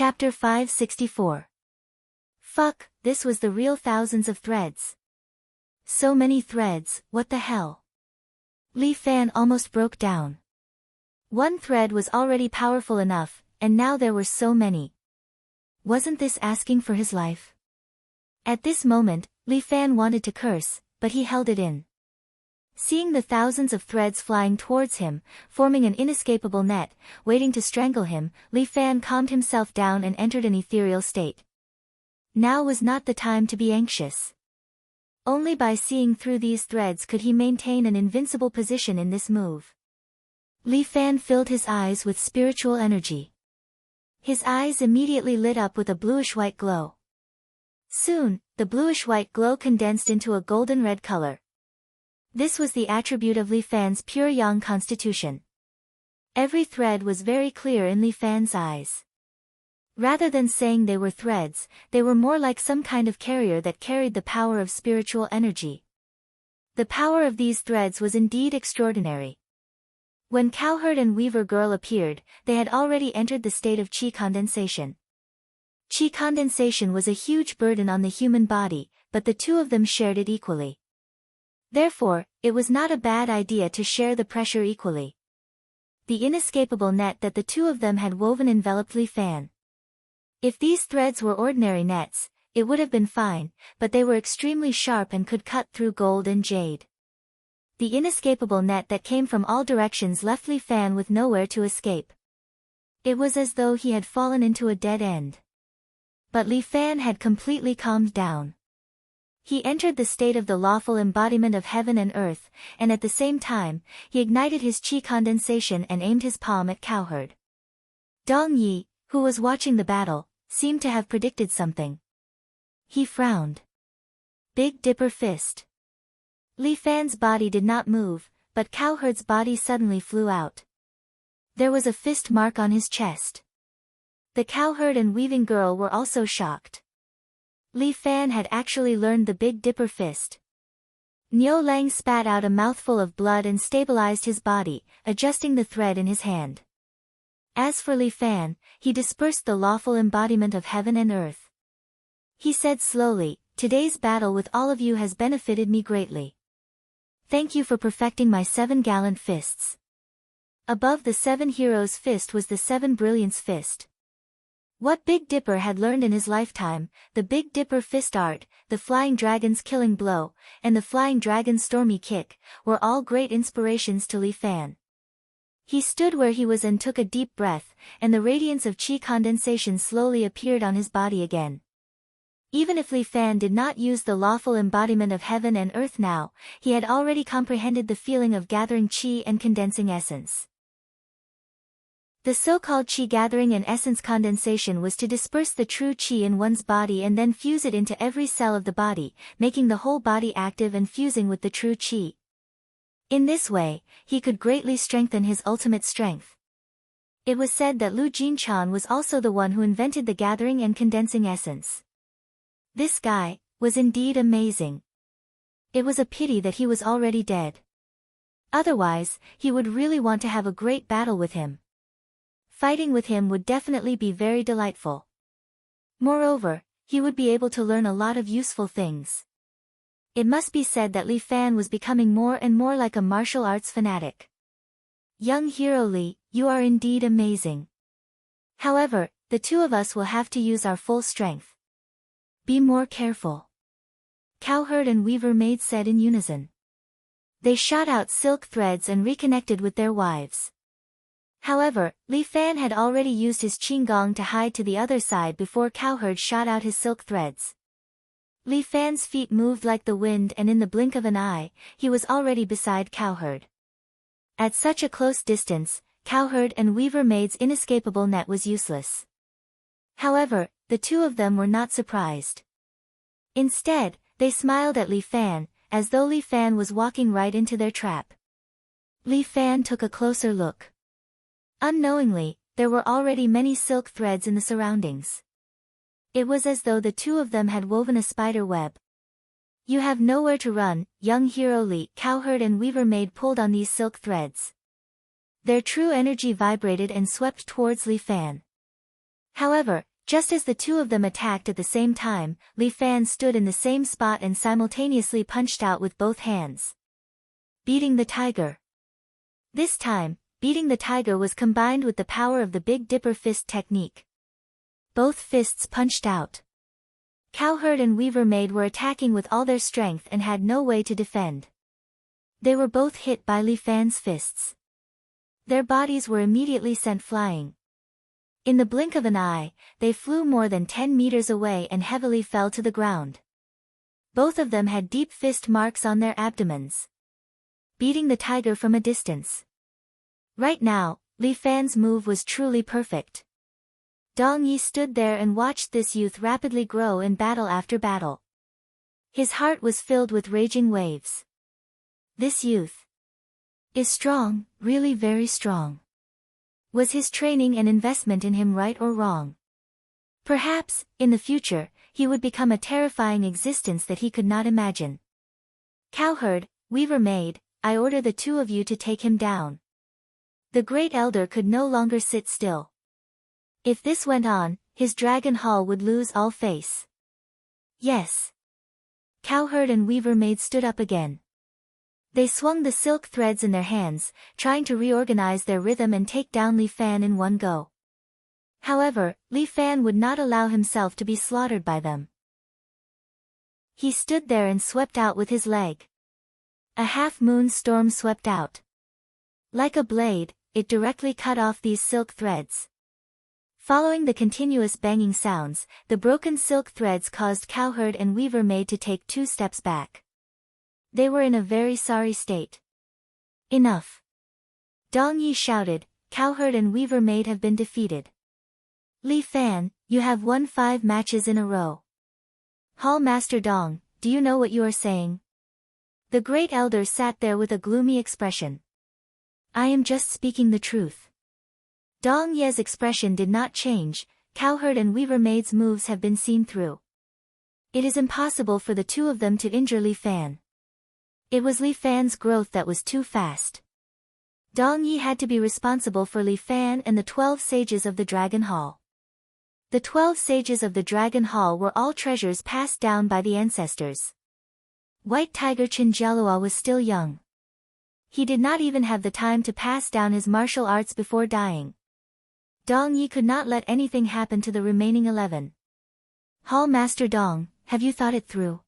Chapter 564. Fuck, this was the real thousands of threads. So many threads, what the hell? Li Fan almost broke down. One thread was already powerful enough, and now there were so many. Wasn't this asking for his life? At this moment, Li Fan wanted to curse, but he held it in. Seeing the thousands of threads flying towards him, forming an inescapable net, waiting to strangle him, Li Fan calmed himself down and entered an ethereal state. Now was not the time to be anxious. Only by seeing through these threads could he maintain an invincible position in this move. Li Fan filled his eyes with spiritual energy. His eyes immediately lit up with a bluish-white glow. Soon, the bluish-white glow condensed into a golden-red color. This was the attribute of Li Fan's pure yang constitution. Every thread was very clear in Li Fan's eyes. Rather than saying they were threads, they were more like some kind of carrier that carried the power of spiritual energy. The power of these threads was indeed extraordinary. When Cowherd and Weaver Girl appeared, they had already entered the state of chi condensation. Chi condensation was a huge burden on the human body, but the two of them shared it equally. Therefore, it was not a bad idea to share the pressure equally. The inescapable net that the two of them had woven enveloped Li Fan. If these threads were ordinary nets, it would have been fine, but they were extremely sharp and could cut through gold and jade. The inescapable net that came from all directions left Li Fan with nowhere to escape. It was as though he had fallen into a dead end. But Li Fan had completely calmed down. He entered the state of the lawful embodiment of heaven and earth, and at the same time, he ignited his chi condensation and aimed his palm at Cowherd. Dong Yi, who was watching the battle, seemed to have predicted something. He frowned. Big Dipper fist. Li Fan's body did not move, but Cowherd's body suddenly flew out. There was a fist mark on his chest. The Cowherd and Weaving Girl were also shocked. Li Fan had actually learned the Big Dipper fist. Niu Lang spat out a mouthful of blood and stabilized his body, adjusting the thread in his hand. As for Li Fan, he dispersed the lawful embodiment of heaven and earth. He said slowly, "Today's battle with all of you has benefited me greatly. Thank you for perfecting my 7 gallant fists." Above the 7 heroes' fist was the 7 brilliance fist. What Big Dipper had learned in his lifetime, the Big Dipper fist art, the Flying Dragon's killing blow, and the Flying Dragon's stormy kick, were all great inspirations to Li Fan. He stood where he was and took a deep breath, and the radiance of chi condensation slowly appeared on his body again. Even if Li Fan did not use the lawful embodiment of heaven and earth now, he had already comprehended the feeling of gathering chi and condensing essence. The so-called chi gathering and essence condensation was to disperse the true chi in one's body and then fuse it into every cell of the body, making the whole body active and fusing with the true chi. In this way, he could greatly strengthen his ultimate strength. It was said that Lu Jinchan was also the one who invented the gathering and condensing essence. This guy was indeed amazing. It was a pity that he was already dead. Otherwise, he would really want to have a great battle with him. Fighting with him would definitely be very delightful. Moreover, he would be able to learn a lot of useful things. It must be said that Li Fan was becoming more and more like a martial arts fanatic. Young hero Li, you are indeed amazing. However, the two of us will have to use our full strength. Be more careful. Cowherd and Weaver Maid said in unison. They shot out silk threads and reconnected with their wives. However, Li Fan had already used his qinggong to hide to the other side before Cowherd shot out his silk threads. Li Fan's feet moved like the wind and in the blink of an eye, he was already beside Cowherd. At such a close distance, Cowherd and Weaver Maid's inescapable net was useless. However, the two of them were not surprised. Instead, they smiled at Li Fan, as though Li Fan was walking right into their trap. Li Fan took a closer look. Unknowingly, there were already many silk threads in the surroundings. It was as though the two of them had woven a spider web. You have nowhere to run, young hero Li. Cowherd and Weaver Maid pulled on these silk threads. Their true energy vibrated and swept towards Li Fan. However, just as the two of them attacked at the same time, Li Fan stood in the same spot and simultaneously punched out with both hands. Beating the tiger. This time, beating the tiger was combined with the power of the Big Dipper fist technique. Both fists punched out. Cowherd and Weaver Maid were attacking with all their strength and had no way to defend. They were both hit by Li Fan's fists. Their bodies were immediately sent flying. In the blink of an eye, they flew more than 10 meters away and heavily fell to the ground. Both of them had deep fist marks on their abdomens. Beating the tiger from a distance. Right now, Li Fan's move was truly perfect. Dong Yi stood there and watched this youth rapidly grow in battle after battle. His heart was filled with raging waves. This youth is strong, really very strong. Was his training and investment in him right or wrong? Perhaps, in the future, he would become a terrifying existence that he could not imagine. Cowherd, Weaver Maid, I order the two of you to take him down. The Great Elder could no longer sit still. If this went on, his Dragon Hall would lose all face. Yes. Cowherd and Weaver Maid stood up again. They swung the silk threads in their hands, trying to reorganize their rhythm and take down Li Fan in one go. However, Li Fan would not allow himself to be slaughtered by them. He stood there and swept out with his leg. A half-moon storm swept out. Like a blade, it directly cut off these silk threads. Following the continuous banging sounds, the broken silk threads caused Cowherd and Weaver Maid to take 2 steps back. They were in a very sorry state. Enough. Dong Yi shouted, Cowherd and Weaver Maid have been defeated. Li Fan, you have won 5 matches in a row. Hall Master Dong, do you know what you are saying? The Great Elder sat there with a gloomy expression. I am just speaking the truth. Dong Ye's expression did not change. Cowherd and Weaver Maid's moves have been seen through. It is impossible for the two of them to injure Li Fan. It was Li Fan's growth that was too fast. Dong Yi had to be responsible for Li Fan and the 12 sages of the Dragon Hall. The 12 sages of the Dragon Hall were all treasures passed down by the ancestors. White Tiger Chinjialua was still young. He did not even have the time to pass down his martial arts before dying. Dong Yi could not let anything happen to the remaining 11. Hall Master Dong, have you thought it through?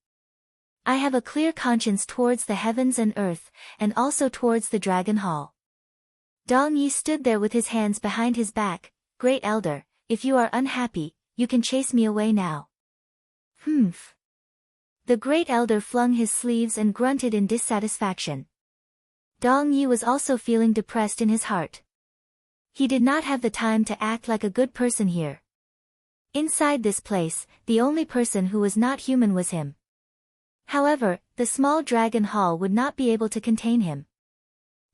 I have a clear conscience towards the heavens and earth, and also towards the Dragon Hall. Dong Yi stood there with his hands behind his back. Great Elder, if you are unhappy, you can chase me away now. Humph. The Great Elder flung his sleeves and grunted in dissatisfaction. Dong Yi was also feeling depressed in his heart. He did not have the time to act like a good person here. Inside this place, the only person who was not human was him. However, the small Dragon Hall would not be able to contain him.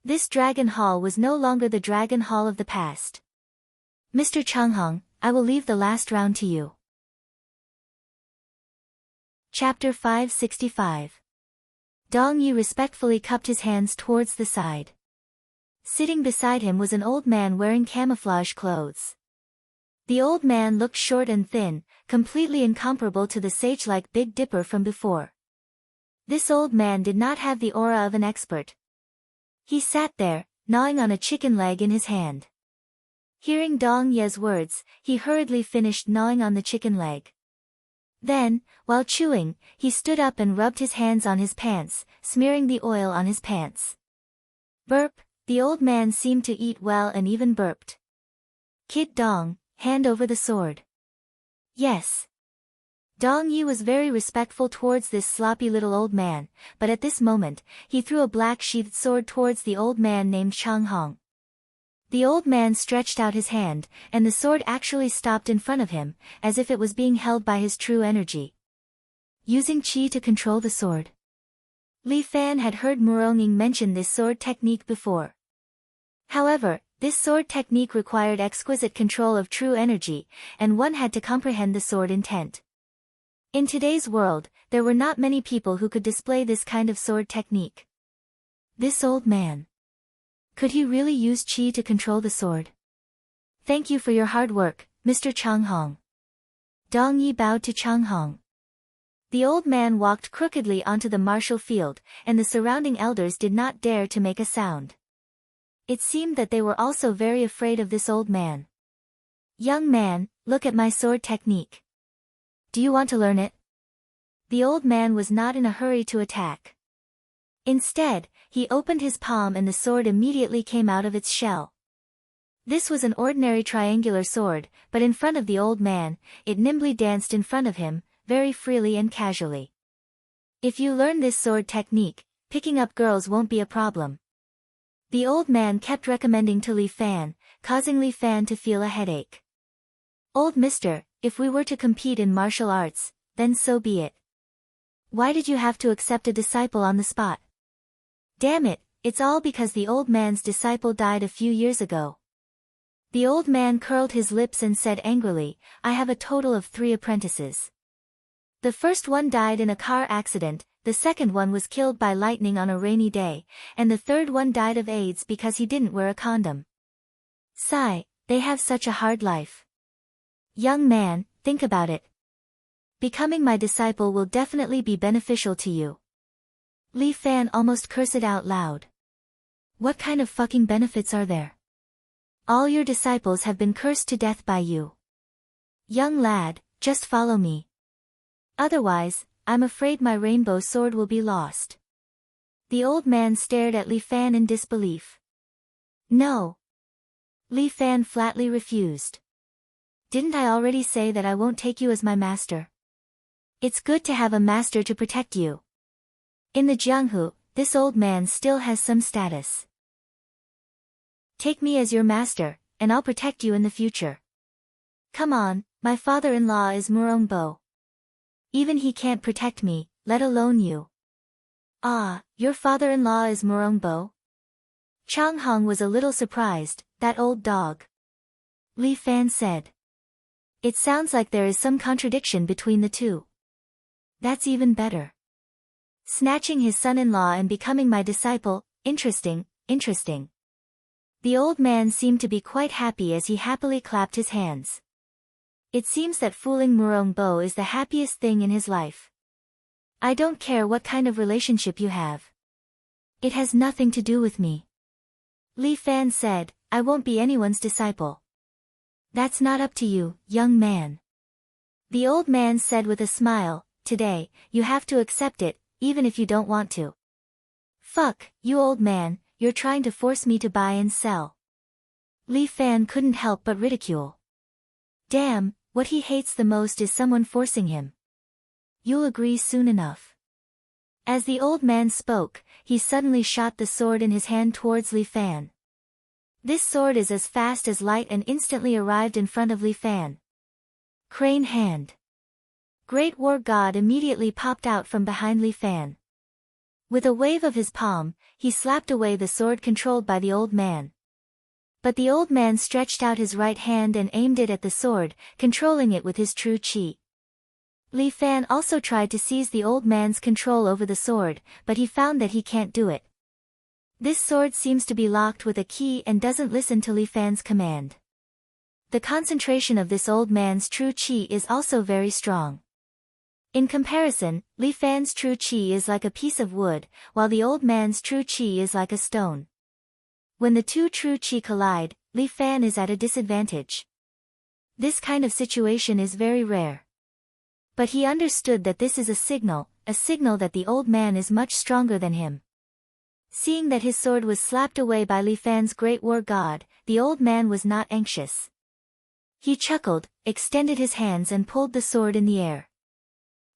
This Dragon Hall was no longer the Dragon Hall of the past. Mr. Changhong, I will leave the last round to you. Chapter 565. Dong Yi respectfully cupped his hands towards the side. Sitting beside him was an old man wearing camouflage clothes. The old man looked short and thin, completely incomparable to the sage-like Big Dipper from before. This old man did not have the aura of an expert. He sat there, gnawing on a chicken leg in his hand. Hearing Dong Ye's words, he hurriedly finished gnawing on the chicken leg. Then, while chewing, he stood up and rubbed his hands on his pants, smearing the oil on his pants. Burp, the old man seemed to eat well and even burped. Kid Dong, hand over the sword. Yes. Dong Yi was very respectful towards this sloppy little old man, but at this moment, he threw a black-sheathed sword towards the old man named Chang Hong. The old man stretched out his hand, and the sword actually stopped in front of him, as if it was being held by his true energy. Using qi to control the sword. Li Fan had heard Muronging mention this sword technique before. However, this sword technique required exquisite control of true energy, and one had to comprehend the sword intent. In today's world, there were not many people who could display this kind of sword technique. This old man. Could he really use qi to control the sword? Thank you for your hard work, Mr. Changhong. Dong Yi bowed to Changhong. The old man walked crookedly onto the martial field, and the surrounding elders did not dare to make a sound. It seemed that they were also very afraid of this old man. Young man, look at my sword technique. Do you want to learn it? The old man was not in a hurry to attack. Instead, he opened his palm and the sword immediately came out of its shell. This was an ordinary triangular sword, but in front of the old man, it nimbly danced in front of him, very freely and casually. If you learn this sword technique, picking up girls won't be a problem. The old man kept recommending to Li Fan, causing Li Fan to feel a headache. Old mister, if we were to compete in martial arts, then so be it. Why did you have to accept a disciple on the spot? Damn it, it's all because the old man's disciple died a few years ago. The old man curled his lips and said angrily, I have a total of 3 apprentices. The first one died in a car accident, the second one was killed by lightning on a rainy day, and the third one died of AIDS because he didn't wear a condom. Sigh, they have such a hard life. Young man, think about it. Becoming my disciple will definitely be beneficial to you. Li Fan almost cursed out loud. What kind of fucking benefits are there? All your disciples have been cursed to death by you. Young lad, just follow me. Otherwise, I'm afraid my rainbow sword will be lost. The old man stared at Li Fan in disbelief. No. Li Fan flatly refused. Didn't I already say that I won't take you as my master? It's good to have a master to protect you. In the Jianghu, this old man still has some status. Take me as your master, and I'll protect you in the future. Come on, my father-in-law is Murongbo. Even he can't protect me, let alone you. Ah, your father-in-law is Murongbo? Changhong was a little surprised, that old dog. Li Fan said. It sounds like there is some contradiction between the two. That's even better. Snatching his son-in-law and becoming my disciple, interesting, interesting. The old man seemed to be quite happy as he happily clapped his hands. It seems that fooling Murongbo is the happiest thing in his life. I don't care what kind of relationship you have. It has nothing to do with me. Li Fan said, I won't be anyone's disciple. That's not up to you, young man. The old man said with a smile, today, you have to accept it, even if you don't want to. Fuck, you old man, you're trying to force me to buy and sell. Li Fan couldn't help but ridicule. Damn, what he hates the most is someone forcing him. You'll agree soon enough. As the old man spoke, he suddenly shot the sword in his hand towards Li Fan. This sword is as fast as light and instantly arrived in front of Li Fan. Crane hand. Great War God immediately popped out from behind Li Fan. With a wave of his palm, he slapped away the sword controlled by the old man. But the old man stretched out his right hand and aimed it at the sword, controlling it with his true chi. Li Fan also tried to seize the old man's control over the sword, but he found that he can't do it. This sword seems to be locked with a key and doesn't listen to Li Fan's command. The concentration of this old man's true chi is also very strong. In comparison, Li Fan's true chi is like a piece of wood, while the old man's true chi is like a stone. When the two true chi collide, Li Fan is at a disadvantage. This kind of situation is very rare. But he understood that this is a signal that the old man is much stronger than him. Seeing that his sword was slapped away by Li Fan's great war god, the old man was not anxious. He chuckled, extended his hands and pulled the sword in the air.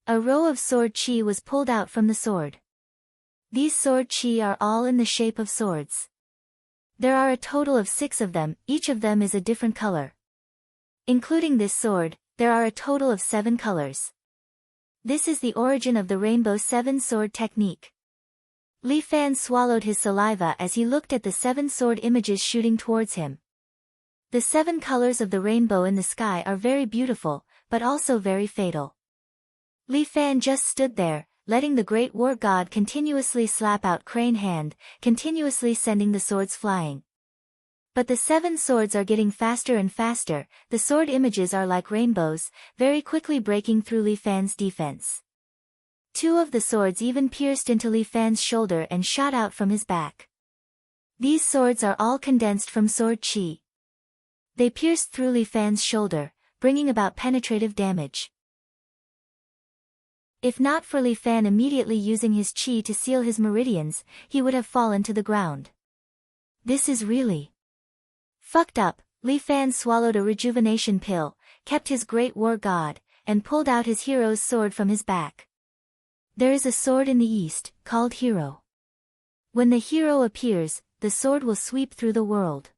A row of sword chi was pulled out from the sword. These sword chi are all in the shape of swords. There are a total of 6 of them, each of them is a different color. Including this sword, there are a total of 7 colors. This is the origin of the Rainbow 7 sword technique. Li Fan swallowed his saliva as he looked at the 7 sword images shooting towards him. The 7 colors of the rainbow in the sky are very beautiful, but also very fatal. Li Fan just stood there, letting the great war god continuously slap out crane hand, continuously sending the swords flying. But the 7 swords are getting faster and faster. The sword images are like rainbows, very quickly breaking through Li Fan's defense. 2 of the swords even pierced into Li Fan's shoulder and shot out from his back. These swords are all condensed from sword chi. They pierced through Li Fan's shoulder, bringing about penetrative damage. If not for Li Fan immediately using his chi to seal his meridians, he would have fallen to the ground. This is really fucked up. Li Fan swallowed a rejuvenation pill, kept his great war god, and pulled out his hero's sword from his back. There is a sword in the east, called Hero. When the hero appears, the sword will sweep through the world.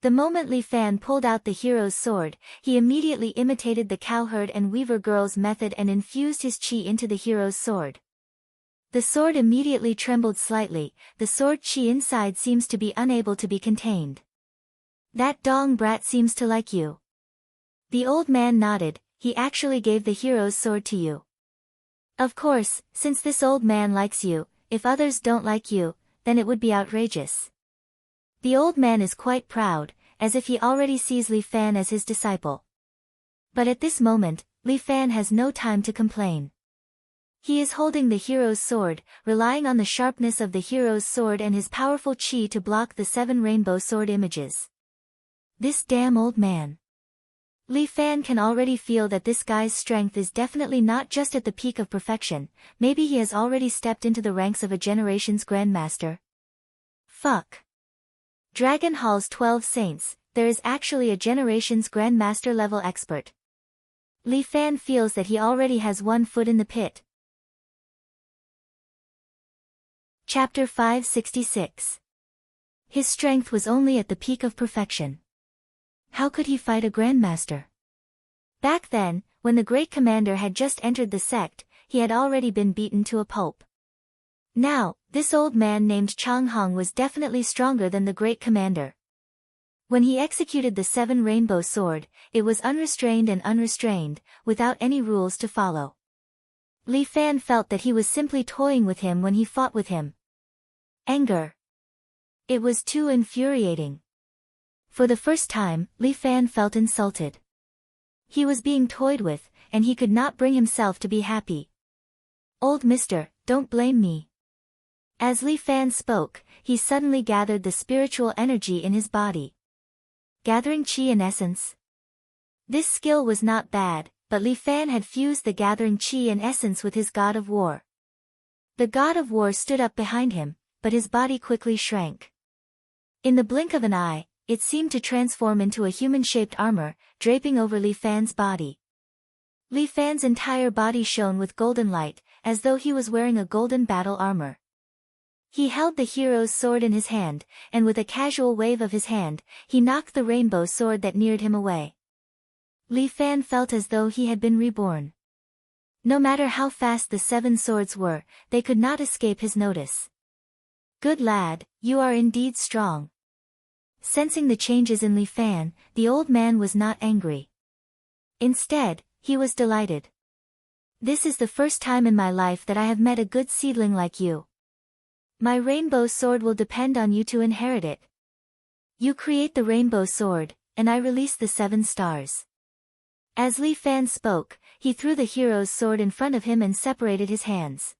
The moment Li Fan pulled out the hero's sword, he immediately imitated the cowherd and weaver girl's method and infused his chi into the hero's sword. The sword immediately trembled slightly. The sword chi inside seems to be unable to be contained. That dong brat seems to like you. The old man nodded. He actually gave the hero's sword to you. Of course, since this old man likes you, if others don't like you, then it would be outrageous. The old man is quite proud, as if he already sees Li Fan as his disciple. But at this moment, Li Fan has no time to complain. He is holding the hero's sword, relying on the sharpness of the hero's sword and his powerful chi to block the 7 rainbow sword images. This damn old man. Li Fan can already feel that this guy's strength is definitely not just at the peak of perfection. Maybe he has already stepped into the ranks of a generation's grandmaster. Fuck. Dragon Hall's 12 Saints, there is actually a generation's grandmaster level expert. Li Fan feels that he already has one foot in the pit. Chapter 566. His strength was only at the peak of perfection. How could he fight a grandmaster? Back then, when the great commander had just entered the sect, he had already been beaten to a pulp. Now, this old man named Chang Hong was definitely stronger than the great commander. When he executed the 7 rainbow sword, it was unrestrained and unrestrained, without any rules to follow. Li Fan felt that he was simply toying with him when he fought with him. Anger. It was too infuriating. For the first time, Li Fan felt insulted. He was being toyed with, and he could not bring himself to be happy. Old mister, don't blame me. As Li Fan spoke, he suddenly gathered the spiritual energy in his body. Gathering chi in essence. This skill was not bad, but Li Fan had fused the gathering chi in essence with his god of war. The god of war stood up behind him, but his body quickly shrank. In the blink of an eye, it seemed to transform into a human-shaped armor, draping over Li Fan's body. Li Fan's entire body shone with golden light, as though he was wearing a golden battle armor. He held the hero's sword in his hand, and with a casual wave of his hand, he knocked the rainbow sword that neared him away. Li Fan felt as though he had been reborn. No matter how fast the 7 swords were, they could not escape his notice. Good lad, you are indeed strong. Sensing the changes in Li Fan, the old man was not angry. Instead, he was delighted. This is the first time in my life that I have met a good seedling like you. My rainbow sword will depend on you to inherit it. You create the rainbow sword, and I release the 7 stars. As Li Fan spoke, he threw the hero's sword in front of him and separated his hands.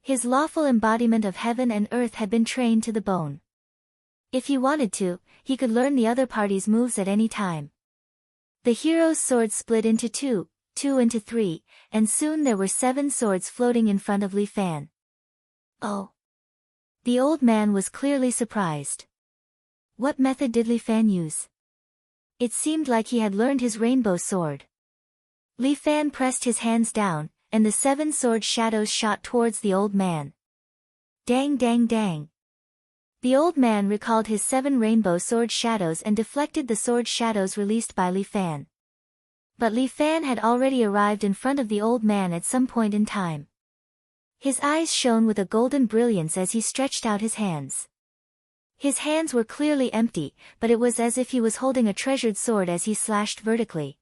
His lawful embodiment of heaven and earth had been trained to the bone. If he wanted to, he could learn the other party's moves at any time. The hero's sword split into 2, 2 into 3, and soon there were 7 swords floating in front of Li Fan. Oh! The old man was clearly surprised. What method did Li Fan use? It seemed like he had learned his rainbow sword. Li Fan pressed his hands down, and the 7 sword shadows shot towards the old man. Dang dang dang. The old man recalled his 7 rainbow sword shadows and deflected the sword shadows released by Li Fan. But Li Fan had already arrived in front of the old man at some point in time. His eyes shone with a golden brilliance as he stretched out his hands. His hands were clearly empty, but it was as if he was holding a treasured sword as he slashed vertically.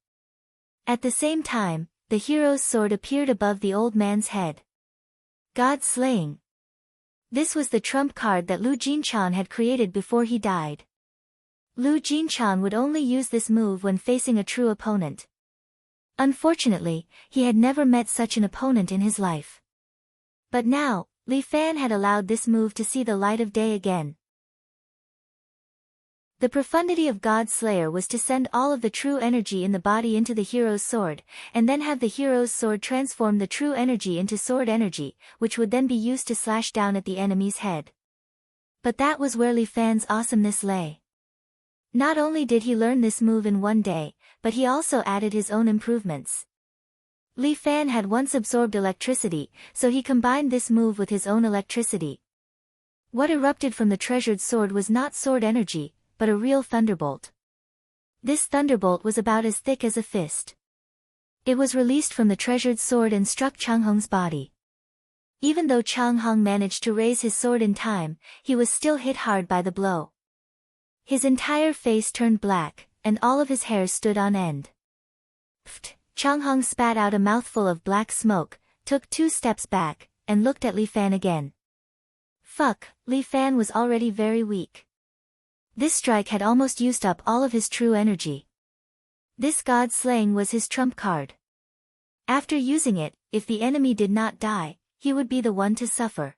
At the same time, the hero's sword appeared above the old man's head. God slaying. This was the trump card that Lu Jinchan had created before he died. Lu Jinchan would only use this move when facing a true opponent. Unfortunately, he had never met such an opponent in his life. But now, Li Fan had allowed this move to see the light of day again. The profundity of God Slayer was to send all of the true energy in the body into the hero's sword, and then have the hero's sword transform the true energy into sword energy, which would then be used to slash down at the enemy's head. But that was where Li Fan's awesomeness lay. Not only did he learn this move in one day, but he also added his own improvements. Li Fan had once absorbed electricity, so he combined this move with his own electricity. What erupted from the treasured sword was not sword energy, but a real thunderbolt. This thunderbolt was about as thick as a fist. It was released from the treasured sword and struck Chang Hong's body. Even though Chang Hong managed to raise his sword in time, he was still hit hard by the blow. His entire face turned black, and all of his hair stood on end. Pfft! Chang Hong spat out a mouthful of black smoke, took 2 steps back, and looked at Li Fan again. Fuck, Li Fan was already very weak. This strike had almost used up all of his true energy. This god slaying was his trump card. After using it, if the enemy did not die, he would be the one to suffer.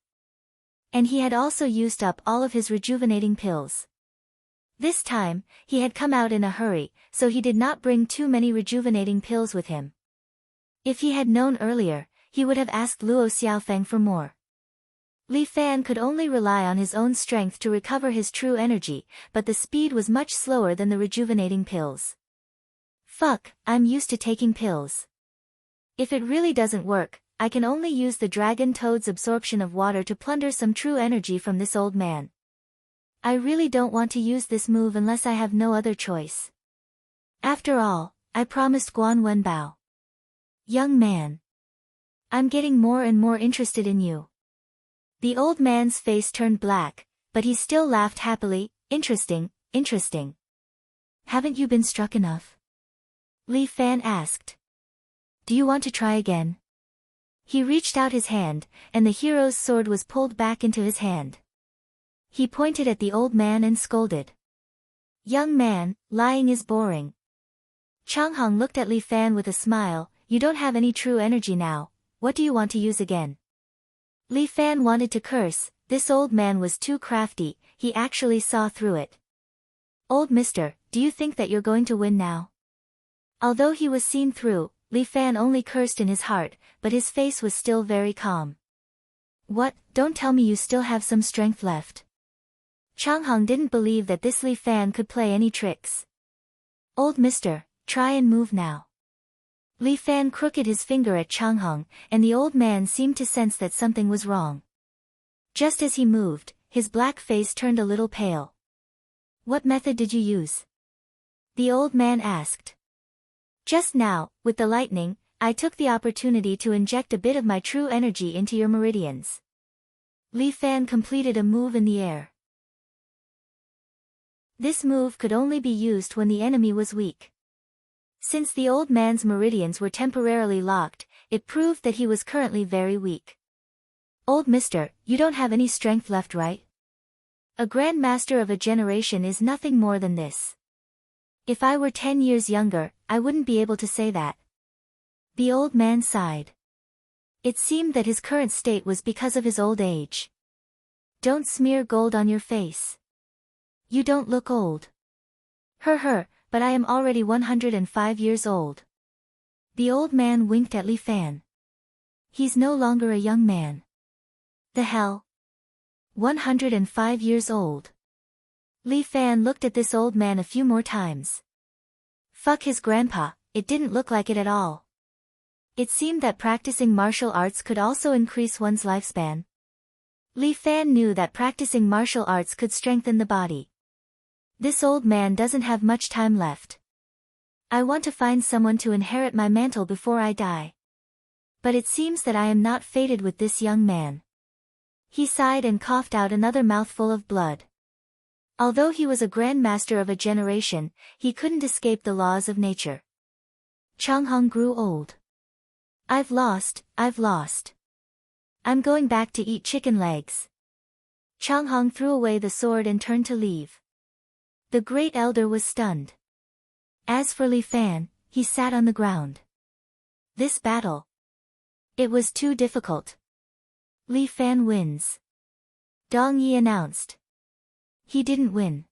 And he had also used up all of his rejuvenating pills. This time, he had come out in a hurry, so he did not bring too many rejuvenating pills with him. If he had known earlier, he would have asked Luo Xiaofeng for more. Li Fan could only rely on his own strength to recover his true energy, but the speed was much slower than the rejuvenating pills. Fuck, I'm used to taking pills. If it really doesn't work, I can only use the dragon toad's absorption of water to plunder some true energy from this old man. I really don't want to use this move unless I have no other choice. After all, I promised Guan Wenbao. Young man. I'm getting more and more interested in you. The old man's face turned black, but he still laughed happily. Interesting, interesting. Haven't you been struck enough? Li Fan asked. Do you want to try again? He reached out his hand, and the hero's sword was pulled back into his hand. He pointed at the old man and scolded. Young man, lying is boring. Chang Hong looked at Li Fan with a smile. You don't have any true energy now, what do you want to use again? Li Fan wanted to curse. This old man was too crafty, he actually saw through it. Old mister, do you think that you're going to win now? Although he was seen through, Li Fan only cursed in his heart, but his face was still very calm. What, don't tell me you still have some strength left. Chang Hong didn't believe that this Li Fan could play any tricks. Old mister, try and move now. Li Fan crooked his finger at Chang Hong, and the old man seemed to sense that something was wrong. Just as he moved, his black face turned a little pale. What method did you use? The old man asked. Just now, with the lightning, I took the opportunity to inject a bit of my true energy into your meridians. Li Fan completed a move in the air. This move could only be used when the enemy was weak. Since the old man's meridians were temporarily locked, it proved that he was currently very weak. Old mister, you don't have any strength left, right? A grandmaster of a generation is nothing more than this. If I were 10 years younger, I wouldn't be able to say that. The old man sighed. It seemed that his current state was because of his old age. Don't smear gold on your face. You don't look old. But I am already 105 years old. The old man winked at Li Fan. He's no longer a young man. The hell? 105 years old. Li Fan looked at this old man a few more times. Fuck his grandpa, it didn't look like it at all. It seemed that practicing martial arts could also increase one's lifespan. Li Fan knew that practicing martial arts could strengthen the body. This old man doesn't have much time left. I want to find someone to inherit my mantle before I die. But it seems that I am not fated with this young man. He sighed and coughed out another mouthful of blood. Although he was a grandmaster of a generation, he couldn't escape the laws of nature. Chang Hong grew old. I've lost. I'm going back to eat chicken legs. Chang Hong threw away the sword and turned to leave. The great elder was stunned. As for Li Fan, he sat on the ground. This battle. It was too difficult. Li Fan wins. Dong Yi announced. He didn't win.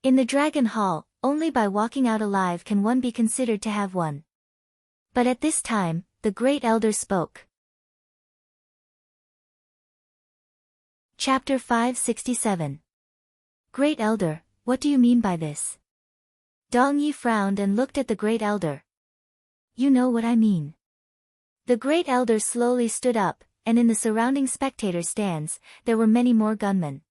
In the Dragon Hall, only by walking out alive can one be considered to have won. But at this time, the great elder spoke. Chapter 567. Great elder, what do you mean by this? Dong Yi frowned and looked at the great elder. You know what I mean. The great elder slowly stood up, and in the surrounding spectator stands, there were many more gunmen.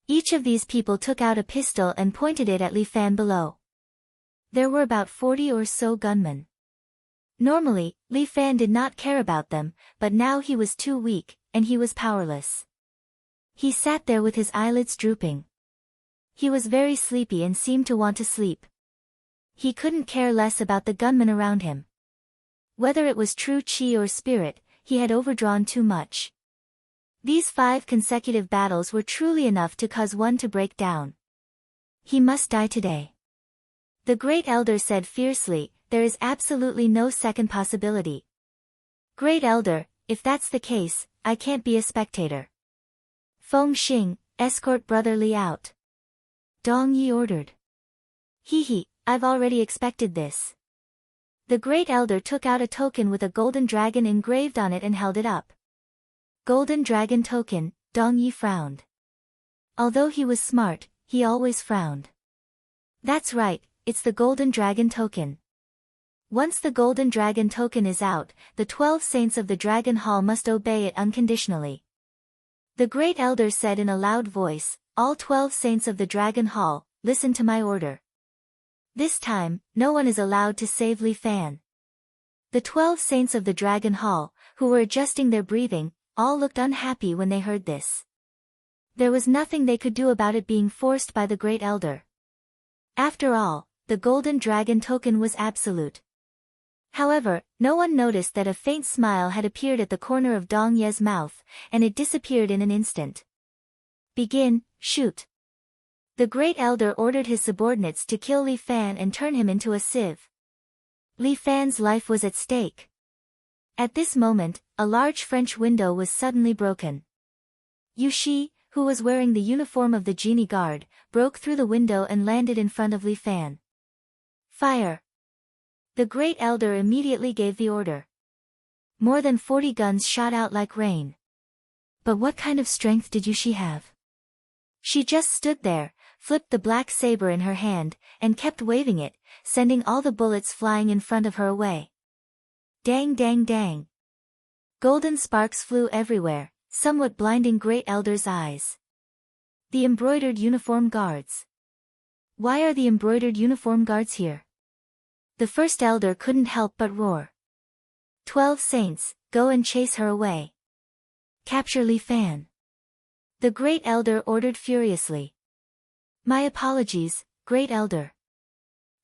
Each of these people took out a pistol and pointed it at Li Fan below. There were about 40 or so gunmen. Normally, Li Fan did not care about them, but now he was too weak, and he was powerless. He sat there with his eyelids drooping. He was very sleepy and seemed to want to sleep. He couldn't care less about the gunmen around him. Whether it was true chi or spirit, he had overdrawn too much. These 5 consecutive battles were truly enough to cause one to break down. He must die today. The great elder said fiercely, there is absolutely no second possibility. Great elder, if that's the case, I can't be a spectator. Feng Xing, escort Brother Li out. Dong Yi ordered. He, I've already expected this. The great elder took out a token with a golden dragon engraved on it and held it up. Golden dragon token, Dong Yi frowned. Although he was smart, he always frowned. That's right, it's the golden dragon token. Once the golden dragon token is out, the 12 saints of the Dragon Hall must obey it unconditionally. The great elder said in a loud voice, all 12 saints of the Dragon Hall, listen to my order. This time, no one is allowed to save Li Fan. The 12 saints of the Dragon Hall, who were adjusting their breathing, all looked unhappy when they heard this. There was nothing they could do about it being forced by the great elder. After all, the golden dragon token was absolute. However, no one noticed that a faint smile had appeared at the corner of Dong Ye's mouth, and it disappeared in an instant. Begin, shoot. The great elder ordered his subordinates to kill Li Fan and turn him into a sieve. Li Fan's life was at stake. At this moment, a large French window was suddenly broken. Yu Shi, who was wearing the uniform of the genie guard, broke through the window and landed in front of Li Fan. Fire! The great elder immediately gave the order. More than 40 guns shot out like rain. But what kind of strength did Yu Shi have? She just stood there, flipped the black saber in her hand, and kept waving it, sending all the bullets flying in front of her away. Dang dang dang. Golden sparks flew everywhere, somewhat blinding great elder's eyes. The embroidered uniform guards. Why are the embroidered uniform guards here? The first elder couldn't help but roar. 12 saints, go and chase her away. Capture Li Fan. The great elder ordered furiously. My apologies, great elder.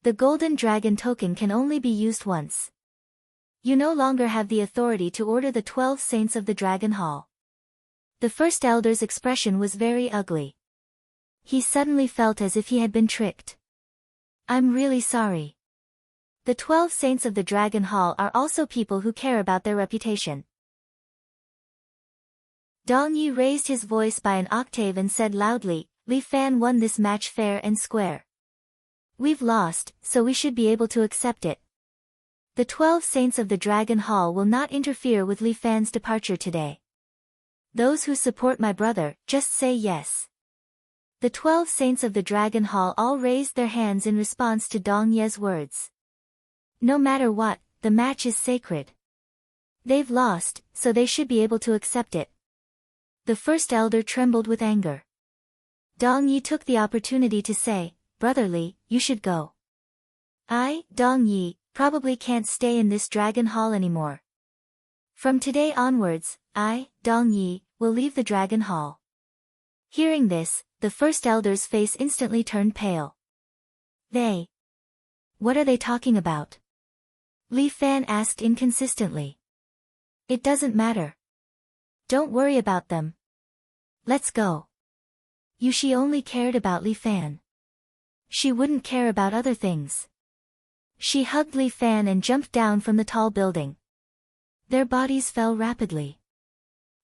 The golden dragon token can only be used once. You no longer have the authority to order the 12 saints of the Dragon Hall. The first elder's expression was very ugly. He suddenly felt as if he had been tricked. I'm really sorry. The 12 saints of the Dragon Hall are also people who care about their reputation. Dong Yi raised his voice by an octave and said loudly, Li Fan won this match fair and square. We've lost, so we should be able to accept it. The 12 saints of the Dragon Hall will not interfere with Li Fan's departure today. Those who support my brother, just say yes. The 12 saints of the Dragon Hall all raised their hands in response to Dong Ye's words. No matter what, the match is sacred. They've lost, so they should be able to accept it. The first elder trembled with anger. Dong Yi took the opportunity to say, Brother Li, you should go. I, Dong Yi, probably can't stay in this Dragon Hall anymore. From today onwards, I, Dong Yi, will leave the Dragon Hall. Hearing this, the first elder's face instantly turned pale. They. What are they talking about? Li Fan asked inconsistently. It doesn't matter. Don't worry about them. Let's go. Yu Shi only cared about Li Fan. She wouldn't care about other things. She hugged Li Fan and jumped down from the tall building. Their bodies fell rapidly.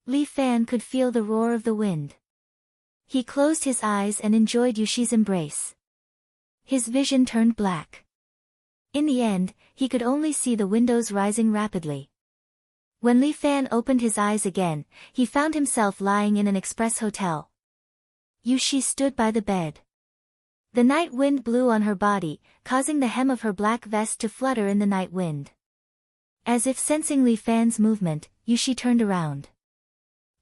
Li Fan could feel the roar of the wind. He closed his eyes and enjoyed Yushi's embrace. His vision turned black. In the end, he could only see the windows rising rapidly. When Li Fan opened his eyes again, he found himself lying in an express hotel. Yushi stood by the bed. The night wind blew on her body, causing the hem of her black vest to flutter in the night wind. As if sensing Li Fan's movement, Yushi turned around.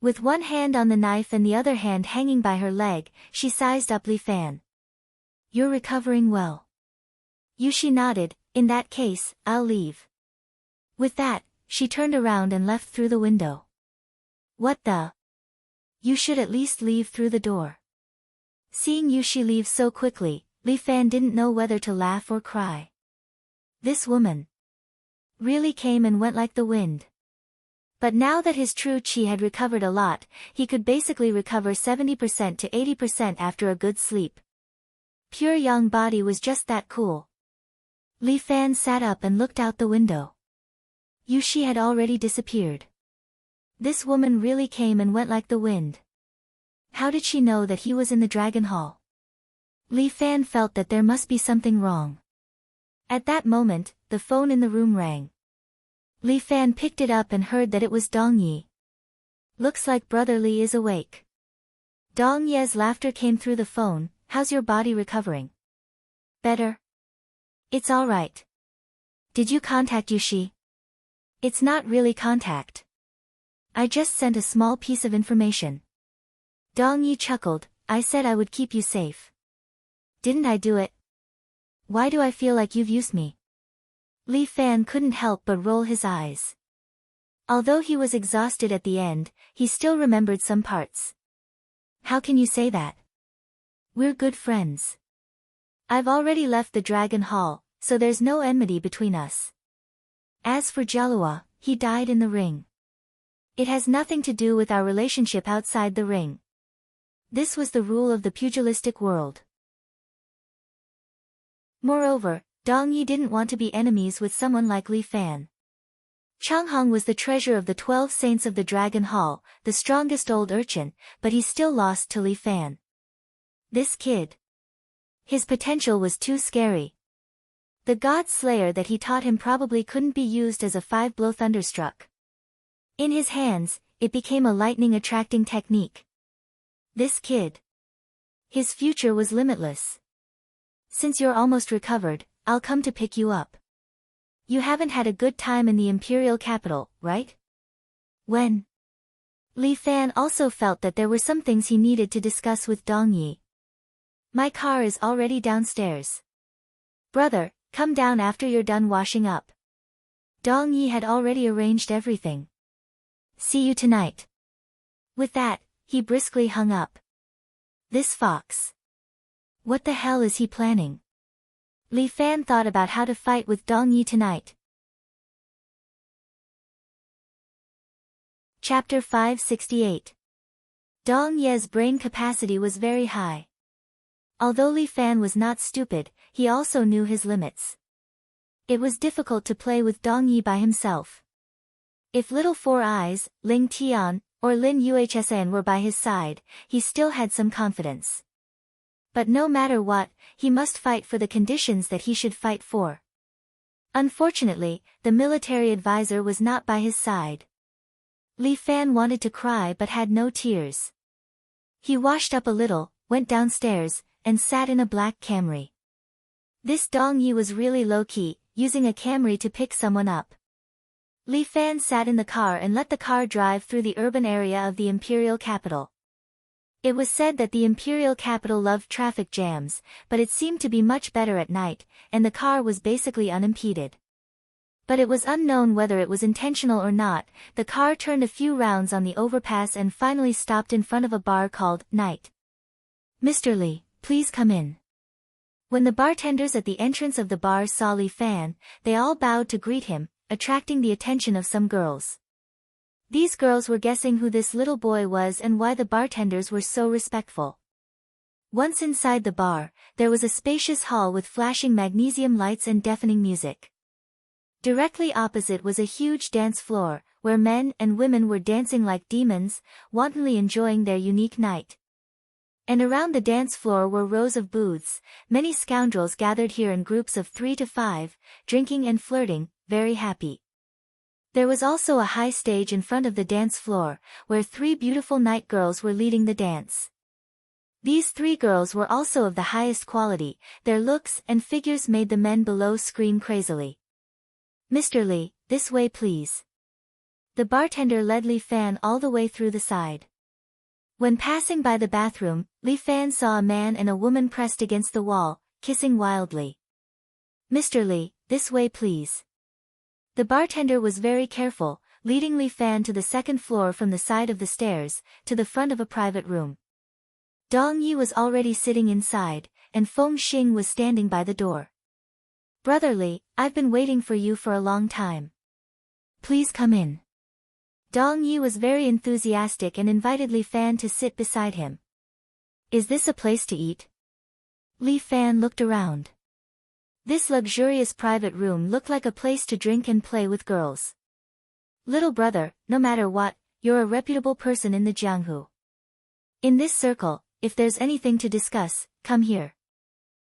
With one hand on the knife and the other hand hanging by her leg, she sized up Li Fan. "You're recovering well." Yushi nodded. "In that case, I'll leave." With that, she turned around and left through the window. "What the? You should at least leave through the door." Seeing Yushi leave so quickly, Li Fan didn't know whether to laugh or cry. This woman really came and went like the wind. But now that his true chi had recovered a lot, he could basically recover 70% to 80% after a good sleep. Pure young body was just that cool. Li Fan sat up and looked out the window. Yushi had already disappeared. This woman really came and went like the wind. How did she know that he was in the Dragon Hall? Li Fan felt that there must be something wrong. At that moment, the phone in the room rang. Li Fan picked it up and heard that it was Dong Yi. "Looks like Brother Li is awake." Dong Ye's laughter came through the phone. "How's your body recovering?" "Better." "It's all right." "Did you contact Yushi?" "It's not really contact. I just sent a small piece of information." Dong Yi chuckled. "I said I would keep you safe. Didn't I do it? Why do I feel like you've used me?" Li Fan couldn't help but roll his eyes. Although he was exhausted at the end, he still remembered some parts. "How can you say that? We're good friends. I've already left the Dragon Hall, so there's no enmity between us. As for Jalua, he died in the ring. It has nothing to do with our relationship outside the ring." This was the rule of the pugilistic world. Moreover, Dong Yi didn't want to be enemies with someone like Li Fan. Changhong was the treasure of the 12 saints of the Dragon Hall, the strongest old urchin, but he still lost to Li Fan. This kid. His potential was too scary. The god slayer that he taught him probably couldn't be used as a 5-blow thunderstruck. In his hands, it became a lightning-attracting technique. This kid. His future was limitless. "Since you're almost recovered, I'll come to pick you up. You haven't had a good time in the imperial capital, right?" When? Li Fan also felt that there were some things he needed to discuss with Dong Yi. "My car is already downstairs. Brother, come down after you're done washing up." Dong Yi had already arranged everything. "See you tonight." With that, he briskly hung up. This fox. What the hell is he planning? Li Fan thought about how to fight with Dong Yi tonight. Chapter 568. Dong Ye's brain capacity was very high. Although Li Fan was not stupid, he also knew his limits. It was difficult to play with Dong Yi by himself. If Little Four Eyes, Ling Tian, or Lin Yuhsan were by his side, he still had some confidence. But no matter what, he must fight for the conditions that he should fight for. Unfortunately, the military advisor was not by his side. Li Fan wanted to cry but had no tears. He washed up a little, went downstairs, and sat in a black Camry. This Dong Yi was really low-key, using a Camry to pick someone up. Li Fan sat in the car and let the car drive through the urban area of the imperial capital. It was said that the imperial capital loved traffic jams, but it seemed to be much better at night, and the car was basically unimpeded. But it was unknown whether it was intentional or not. The car turned a few rounds on the overpass and finally stopped in front of a bar called Night. "Mr. Li, please come in." When the bartenders at the entrance of the bar saw Li Fan, they all bowed to greet him, attracting the attention of some girls. These girls were guessing who this little boy was and why the bartenders were so respectful. Once inside the bar, there was a spacious hall with flashing magnesium lights and deafening music. Directly opposite was a huge dance floor, where men and women were dancing like demons, wantonly enjoying their unique night. And around the dance floor were rows of booths, many scoundrels gathered here in groups of 3 to 5, drinking and flirting, very happy. There was also a high stage in front of the dance floor, where 3 beautiful night girls were leading the dance. These 3 girls were also of the highest quality, their looks and figures made the men below scream crazily. "Mr. Li, this way please." The bartender led Li Fan all the way through the side. When passing by the bathroom, Li Fan saw a man and a woman pressed against the wall, kissing wildly. "Mr. Li, this way please." The bartender was very careful, leading Li Fan to the second floor from the side of the stairs, to the front of a private room. Dong Yi was already sitting inside, and Feng Xing was standing by the door. "Brother Li, I've been waiting for you for a long time. Please come in." Dong Yi was very enthusiastic and invited Li Fan to sit beside him. "Is this a place to eat?" Li Fan looked around. This luxurious private room looked like a place to drink and play with girls. "Little brother, no matter what, you're a reputable person in the Jianghu. In this circle, if there's anything to discuss, come here."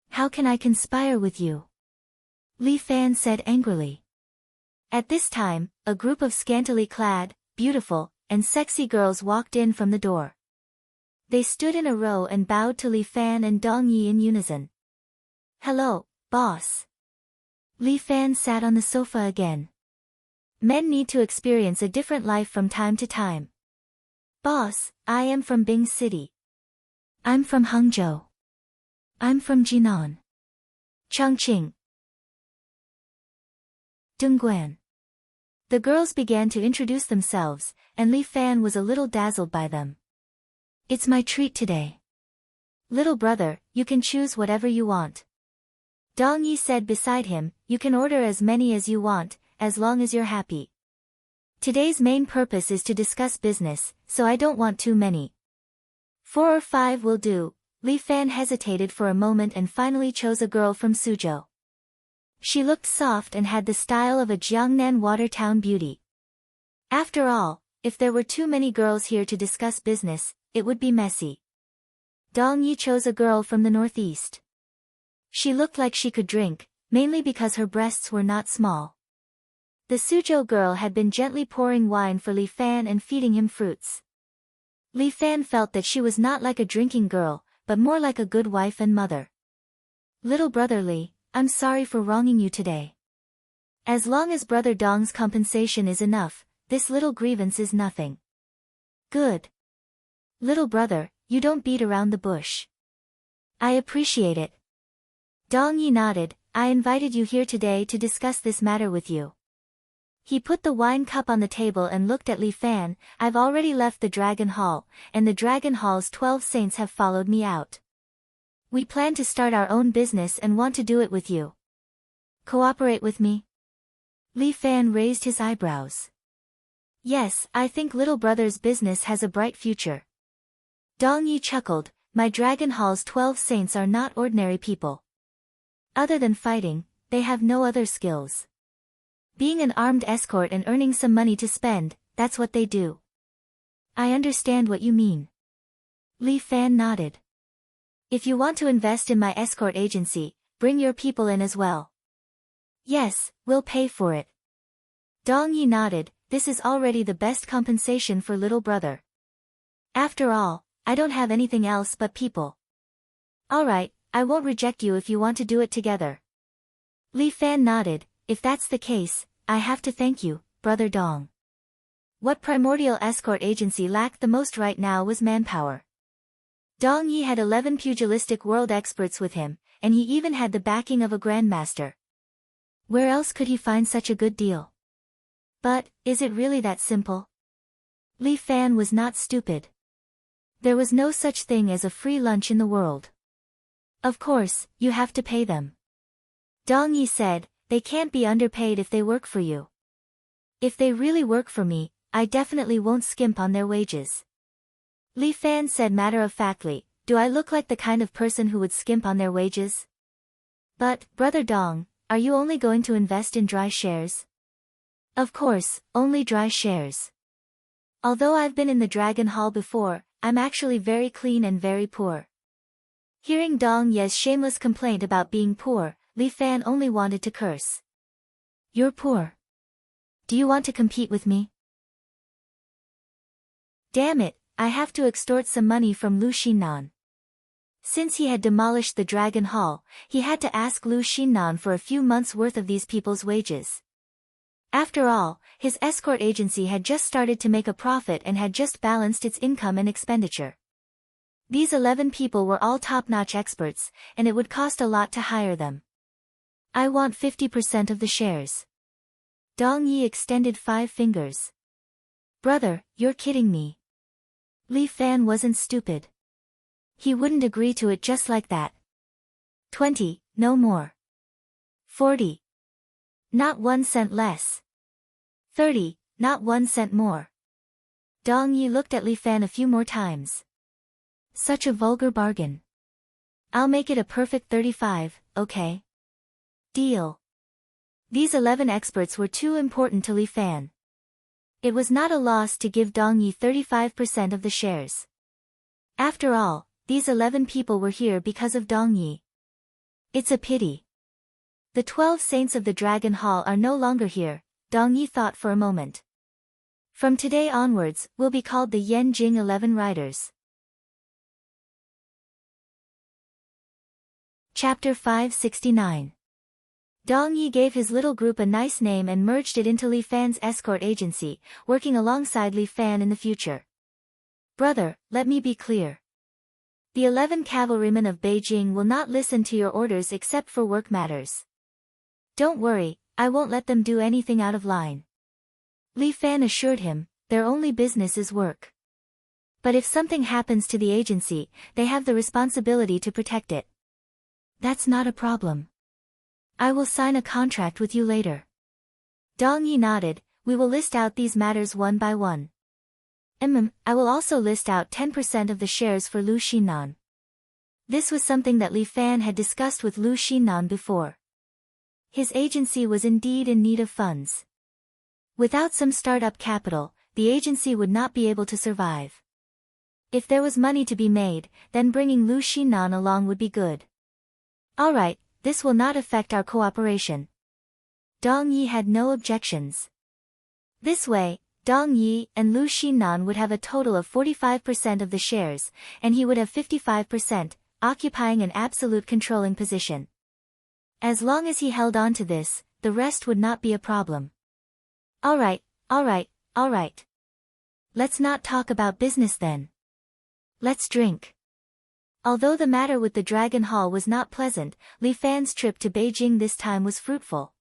"How can I conspire with you?" Li Fan said angrily. At this time, a group of scantily clad, beautiful, and sexy girls walked in from the door. They stood in a row and bowed to Li Fan and Dong Yi in unison. "Hello, boss." Li Fan sat on the sofa again. Men need to experience a different life from time to time. "Boss, I am from Bing City." "I'm from Hangzhou." "I'm from Jinan." "Chongqing." "Dongguan." The girls began to introduce themselves, and Li Fan was a little dazzled by them. "It's my treat today. Little brother, you can choose whatever you want." Dong Yi said beside him, "You can order as many as you want, as long as you're happy. Today's main purpose is to discuss business, so I don't want too many." 4 or 5 will do." Li Fan hesitated for a moment and finally chose a girl from Suzhou. She looked soft and had the style of a Jiangnan watertown beauty. After all, if there were too many girls here to discuss business, it would be messy. Dong Yi chose a girl from the northeast. She looked like she could drink, mainly because her breasts were not small. The Suzhou girl had been gently pouring wine for Li Fan and feeding him fruits. Li Fan felt that she was not like a drinking girl, but more like a good wife and mother. "Little brother Li, I'm sorry for wronging you today. As long as brother Dong's compensation is enough, this little grievance is nothing." "Good. Little brother, you don't beat around the bush. I appreciate it." Dong Yi nodded. "I invited you here today to discuss this matter with you." He put the wine cup on the table and looked at Li Fan. "I've already left the Dragon Hall, and the Dragon Hall's 12 saints have followed me out. We plan to start our own business and want to do it with you. Cooperate with me?" Li Fan raised his eyebrows. "Yes, I think little brother's business has a bright future." Dong Yi chuckled. "My Dragon Hall's 12 saints are not ordinary people. Other than fighting, they have no other skills. Being an armed escort and earning some money to spend, that's what they do." "I understand what you mean." Li Fan nodded. "If you want to invest in my escort agency, bring your people in as well." "Yes, we'll pay for it." Dong Yi nodded. "This is already the best compensation for little brother. After all, I don't have anything else but people." "All right, I won't reject you if you want to do it together." Li Fan nodded. "If that's the case, I have to thank you, brother Dong." What primordial escort agency lacked the most right now was manpower. Dong Yi had 11 pugilistic world experts with him, and he even had the backing of a grandmaster. Where else could he find such a good deal? But, is it really that simple? Li Fan was not stupid. There was no such thing as a free lunch in the world. Of course, you have to pay them. Dong Yi said, "They can't be underpaid if they work for you. If they really work for me, I definitely won't skimp on their wages." Li Fan said matter-of-factly, do I look like the kind of person who would skimp on their wages? But, Brother Dong, are you only going to invest in dry shares? Of course, only dry shares. Although I've been in the Dragon Hall before, I'm actually very clean and very poor. Hearing Dong Ye's shameless complaint about being poor, Li Fan only wanted to curse. You're poor. Do you want to compete with me? Damn it, I have to extort some money from Lu Xinnan. Since he had demolished the Dragon Hall, he had to ask Lu Xinnan for a few months' worth of these people's wages. After all, his escort agency had just started to make a profit and had just balanced its income and expenditure. These 11 people were all top-notch experts, and it would cost a lot to hire them. I want 50% of the shares. Dong Yi extended 5 fingers. Brother, you're kidding me. Li Fan wasn't stupid. He wouldn't agree to it just like that. 20, no more. 40. Not 1 cent less. 30, not 1 cent more. Dong Yi looked at Li Fan a few more times. Such a vulgar bargain. I'll make it a perfect 35, okay? Deal. These 11 experts were too important to Li Fan. It was not a loss to give Dong Yi 35% of the shares. After all, these 11 people were here because of Dong Yi. It's a pity. The 12 saints of the Dragon Hall are no longer here, Dong Yi thought for a moment. From today onwards, we'll be called the Yen Jing 11 Riders. Chapter 569. Dong Yi gave his little group a nice name and merged it into Li Fan's escort agency, working alongside Li Fan in the future. Brother, let me be clear. The 11 cavalrymen of Beijing will not listen to your orders except for work matters. Don't worry, I won't let them do anything out of line. Li Fan assured him, their only business is work. But if something happens to the agency, they have the responsibility to protect it. That's not a problem. I will sign a contract with you later. Dong Yi nodded, we will list out these matters one by one. I will also list out 10% of the shares for Lu Xinnan. This was something that Li Fan had discussed with Lu Xinnan before. His agency was indeed in need of funds. Without some startup capital, the agency would not be able to survive. If there was money to be made, then bringing Lu Xinnan along would be good. Alright, this will not affect our cooperation. Dong Yi had no objections. This way, Dong Yi and Lu Xinnan would have a total of 45% of the shares, and he would have 55%, occupying an absolute controlling position. As long as he held on to this, the rest would not be a problem. Alright. Let's not talk about business then. Let's drink. Although the matter with the Dragon Hall was not pleasant, Li Fan's trip to Beijing this time was fruitful.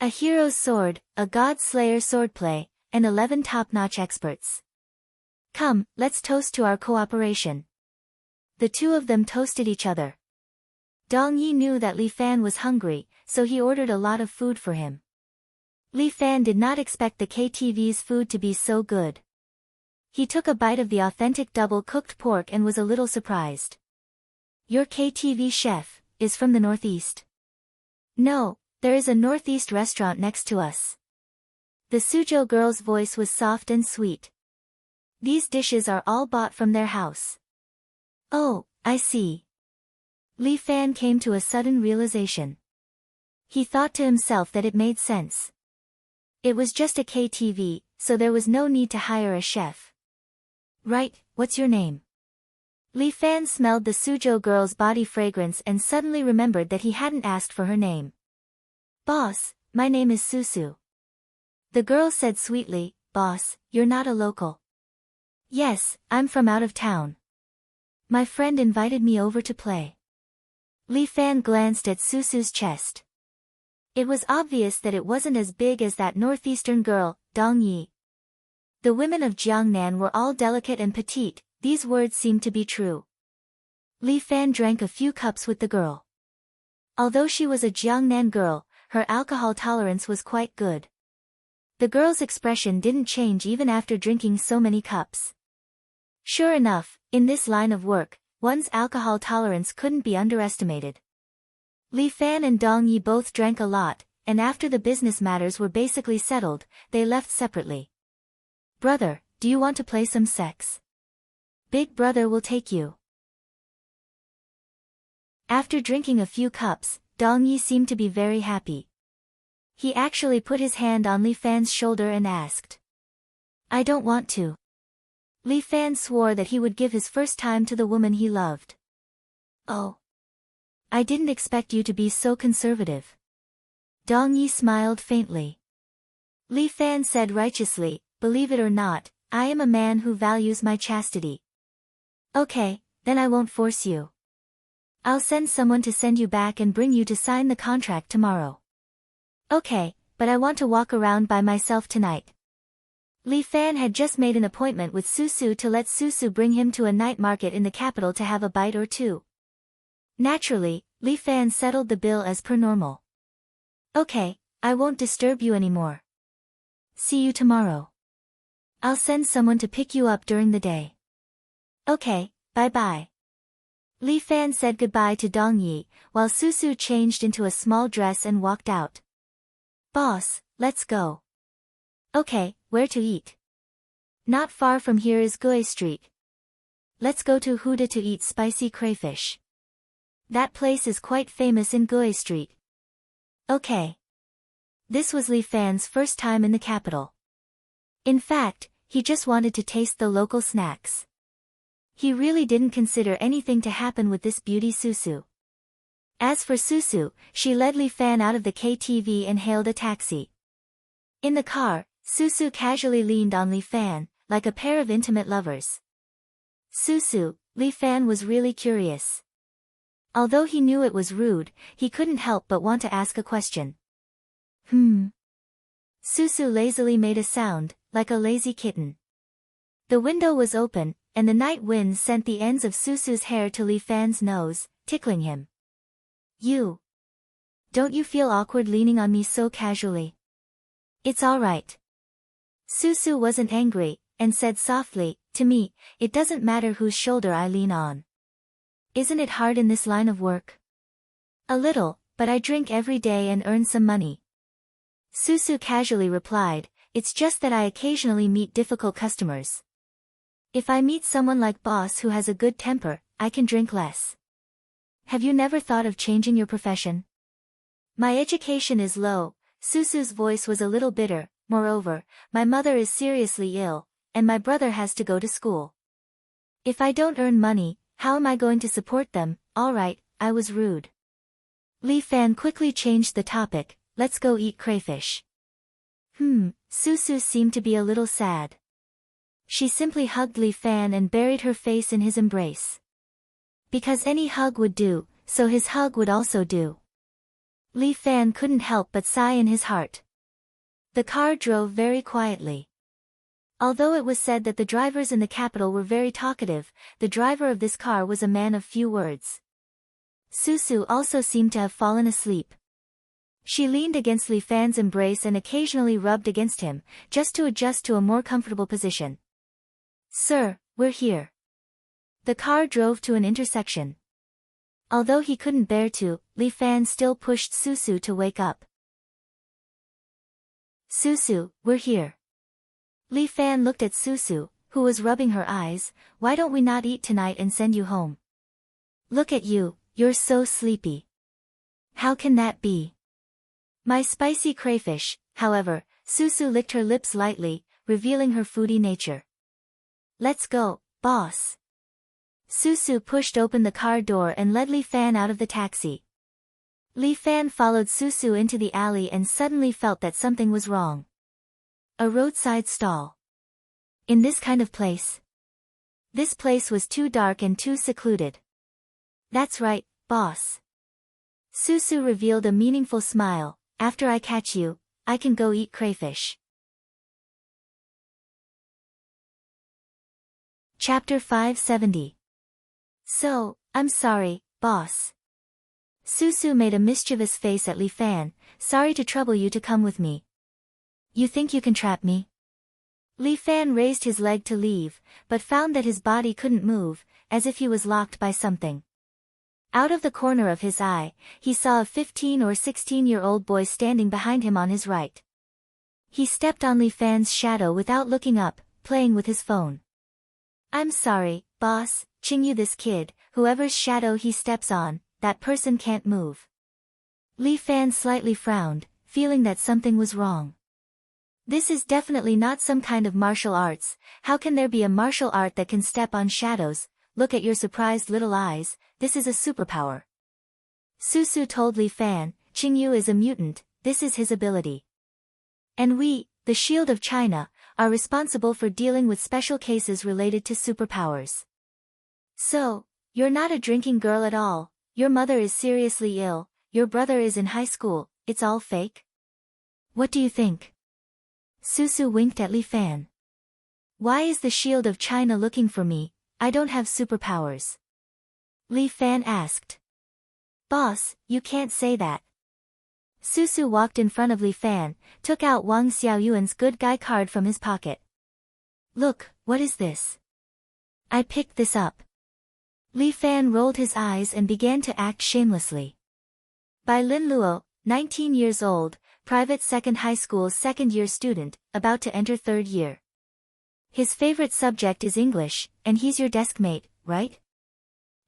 A hero's sword, a god-slayer swordplay, and 11 top-notch experts. Come, let's toast to our cooperation. The two of them toasted each other. Dong Yi knew that Li Fan was hungry, so he ordered a lot of food for him. Li Fan did not expect the KTV's food to be so good. He took a bite of the authentic double-cooked pork and was a little surprised. Your KTV chef is from the Northeast? No, there is a Northeast restaurant next to us. The Suzhou girl's voice was soft and sweet. These dishes are all bought from their house. Oh, I see. Li Fan came to a sudden realization. He thought to himself that it made sense. It was just a KTV, so there was no need to hire a chef. Right, what's your name? Li Fan smelled the Suzhou girl's body fragrance and suddenly remembered that he hadn't asked for her name. Boss, my name is Susu. The girl said sweetly, Boss, you're not a local. Yes, I'm from out of town. My friend invited me over to play. Li Fan glanced at Susu's chest. It was obvious that it wasn't as big as that northeastern girl, Dong Yi. The women of Jiangnan were all delicate and petite, these words seemed to be true. Li Fan drank a few cups with the girl. Although she was a Jiangnan girl, her alcohol tolerance was quite good. The girl's expression didn't change even after drinking so many cups. Sure enough, in this line of work, one's alcohol tolerance couldn't be underestimated. Li Fan and Dong Yi both drank a lot, and after the business matters were basically settled, they left separately. Brother, do you want to play some sex? Big brother will take you. After drinking a few cups, Dong Yi seemed to be very happy. He actually put his hand on Li Fan's shoulder and asked. I don't want to. Li Fan swore that he would give his first time to the woman he loved. Oh. I didn't expect you to be so conservative. Dong Yi smiled faintly. Li Fan said righteously, believe it or not, I am a man who values my chastity. Okay, then I won't force you. I'll send someone to send you back and bring you to sign the contract tomorrow. Okay, but I want to walk around by myself tonight. Li Fan had just made an appointment with Susu to let Susu bring him to a night market in the capital to have a bite or two. Naturally, Li Fan settled the bill as per normal. Okay, I won't disturb you anymore. See you tomorrow. I'll send someone to pick you up during the day. Okay, bye-bye. Li Fan said goodbye to Dong Yi, while Susu changed into a small dress and walked out. Boss, let's go. Okay, where to eat? Not far from here is Gui Street. Let's go to Huda to eat spicy crayfish. That place is quite famous in Gui Street. Okay. This was Li Fan's first time in the capital. In fact, he just wanted to taste the local snacks. He really didn't consider anything to happen with this beauty Susu. As for Susu, she led Li Fan out of the KTV and hailed a taxi. In the car, Susu casually leaned on Li Fan, like a pair of intimate lovers. Susu, Li Fan was really curious. Although he knew it was rude, he couldn't help but want to ask a question. Susu lazily made a sound, like a lazy kitten. The window was open, and the night wind sent the ends of Susu's hair to Li Fan's nose, tickling him. Don't you feel awkward leaning on me so casually? It's all right. Susu wasn't angry, and said softly, to me, it doesn't matter whose shoulder I lean on. Isn't it hard in this line of work? A little, but I drink every day and earn some money. Susu casually replied, it's just that I occasionally meet difficult customers. If I meet someone like boss who has a good temper, I can drink less. Have you never thought of changing your profession? My education is low. Susu's voice was a little bitter. Moreover, my mother is seriously ill, and my brother has to go to school. If I don't earn money, how am I going to support them? All right, I was rude. Li Fan quickly changed the topic, let's go eat crayfish. Susu seemed to be a little sad. She simply hugged Li Fan and buried her face in his embrace. Because any hug would do, so his hug would also do. Li Fan couldn't help but sigh in his heart. The car drove very quietly. Although it was said that the drivers in the capital were very talkative, the driver of this car was a man of few words. Susu also seemed to have fallen asleep. She leaned against Li Fan's embrace and occasionally rubbed against him, just to adjust to a more comfortable position. Sir, we're here. The car drove to an intersection. Although he couldn't bear to, Li Fan still pushed Susu to wake up. Susu, we're here. Li Fan looked at Susu, who was rubbing her eyes. Why don't we not eat tonight and send you home? Look at you, you're so sleepy. How can that be? My spicy crayfish. However, Susu licked her lips lightly, revealing her foodie nature. Let's go, boss. Susu pushed open the car door and led Li Fan out of the taxi. Li Fan followed Susu into the alley and suddenly felt that something was wrong. A roadside stall. In this kind of place? This place was too dark and too secluded. That's right, boss. Susu revealed a meaningful smile. After I catch you, I can go eat crayfish. Chapter 570. So, I'm sorry, boss. Susu made a mischievous face at Li Fan. Sorry to trouble you to come with me. You think you can trap me? Li Fan raised his leg to leave, but found that his body couldn't move, as if he was locked by something. Out of the corner of his eye, he saw a 15 or 16-year-old boy standing behind him on his right. He stepped on Li Fan's shadow without looking up, playing with his phone. "I'm sorry, boss, Qingyu, this kid, whoever's shadow he steps on, that person can't move." Li Fan slightly frowned, feeling that something was wrong. This is definitely not some kind of martial arts. How can there be a martial art that can step on shadows? Look at your surprised little eyes, this is a superpower. Susu told Li Fan, "Qingyu is a mutant, this is his ability. And we, the Shield of China, are responsible for dealing with special cases related to superpowers. So, you're not a drinking girl at all, your mother is seriously ill, your brother is in high school, it's all fake? What do you think?" Susu winked at Li Fan. "Why is the Shield of China looking for me? I don't have superpowers." Li Fan asked. "Boss, you can't say that." Susu walked in front of Li Fan, took out Wang Xiaoyuan's good guy card from his pocket. "Look, what is this? I picked this up." Li Fan rolled his eyes and began to act shamelessly. By Lin Luo, 19 years old, private second high school's second-year student, about to enter third year. His favorite subject is English, and he's your desk mate, right?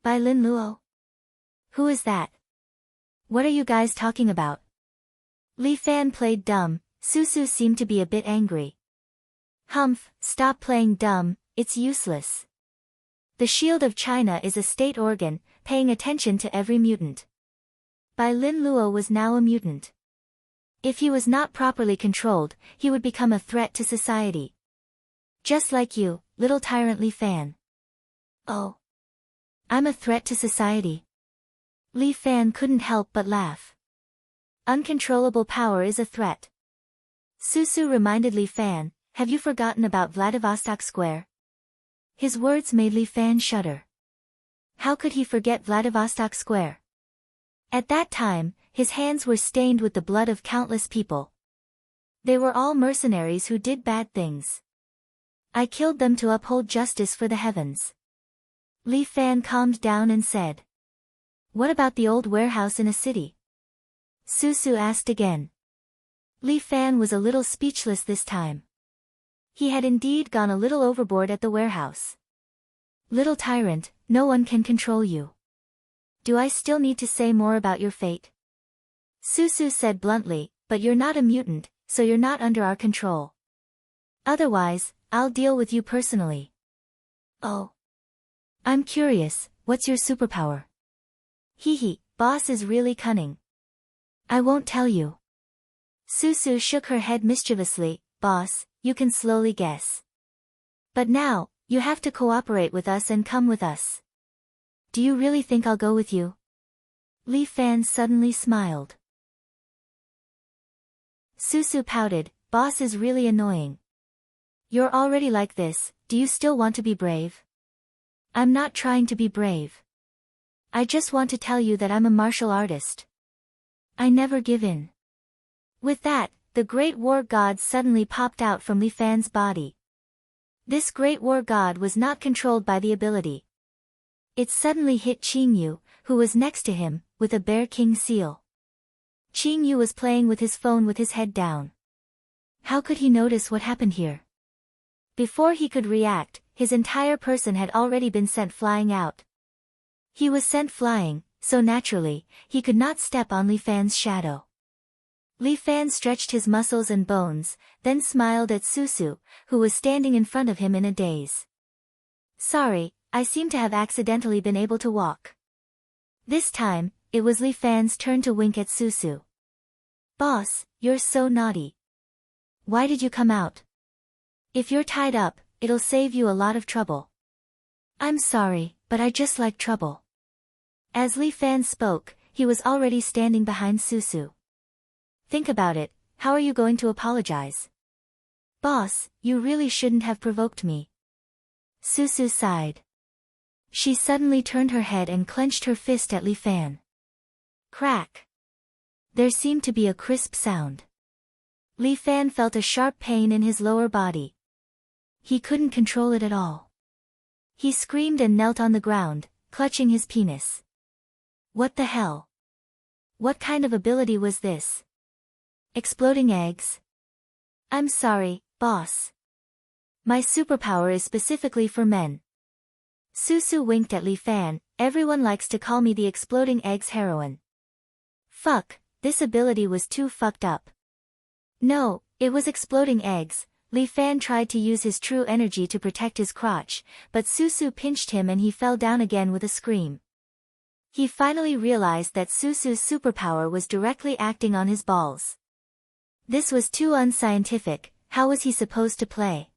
By Lin Luo? Who is that? What are you guys talking about? Li Fan played dumb, Susu seemed to be a bit angry. "Humph, stop playing dumb, it's useless. The Shield of China is a state organ, paying attention to every mutant." Bai Lin Luo was now a mutant. If he was not properly controlled, he would become a threat to society. "Just like you, little tyrant Li Fan." "Oh. I'm a threat to society?" Li Fan couldn't help but laugh. Uncontrollable power is a threat. Susu reminded Li Fan, "Have you forgotten about Vladivostok Square?" His words made Li Fan shudder. How could he forget Vladivostok Square? At that time, his hands were stained with the blood of countless people. They were all mercenaries who did bad things. I killed them to uphold justice for the heavens. Li Fan calmed down and said. "What about the old warehouse in a city?" Susu asked again. Li Fan was a little speechless this time. He had indeed gone a little overboard at the warehouse. "Little tyrant, no one can control you. Do I still need to say more about your fate?" Susu said bluntly, "But you're not a mutant, so you're not under our control. Otherwise, I'll deal with you personally." "Oh. I'm curious, what's your superpower?" "Hee, boss is really cunning." "I won't tell you." Susu shook her head mischievously, "Boss, you can slowly guess. But now, you have to cooperate with us and come with us." "Do you really think I'll go with you?" Li Fan suddenly smiled. Susu pouted, "Boss is really annoying. You're already like this, do you still want to be brave?" "I'm not trying to be brave. I just want to tell you that I'm a martial artist. I never give in." With that, the Great War God suddenly popped out from Li Fan's body. This Great War God was not controlled by the ability. It suddenly hit Qingyu, who was next to him, with a Bear King seal. Qingyu was playing with his phone with his head down. How could he notice what happened here? Before he could react, his entire person had already been sent flying out. He was sent flying, so naturally, he could not step on Li Fan's shadow. Li Fan stretched his muscles and bones, then smiled at Susu, who was standing in front of him in a daze. "Sorry, I seem to have accidentally been able to walk." This time, it was Li Fan's turn to wink at Susu. "Boss, you're so naughty. Why did you come out? If you're tied up, it'll save you a lot of trouble." "I'm sorry, but I just like trouble." As Li Fan spoke, he was already standing behind Susu. "Think about it, how are you going to apologize?" "Boss, you really shouldn't have provoked me." Susu sighed. She suddenly turned her head and clenched her fist at Li Fan. Crack! There seemed to be a crisp sound. Li Fan felt a sharp pain in his lower body. he couldn't control it at all. He screamed and knelt on the ground, clutching his penis. What the hell? What kind of ability was this? Exploding eggs? I'm sorry, boss. My superpower is specifically for men. Susu winked at Li Fan. Everyone likes to call me the exploding eggs heroine. Fuck, this ability was too fucked up. No, it was exploding eggs. Li Fan tried to use his true energy to protect his crotch, but Susu pinched him and he fell down again with a scream. He finally realized that Susu's superpower was directly acting on his balls. This was too unscientific. How was he supposed to play?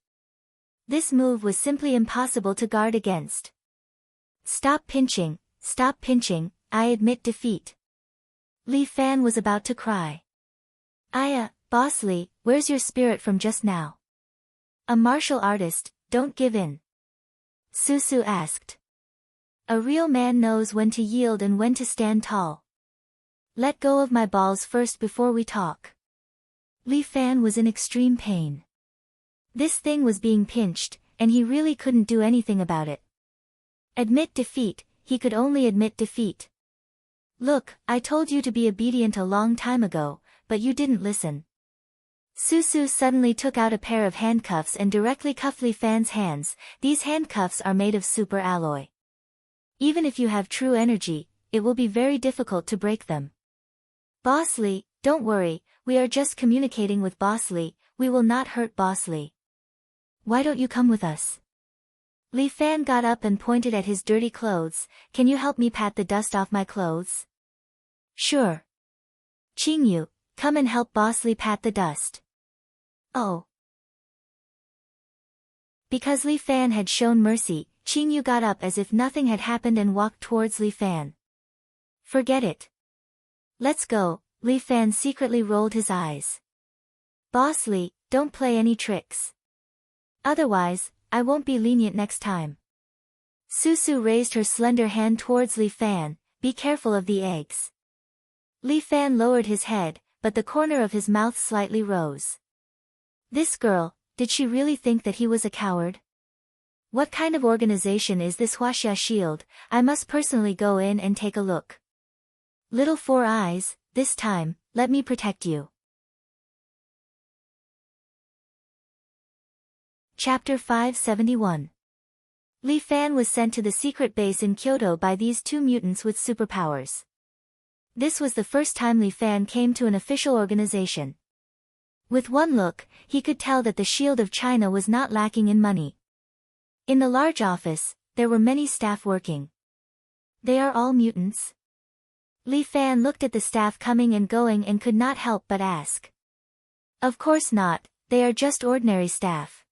This move was simply impossible to guard against. Stop pinching, I admit defeat. Li Fan was about to cry. Boss Li, where's your spirit from just now? A martial artist, don't give in. Susu asked. A real man knows when to yield and when to stand tall. Let go of my balls first before we talk. Li Fan was in extreme pain. This thing was being pinched, and he really couldn't do anything about it. Admit defeat, he could only admit defeat. Look, I told you to be obedient a long time ago, but you didn't listen. Susu suddenly took out a pair of handcuffs and directly cuffed Li Fan's hands. These handcuffs are made of super alloy. Even if you have true energy, it will be very difficult to break them. Boss Li, don't worry, we are just communicating with Boss Li, we will not hurt Boss Li. Why don't you come with us? Li Fan got up and pointed at his dirty clothes. Can you help me pat the dust off my clothes? Sure. Qingyu, come and help Boss Li pat the dust. Oh. Because Li Fan had shown mercy, Qingyu got up as if nothing had happened and walked towards Li Fan. Forget it. Let's go. Li Fan secretly rolled his eyes. Boss Li, don't play any tricks. Otherwise, I won't be lenient next time. Susu raised her slender hand towards Li Fan. Be careful of the eggs. Li Fan lowered his head, but the corner of his mouth slightly rose. This girl, did she really think that he was a coward? What kind of organization is this Huaxia Shield? I must personally go in and take a look. Little Four Eyes, this time, let me protect you. Chapter 571. Li Fan was sent to the secret base in Kyoto by these two mutants with superpowers. This was the first time Li Fan came to an official organization. With one look, he could tell that the Shield of China was not lacking in money. In the large office, there were many staff working. They are all mutants? Li Fan looked at the staff coming and going and could not help but ask. Of course not, they are just ordinary staff.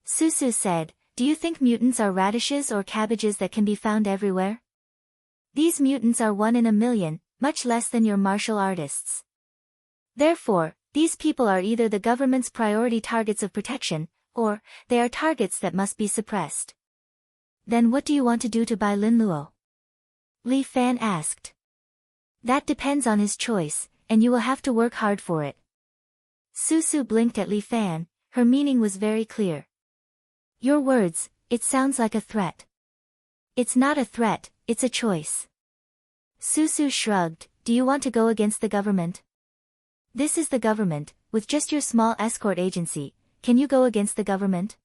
Susu said, do you think mutants are radishes or cabbages that can be found everywhere? These mutants are 1 in a million, much less than your martial artists. Therefore, these people are either the government's priority targets of protection, or they are targets that must be suppressed. Then what do you want to do to Bai Lin Luo? Li Fan asked. That depends on his choice, and you will have to work hard for it. Susu blinked at Li Fan, her meaning was very clear. Your words, it sounds like a threat. It's not a threat, it's a choice. Susu shrugged, do you want to go against the government? This is the government, with just your small escort agency, can you go against the government?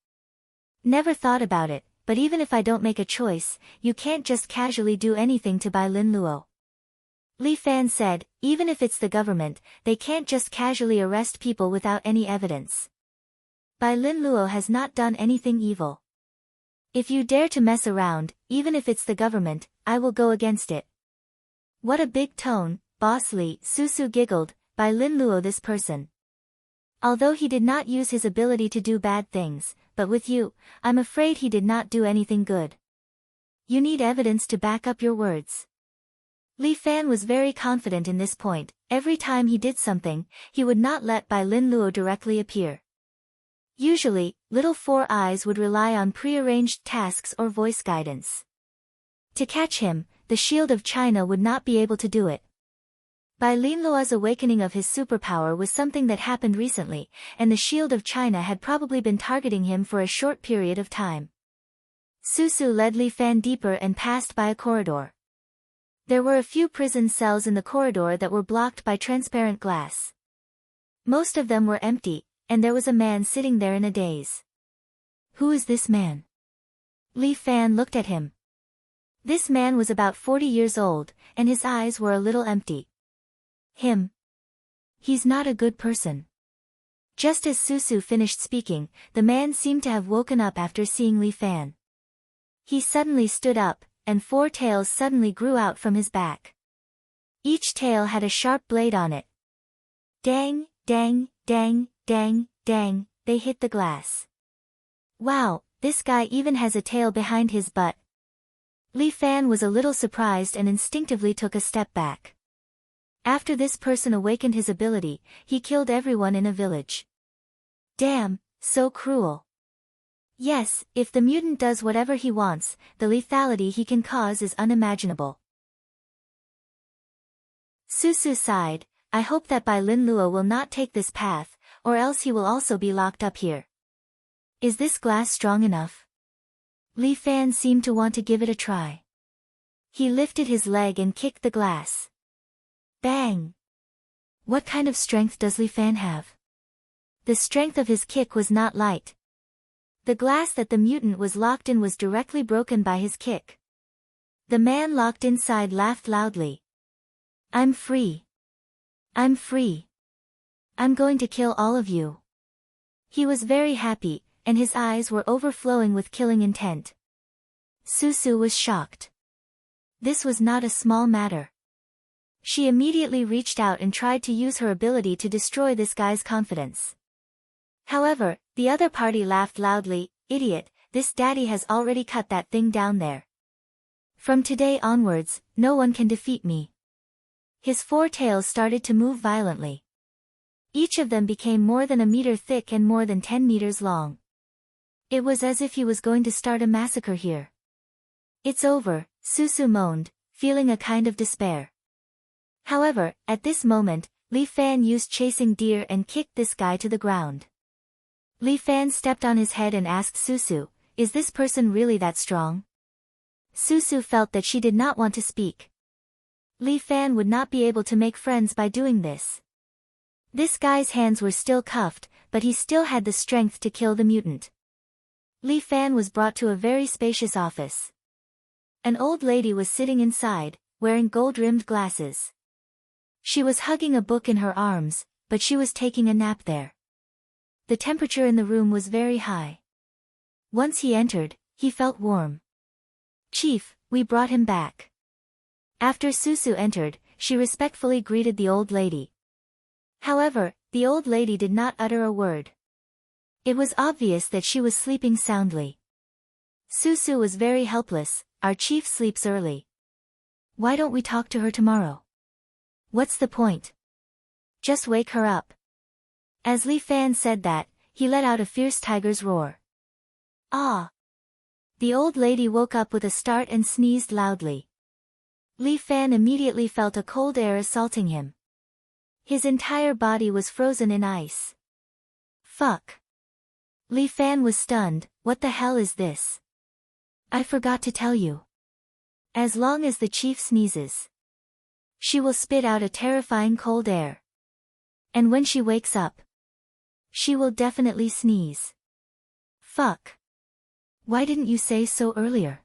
Never thought about it, but even if I don't make a choice, you can't just casually do anything to Bai Lin Luo. Li Fan said, even if it's the government, they can't just casually arrest people without any evidence. Bai Lin Luo has not done anything evil. If you dare to mess around, even if it's the government, I will go against it. What a big tone, Boss Li, Susu giggled, Bai Lin Luo this person. Although he did not use his ability to do bad things, but with you, I'm afraid he did not do anything good. You need evidence to back up your words. Li Fan was very confident in this point. Every time he did something, he would not let Bai Lin Luo directly appear. Usually, Little Four Eyes would rely on prearranged tasks or voice guidance. To catch him, the Shield of China would not be able to do it. Bai Linluo's awakening of his superpower was something that happened recently, and the Shield of China had probably been targeting him for a short period of time. Susu led Li Fan deeper and passed by a corridor. There were a few prison cells in the corridor that were blocked by transparent glass. Most of them were empty, and there was a man sitting there in a daze. Who is this man? Li Fan looked at him. This man was about 40 years old, and his eyes were a little empty. Him. He's not a good person. Just as Susu finished speaking, the man seemed to have woken up after seeing Li Fan. He suddenly stood up, and 4 tails suddenly grew out from his back. Each tail had a sharp blade on it. Dang, dang, dang, dang, dang, they hit the glass. Wow, this guy even has a tail behind his butt. Li Fan was a little surprised and instinctively took a step back. After this person awakened his ability, he killed everyone in a village. Damn, so cruel. Yes, if the mutant does whatever he wants, the lethality he can cause is unimaginable. Susu sighed, I hope that Bai Linluo will not take this path, or else he will also be locked up here. Is this glass strong enough? Li Fan seemed to want to give it a try. He lifted his leg and kicked the glass. Bang! What kind of strength does Li Fan have? The strength of his kick was not light. The glass that the mutant was locked in was directly broken by his kick. The man locked inside laughed loudly. I'm free. I'm free. I'm going to kill all of you. He was very happy, and his eyes were overflowing with killing intent. Susu was shocked. This was not a small matter. She immediately reached out and tried to use her ability to destroy this guy's confidence. However, the other party laughed loudly, idiot, this daddy has already cut that thing down there. From today onwards, no one can defeat me. His 4 tails started to move violently. Each of them became more than a meter thick and more than 10 meters long. It was as if he was going to start a massacre here. It's over, Susu moaned, feeling a kind of despair. However, at this moment, Li Fan used chasing deer and kicked this guy to the ground. Li Fan stepped on his head and asked Susu, is this person really that strong? Susu felt that she did not want to speak. Li Fan would not be able to make friends by doing this. This guy's hands were still cuffed, but he still had the strength to kill the mutant. Li Fan was brought to a very spacious office. An old lady was sitting inside, wearing gold-rimmed glasses. She was hugging a book in her arms, but she was taking a nap there. The temperature in the room was very high. Once he entered, he felt warm. Chief, we brought him back. After Susu entered, she respectfully greeted the old lady. However, the old lady did not utter a word. It was obvious that she was sleeping soundly. Susu was very helpless, our chief sleeps early. Why don't we talk to her tomorrow? What's the point? Just wake her up. As Li Fan said that, he let out a fierce tiger's roar. Ah! The old lady woke up with a start and sneezed loudly. Li Fan immediately felt a cold air assaulting him. His entire body was frozen in ice. Fuck! Li Fan was stunned, what the hell is this? I forgot to tell you. As long as the chief sneezes, she will spit out a terrifying cold air. And when she wakes up, she will definitely sneeze. Fuck. Why didn't you say so earlier?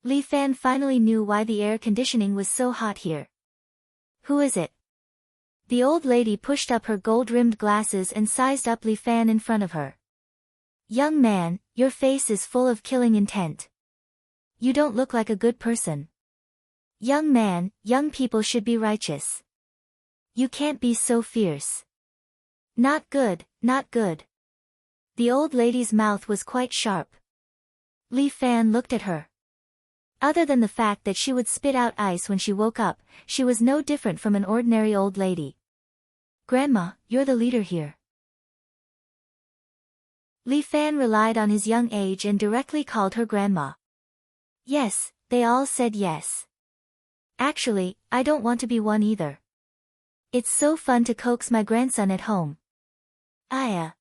Li Fan finally knew why the air conditioning was so hot here. Who is it? The old lady pushed up her gold-rimmed glasses and sized up Li Fan in front of her. Young man, your face is full of killing intent. You don't look like a good person. Young man, young people should be righteous. You can't be so fierce. Not good, not good. The old lady's mouth was quite sharp. Li Fan looked at her. Other than the fact that she would spit out ice when she woke up, she was no different from an ordinary old lady. Grandma, you're the leader here. Li Fan relied on his young age and directly called her grandma. Yes, they all said yes. Actually, I don't want to be one either. It's so fun to coax my grandson at home. Aya.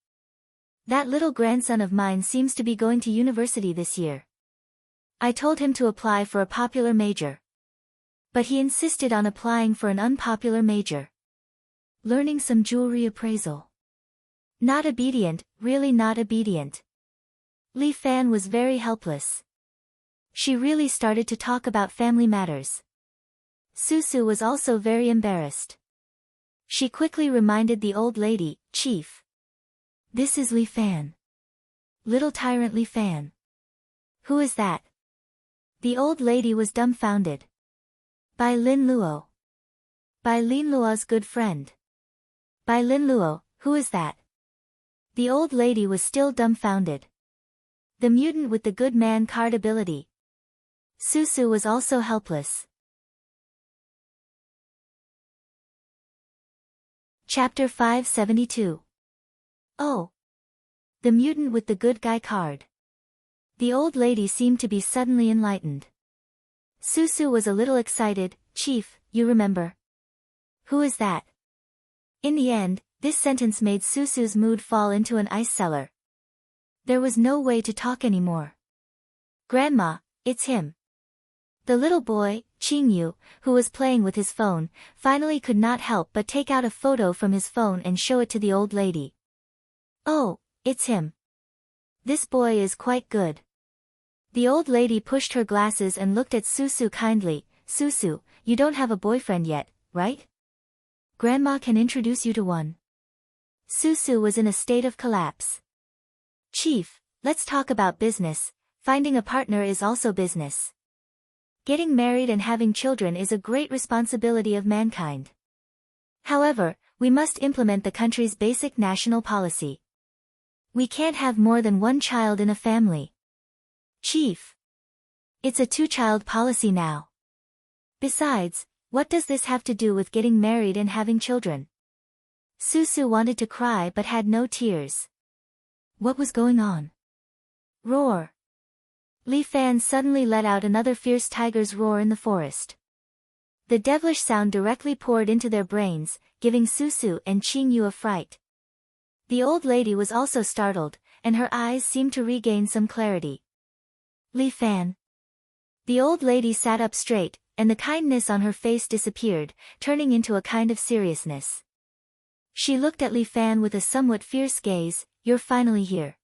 That little grandson of mine seems to be going to university this year. I told him to apply for a popular major. But he insisted on applying for an unpopular major. Learning some jewelry appraisal. Not obedient, really not obedient. Li Fan was very helpless. She really started to talk about family matters. Susu was also very embarrassed. She quickly reminded the old lady, "Chief. This is Li Fan. Little tyrant Li Fan." "Who is that?" The old lady was dumbfounded. "Bai Lin Luo. Bai Lin Luo's good friend." "Bai Lin Luo, who is that?" The old lady was still dumbfounded. The mutant with the good man card ability. Susu was also helpless. Chapter 572. Oh. The mutant with the good guy card. The old lady seemed to be suddenly enlightened. Susu was a little excited. "Chief, you remember? Who is that?" In the end, this sentence made Susu's mood fall into an ice cellar. There was no way to talk anymore. "Grandma, it's him." The little boy, Qingyu, who was playing with his phone, finally could not help but take out a photo from his phone and show it to the old lady. "Oh, it's him. This boy is quite good." The old lady pushed her glasses and looked at Susu kindly. "Susu, you don't have a boyfriend yet, right? Grandma can introduce you to one." Susu was in a state of collapse. "Chief, let's talk about business. Finding a partner is also business. Getting married and having children is a great responsibility of mankind. However, we must implement the country's basic national policy. We can't have more than one child in a family." "Chief. It's a two-child policy now. Besides, what does this have to do with getting married and having children?" Susu wanted to cry but had no tears. What was going on? Roar. Li Fan suddenly let out another fierce tiger's roar in the forest. The devilish sound directly poured into their brains, giving Susu and Qingyu a fright. The old lady was also startled, and her eyes seemed to regain some clarity. "Li Fan." The old lady sat up straight, and the kindness on her face disappeared, turning into a kind of seriousness. She looked at Li Fan with a somewhat fierce gaze. "You're finally here."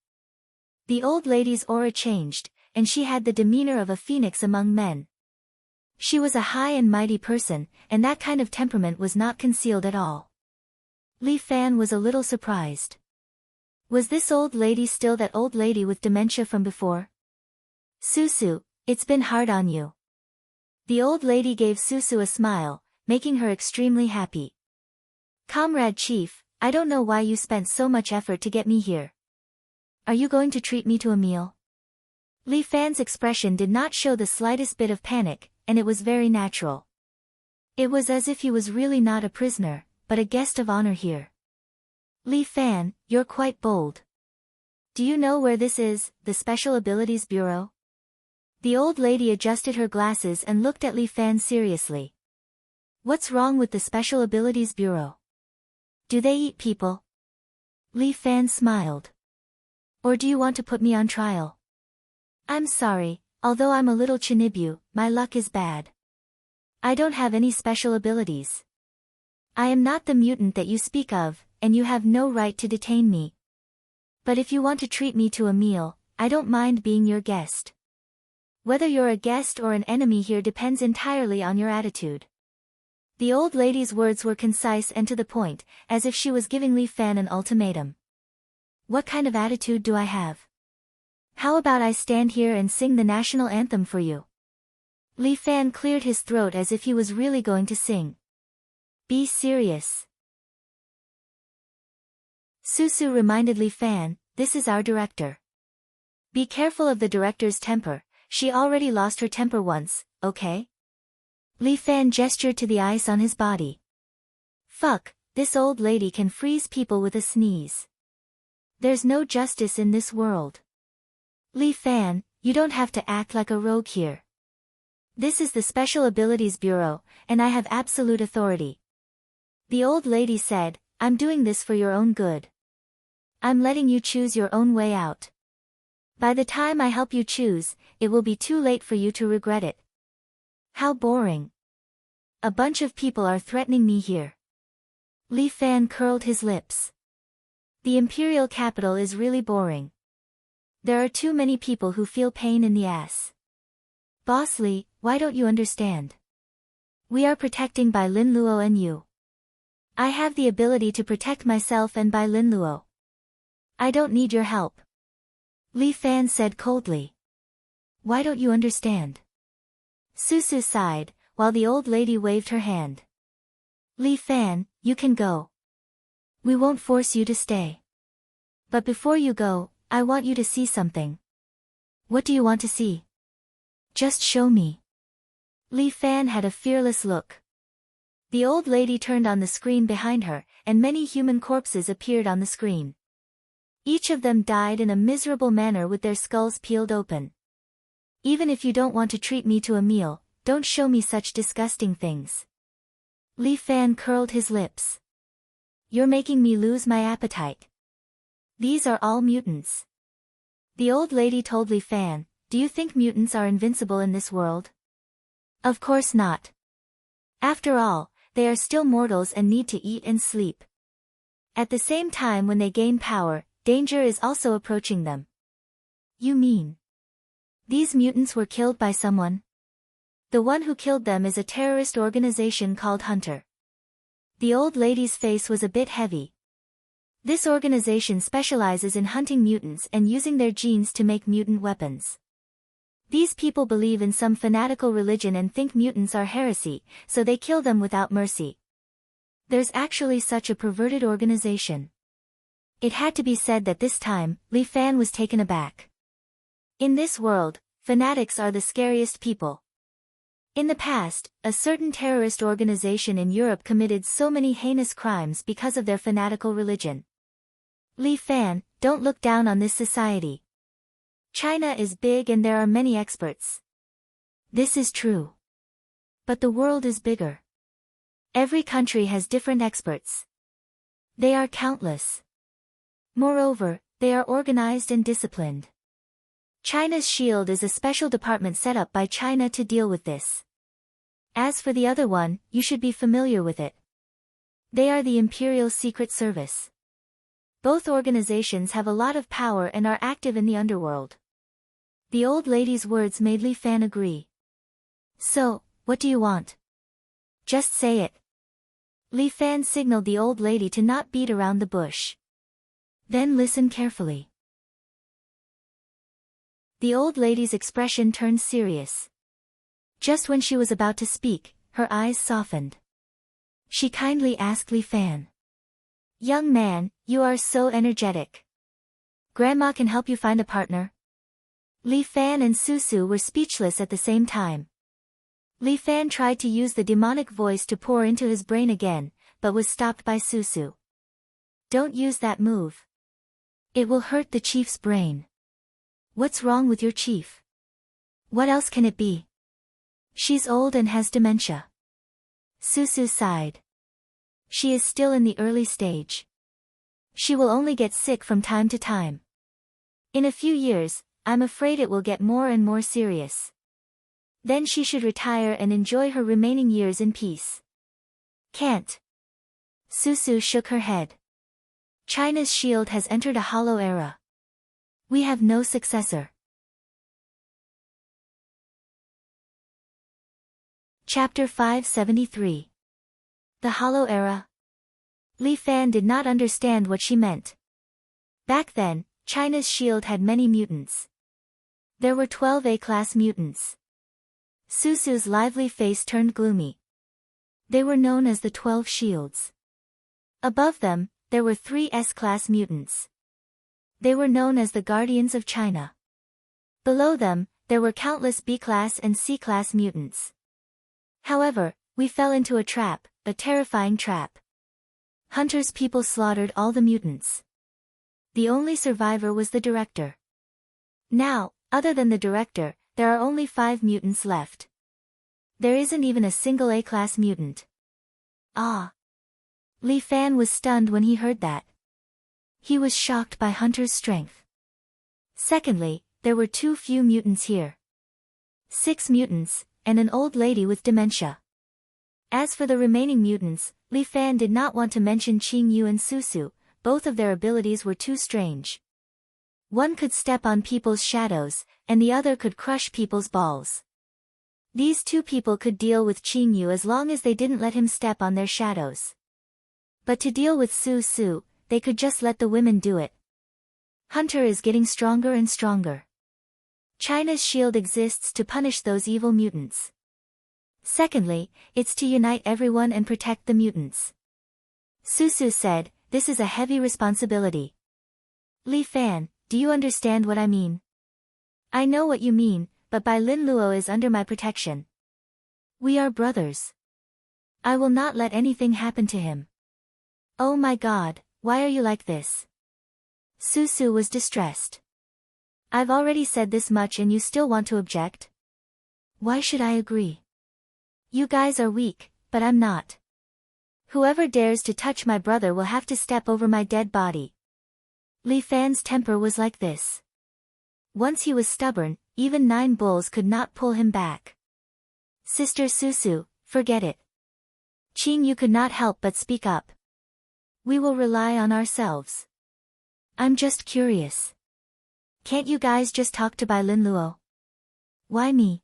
The old lady's aura changed, and she had the demeanor of a phoenix among men. She was a high and mighty person, and that kind of temperament was not concealed at all. Li Fan was a little surprised. Was this old lady still that old lady with dementia from before? "Susu, it's been hard on you." The old lady gave Susu a smile, making her extremely happy. "Comrade Chief, I don't know why you spent so much effort to get me here. Are you going to treat me to a meal?" Li Fan's expression did not show the slightest bit of panic, and it was very natural. It was as if he was really not a prisoner, but a guest of honor here. "Li Fan, you're quite bold. Do you know where this is, the Special Abilities Bureau?" The old lady adjusted her glasses and looked at Li Fan seriously. "What's wrong with the Special Abilities Bureau? Do they eat people?" Li Fan smiled. "Or do you want to put me on trial?" "I'm sorry, although I'm a little Chinibyu, my luck is bad. I don't have any special abilities. I am not the mutant that you speak of, and you have no right to detain me. But if you want to treat me to a meal, I don't mind being your guest. Whether you're a guest or an enemy here depends entirely on your attitude." The old lady's words were concise and to the point, as if she was giving Li Fan an ultimatum. "What kind of attitude do I have? How about I stand here and sing the national anthem for you?" Li Fan cleared his throat as if he was really going to sing. "Be serious." Susu reminded Li Fan, "This is our director. Be careful of the director's temper, she already lost her temper once, okay?" Li Fan gestured to the ice on his body. "Fuck, this old lady can freeze people with a sneeze. There's no justice in this world. Li Fan, you don't have to act like a rogue here. This is the Special Abilities Bureau, and I have absolute authority. The old lady said, I'm doing this for your own good. I'm letting you choose your own way out. By the time I help you choose, it will be too late for you to regret it. How boring. A bunch of people are threatening me here. Li Fan curled his lips. The imperial capital is really boring. There are too many people who feel pain in the ass. Boss Li, why don't you understand? We are protecting Bai Lin Luo and you. I have the ability to protect myself and Bai Lin Luo. I don't need your help. Li Fan said coldly. Why don't you understand? Susu sighed, while the old lady waved her hand. Li Fan, you can go. We won't force you to stay. But before you go, I want you to see something. What do you want to see? Just show me. Li Fan had a fearless look. The old lady turned on the screen behind her, and many human corpses appeared on the screen. Each of them died in a miserable manner with their skulls peeled open. Even if you don't want to treat me to a meal, don't show me such disgusting things. Li Fan curled his lips. You're making me lose my appetite. These are all mutants. The old lady told Li Fan, do you think mutants are invincible in this world? Of course not. After all, they are still mortals and need to eat and sleep. At the same time when they gain power, danger is also approaching them. You mean? These mutants were killed by someone? The one who killed them is a terrorist organization called Hunter. The old lady's face was a bit heavy. This organization specializes in hunting mutants and using their genes to make mutant weapons. These people believe in some fanatical religion and think mutants are heresy, so they kill them without mercy. There's actually such a perverted organization. It had to be said that this time, Li Fan was taken aback. In this world, fanatics are the scariest people. In the past, a certain terrorist organization in Europe committed so many heinous crimes because of their fanatical religion. Li Fan, don't look down on this society. China is big and there are many experts. This is true. But the world is bigger. Every country has different experts. They are countless. Moreover, they are organized and disciplined. China's Shield is a special department set up by China to deal with this. As for the other one, you should be familiar with it. They are the Imperial Secret Service. Both organizations have a lot of power and are active in the underworld. The old lady's words made Li Fan agree. So, what do you want? Just say it. Li Fan signaled the old lady to not beat around the bush. Then listen carefully. The old lady's expression turned serious. Just when she was about to speak, her eyes softened. She kindly asked Li Fan. Young man, you are so energetic. Grandma can help you find a partner? Li Fan and Susu were speechless at the same time. Li Fan tried to use the demonic voice to pour into his brain again, but was stopped by Susu. Don't use that move. It will hurt the chief's brain. What's wrong with your chief? What else can it be? She's old and has dementia. Susu sighed. She is still in the early stage. She will only get sick from time to time. In a few years, I'm afraid it will get more and more serious. Then she should retire and enjoy her remaining years in peace. Can't. Susu shook her head. China's Shield has entered a hollow era. We have no successor. Chapter 573. The Hollow Era. Li Fan did not understand what she meant. Back then, China's Shield had many mutants. There were 12 A-class mutants. Susu's lively face turned gloomy. They were known as the 12 Shields. Above them, there were 3 S-class mutants. They were known as the Guardians of China. Below them, there were countless B-class and C-class mutants. However, we fell into a trap, a terrifying trap. Hunter's people slaughtered all the mutants. The only survivor was the director. Now, other than the director, there are only 5 mutants left. There isn't even a single A-class mutant. Ah. Li Fan was stunned when he heard that. He was shocked by Hunter's strength. Secondly, there were too few mutants here. 6 mutants, and an old lady with dementia. As for the remaining mutants, Li Fan did not want to mention Qing Yu and Susu, both of their abilities were too strange. One could step on people's shadows, and the other could crush people's balls. These 2 people could deal with Qing Yu as long as they didn't let him step on their shadows. But to deal with Susu, they could just let the women do it. Hunter is getting stronger and stronger. China's shield exists to punish those evil mutants. Secondly, it's to unite everyone and protect the mutants. Susu said, "This is a heavy responsibility." Li Fan, do you understand what I mean? I know what you mean, but Bai Lin Luo is under my protection. We are brothers. I will not let anything happen to him. Oh my God, why are you like this? Susu was distressed. I've already said this much and you still want to object? Why should I agree? You guys are weak, but I'm not. Whoever dares to touch my brother will have to step over my dead body. Li Fan's temper was like this. Once he was stubborn, even 9 bulls could not pull him back. Sister Susu, forget it. Qing Yu could not help but speak up. We will rely on ourselves. I'm just curious. Can't you guys just talk to Bai Lin Luo? Why me?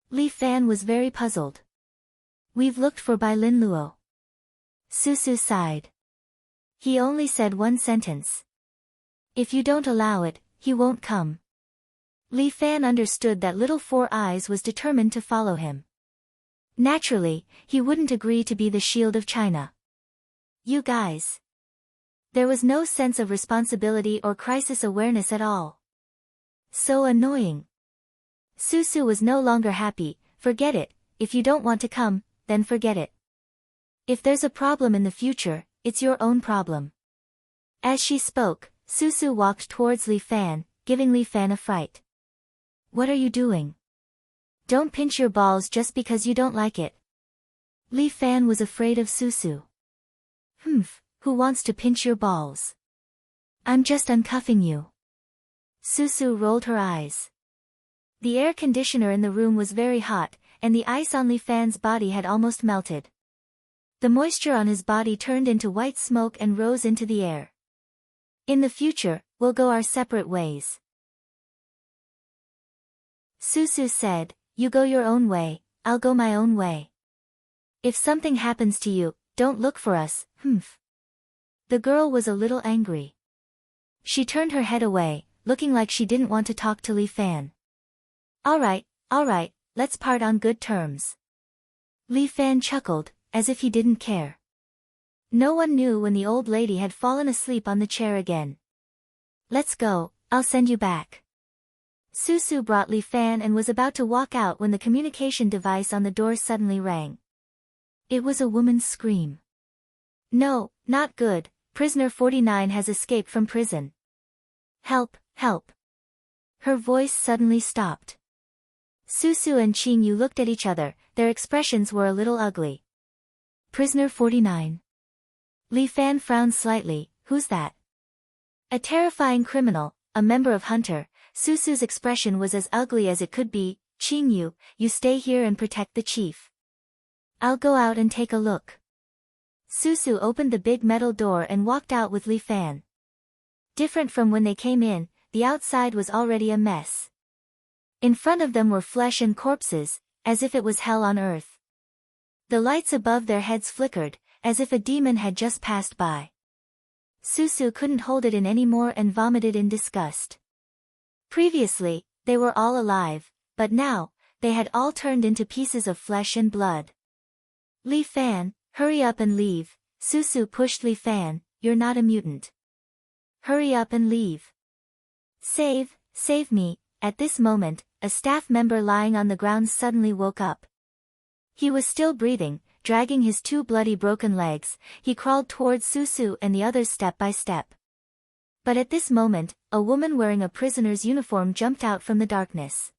Li Fan was very puzzled. We've looked for Bai Lin Luo. Susu sighed. He only said 1 sentence. If you don't allow it, he won't come. Li Fan understood that Little Four Eyes was determined to follow him. Naturally, he wouldn't agree to be the shield of China. You guys. There was no sense of responsibility or crisis awareness at all. So annoying. Susu was no longer happy. Forget it, if you don't want to come, then forget it. If there's a problem in the future, it's your own problem. As she spoke, Susu walked towards Li Fan, giving Li Fan a fright. What are you doing? Don't pinch your balls just because you don't like it. Li Fan was afraid of Susu. Who wants to pinch your balls? I'm just uncuffing you. Susu rolled her eyes. The air conditioner in the room was very hot, and the ice on Li Fan's body had almost melted. The moisture on his body turned into white smoke and rose into the air. In the future, we'll go our separate ways. Susu said, you go your own way, I'll go my own way. If something happens to you, don't look for us, The girl was a little angry. She turned her head away, looking like she didn't want to talk to Li Fan. All right, let's part on good terms. Li Fan chuckled, as if he didn't care. No one knew when the old lady had fallen asleep on the chair again. Let's go, I'll send you back. Susu brought Li Fan and was about to walk out when the communication device on the door suddenly rang. It was a woman's scream. No, not good, prisoner 49 has escaped from prison. Help, help. Her voice suddenly stopped. Susu and Qing Yu looked at each other, their expressions were a little ugly. Prisoner 49. Li Fan frowned slightly, who's that? A terrifying criminal, a member of Hunter. Susu's expression was as ugly as it could be. Qing Yu, you stay here and protect the chief. I'll go out and take a look. Susu opened the big metal door and walked out with Li Fan. Different from when they came in, the outside was already a mess. In front of them were flesh and corpses, as if it was hell on earth. The lights above their heads flickered, as if a demon had just passed by. Susu couldn't hold it in anymore and vomited in disgust. Previously, they were all alive, but now, they had all turned into pieces of flesh and blood. Li Fan, hurry up and leave. Susu pushed Li Fan, you're not a mutant. Hurry up and leave. Save me. At this moment, a staff member lying on the ground suddenly woke up. He was still breathing, dragging his 2 bloody broken legs. He crawled towards Susu and the others step by step. But at this moment, a woman wearing a prisoner's uniform jumped out from the darkness.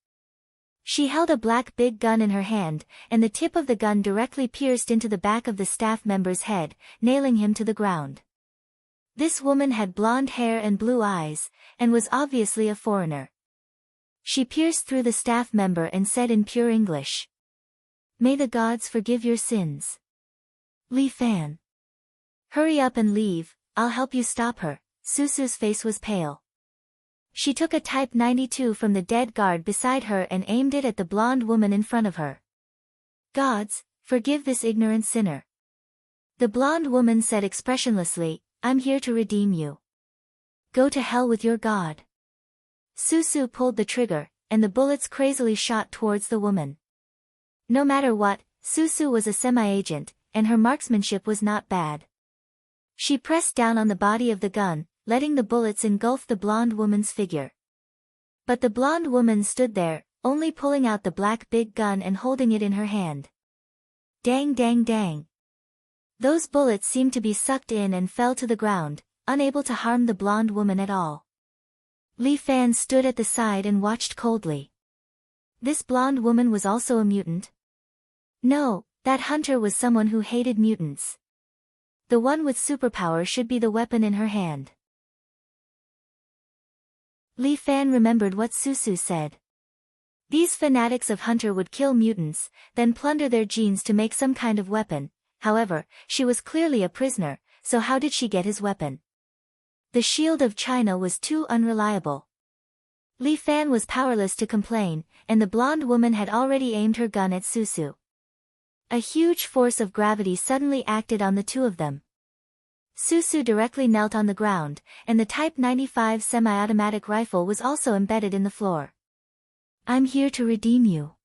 She held a black big gun in her hand, and the tip of the gun directly pierced into the back of the staff member's head, nailing him to the ground. This woman had blonde hair and blue eyes, and was obviously a foreigner. She pierced through the staff member and said in pure English, "May the gods forgive your sins. Li Fan. Hurry up and leave, I'll help you stop her." Susu's face was pale. She took a Type 92 from the dead guard beside her and aimed it at the blonde woman in front of her. "Gods, forgive this ignorant sinner." The blonde woman said expressionlessly, "I'm here to redeem you. Go to hell with your god." Susu pulled the trigger, and the bullets crazily shot towards the woman. No matter what, Susu was a semi-agent, and her marksmanship was not bad. She pressed down on the body of the gun, letting the bullets engulf the blonde woman's figure. But the blonde woman stood there, only pulling out the black big gun and holding it in her hand. Dang dang dang. Those bullets seemed to be sucked in and fell to the ground, unable to harm the blonde woman at all. Li Fan stood at the side and watched coldly. This blonde woman was also a mutant? No, that hunter was someone who hated mutants. The one with superpower should be the weapon in her hand. Li Fan remembered what Susu said. These fanatics of hunter would kill mutants, then plunder their genes to make some kind of weapon. However, she was clearly a prisoner, so how did she get his weapon? The shield of China was too unreliable. Li Fan was powerless to complain, and the blonde woman had already aimed her gun at Susu. A huge force of gravity suddenly acted on the two of them. Susu directly knelt on the ground, and the Type 95 semi-automatic rifle was also embedded in the floor. "I'm here to redeem you."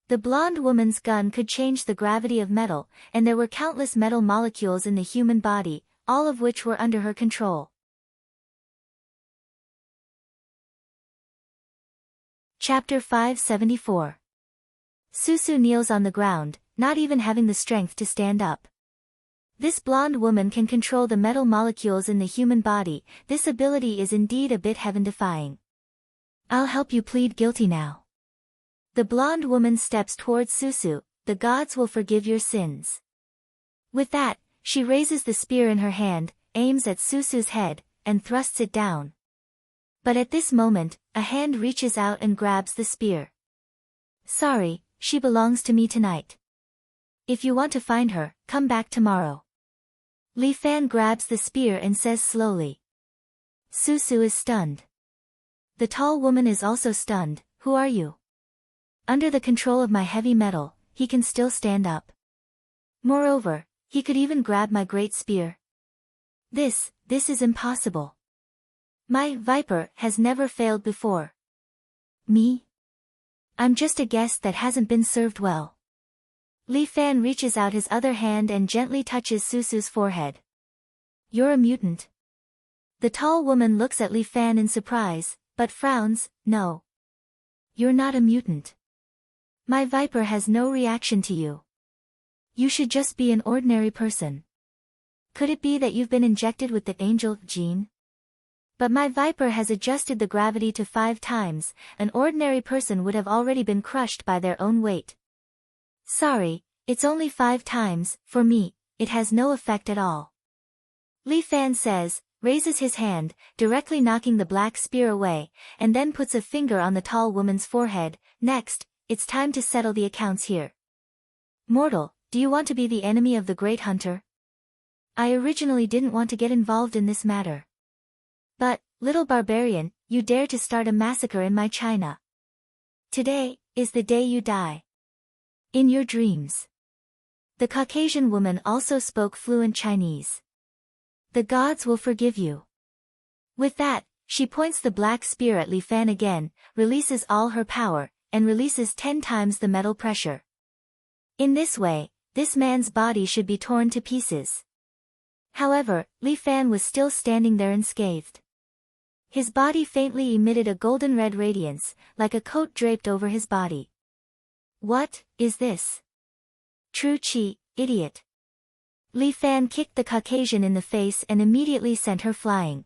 The blonde woman's gun could change the gravity of metal, and there were countless metal molecules in the human body, all of which were under her control. Chapter 574. Susu kneels on the ground, not even having the strength to stand up. This blonde woman can control the metal molecules in the human body. This ability is indeed a bit heaven-defying. "I'll help you plead guilty now." The blonde woman steps towards Susu. "The gods will forgive your sins." With that, she raises the spear in her hand, aims at Susu's head, and thrusts it down. But at this moment, a hand reaches out and grabs the spear. "Sorry, she belongs to me tonight. If you want to find her, come back tomorrow." Li Fan grabs the spear and says slowly. Susu is stunned. The tall woman is also stunned. "Who are you?" "Under the control of my heavy metal, he can still stand up. Moreover, he could even grab my great spear. This is impossible. My viper has never failed before." "Me? I'm just a guest that hasn't been served well." Li Fan reaches out his other hand and gently touches Susu's forehead. "You're a mutant." The tall woman looks at Li Fan in surprise, but frowns. "No. You're not a mutant. My viper has no reaction to you. You should just be an ordinary person. Could it be that you've been injected with the angel gene? But my viper has adjusted the gravity to 5 times, an ordinary person would have already been crushed by their own weight." "Sorry, it's only 5 times, for me, it has no effect at all." Li Fan says, raises his hand, directly knocking the black spear away, and then puts a finger on the tall woman's forehead. "Next, it's time to settle the accounts here. Mortal, do you want to be the enemy of the great hunter? I originally didn't want to get involved in this matter. But, little barbarian, you dare to start a massacre in my China. Today is the day you die. In your dreams." The Caucasian woman also spoke fluent Chinese. "The gods will forgive you." With that, she points the black spear at Li Fan again, releases all her power, and releases 10 times the metal pressure. In this way, this man's body should be torn to pieces. However, Li Fan was still standing there unscathed. His body faintly emitted a golden-red radiance, like a coat draped over his body. "What is this? True Chi, idiot." Li Fan kicked the Caucasian in the face and immediately sent her flying.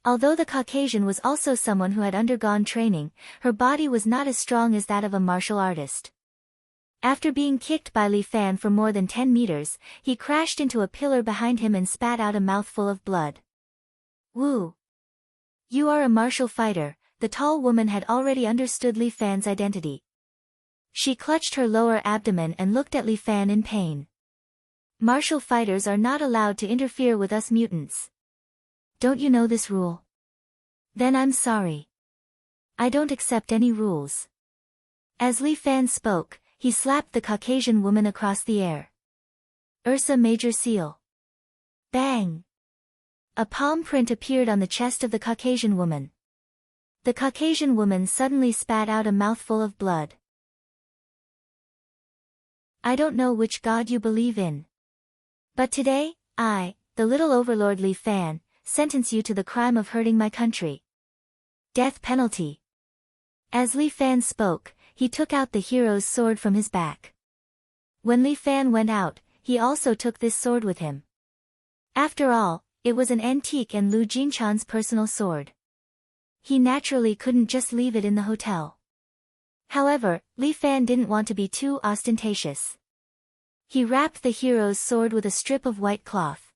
Although the Caucasian was also someone who had undergone training, her body was not as strong as that of a martial artist. After being kicked by Li Fan for more than 10 meters, he crashed into a pillar behind him and spat out a mouthful of blood. Woo! You are a martial fighter. The tall woman had already understood Li Fan's identity. She clutched her lower abdomen and looked at Li Fan in pain. Martial fighters are not allowed to interfere with us mutants. Don't you know this rule? Then I'm sorry. I don't accept any rules. As Li Fan spoke, he slapped the Caucasian woman across the air. Ursa Major Seal. Bang! A palm print appeared on the chest of the Caucasian woman. The Caucasian woman suddenly spat out a mouthful of blood. I don't know which god you believe in. But today, I, the little overlord Li Fan, sentence you to the crime of hurting my country. Death penalty. As Li Fan spoke, he took out the hero's sword from his back. When Li Fan went out, he also took this sword with him. After all, it was an antique and Lu Jinchan's personal sword. He naturally couldn't just leave it in the hotel. However, Li Fan didn't want to be too ostentatious. He wrapped the hero's sword with a strip of white cloth.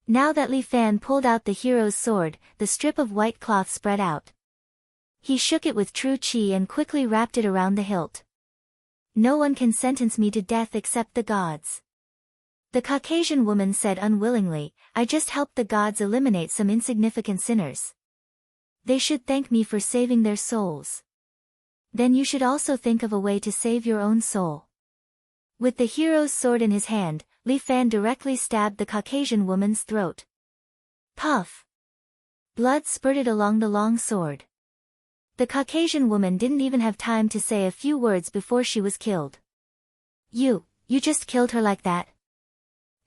Now that Li Fan pulled out the hero's sword, the strip of white cloth spread out. He shook it with true chi and quickly wrapped it around the hilt. No one can sentence me to death except the gods. The Caucasian woman said unwillingly, I just helped the gods eliminate some insignificant sinners. They should thank me for saving their souls. Then you should also think of a way to save your own soul. With the hero's sword in his hand, Li Fan directly stabbed the Caucasian woman's throat. Puff! Blood spurted along the long sword. The Caucasian woman didn't even have time to say a few words before she was killed. You just killed her like that?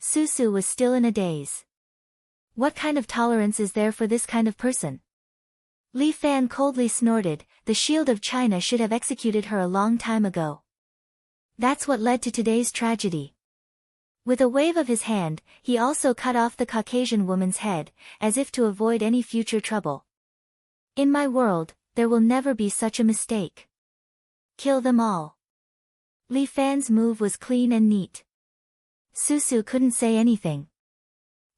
Susu was still in a daze. What kind of tolerance is there for this kind of person? Li Fan coldly snorted, the Shield of China should have executed her a long time ago. That's what led to today's tragedy. With a wave of his hand, he also cut off the Caucasian woman's head, as if to avoid any future trouble. In my world, there will never be such a mistake. Kill them all. Li Fan's move was clean and neat. Susu couldn't say anything.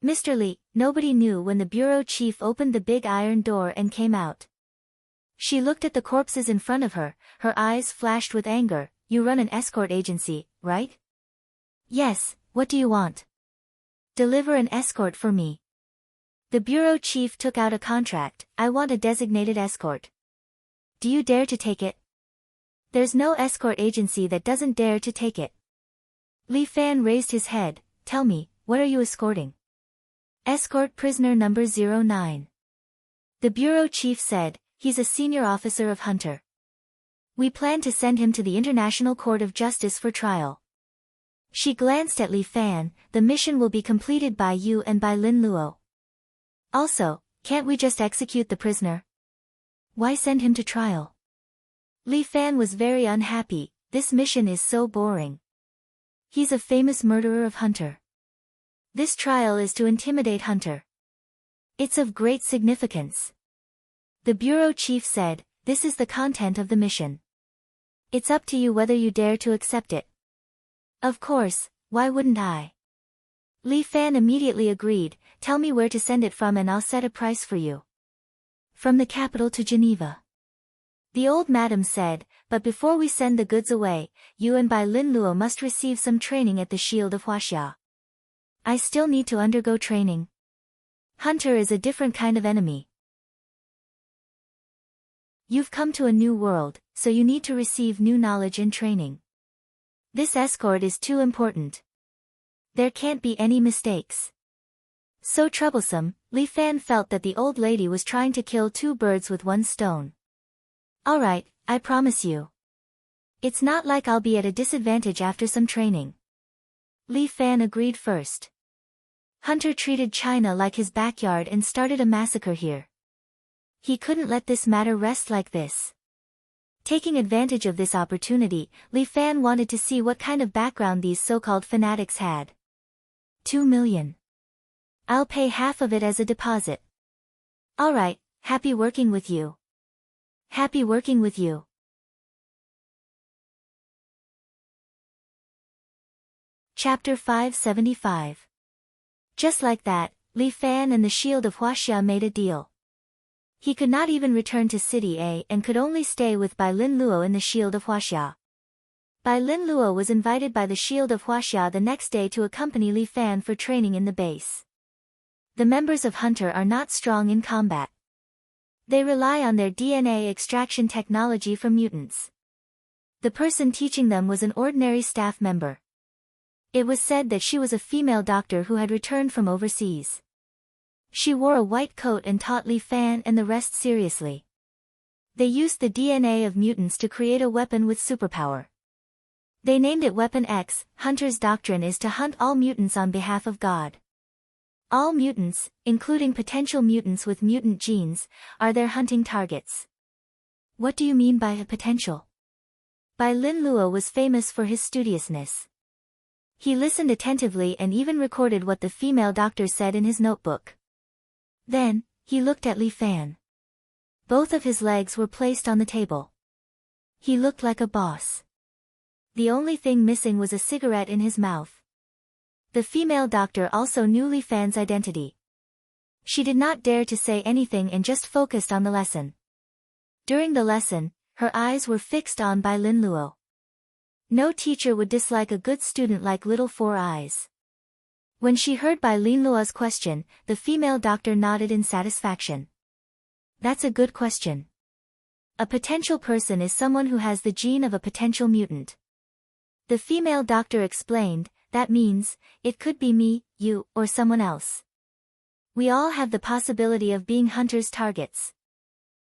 Mr. Li, nobody knew when the bureau chief opened the big iron door and came out. She looked at the corpses in front of her, her eyes flashed with anger. You run an escort agency, right? Yes, what do you want? Deliver an escort for me. The bureau chief took out a contract. I want a designated escort. Do you dare to take it? There's no escort agency that doesn't dare to take it. Li Fan raised his head. Tell me, what are you escorting? Escort prisoner number 09. The bureau chief said, he's a senior officer of Hunter. We plan to send him to the International Court of Justice for trial. She glanced at Li Fan. The mission will be completed by you and by Lin Luo. Also, can't we just execute the prisoner? Why send him to trial? Li Fan was very unhappy. This mission is so boring. He's a famous murderer of Hunter. This trial is to intimidate Hunter. It's of great significance. The bureau chief said, this is the content of the mission. It's up to you whether you dare to accept it. Of course, why wouldn't I? Li Fan immediately agreed. Tell me where to send it from and I'll set a price for you. From the capital to Geneva. The old madam said, but before we send the goods away, you and Bai Lin Luo must receive some training at the Shield of Huaxia. I still need to undergo training. Hunter is a different kind of enemy. You've come to a new world, so you need to receive new knowledge and training. This escort is too important. There can't be any mistakes. So troublesome, Li Fan felt that the old lady was trying to kill two birds with one stone. Alright, I promise you. It's not like I'll be at a disadvantage after some training. Li Fan agreed first. Hunter treated China like his backyard and started a massacre here. He couldn't let this matter rest like this. Taking advantage of this opportunity, Li Fan wanted to see what kind of background these so-called fanatics had. 2 million. I'll pay half of it as a deposit. Alright, happy working with you. Happy working with you. Chapter 575. Just like that, Li Fan and the Shield of Huaxia made a deal. He could not even return to City A and could only stay with Bai Lin Luo in the Shield of Huaxia. Bai Lin Luo was invited by the Shield of Huaxia the next day to accompany Li Fan for training in the base. The members of Hunter are not strong in combat. They rely on their DNA extraction technology from mutants. The person teaching them was an ordinary staff member. It was said that she was a female doctor who had returned from overseas. She wore a white coat and taught Li Fan and the rest seriously. They used the DNA of mutants to create a weapon with superpower. They named it Weapon X. Hunter's doctrine is to hunt all mutants on behalf of God. All mutants, including potential mutants with mutant genes, are their hunting targets. What do you mean by a potential? Bai Lin Luo was famous for his studiousness. He listened attentively and even recorded what the female doctor said in his notebook. Then, he looked at Li Fan. Both of his legs were placed on the table. He looked like a boss. The only thing missing was a cigarette in his mouth. The female doctor also knew Li Fan's identity. She did not dare to say anything and just focused on the lesson. During the lesson, her eyes were fixed on Bai Lin Luo. No teacher would dislike a good student like Little Four Eyes. When she heard Bai Lin Luo's question, the female doctor nodded in satisfaction. That's a good question. A potential person is someone who has the gene of a potential mutant. The female doctor explained, that means, it could be me, you, or someone else. We all have the possibility of being Hunter's targets.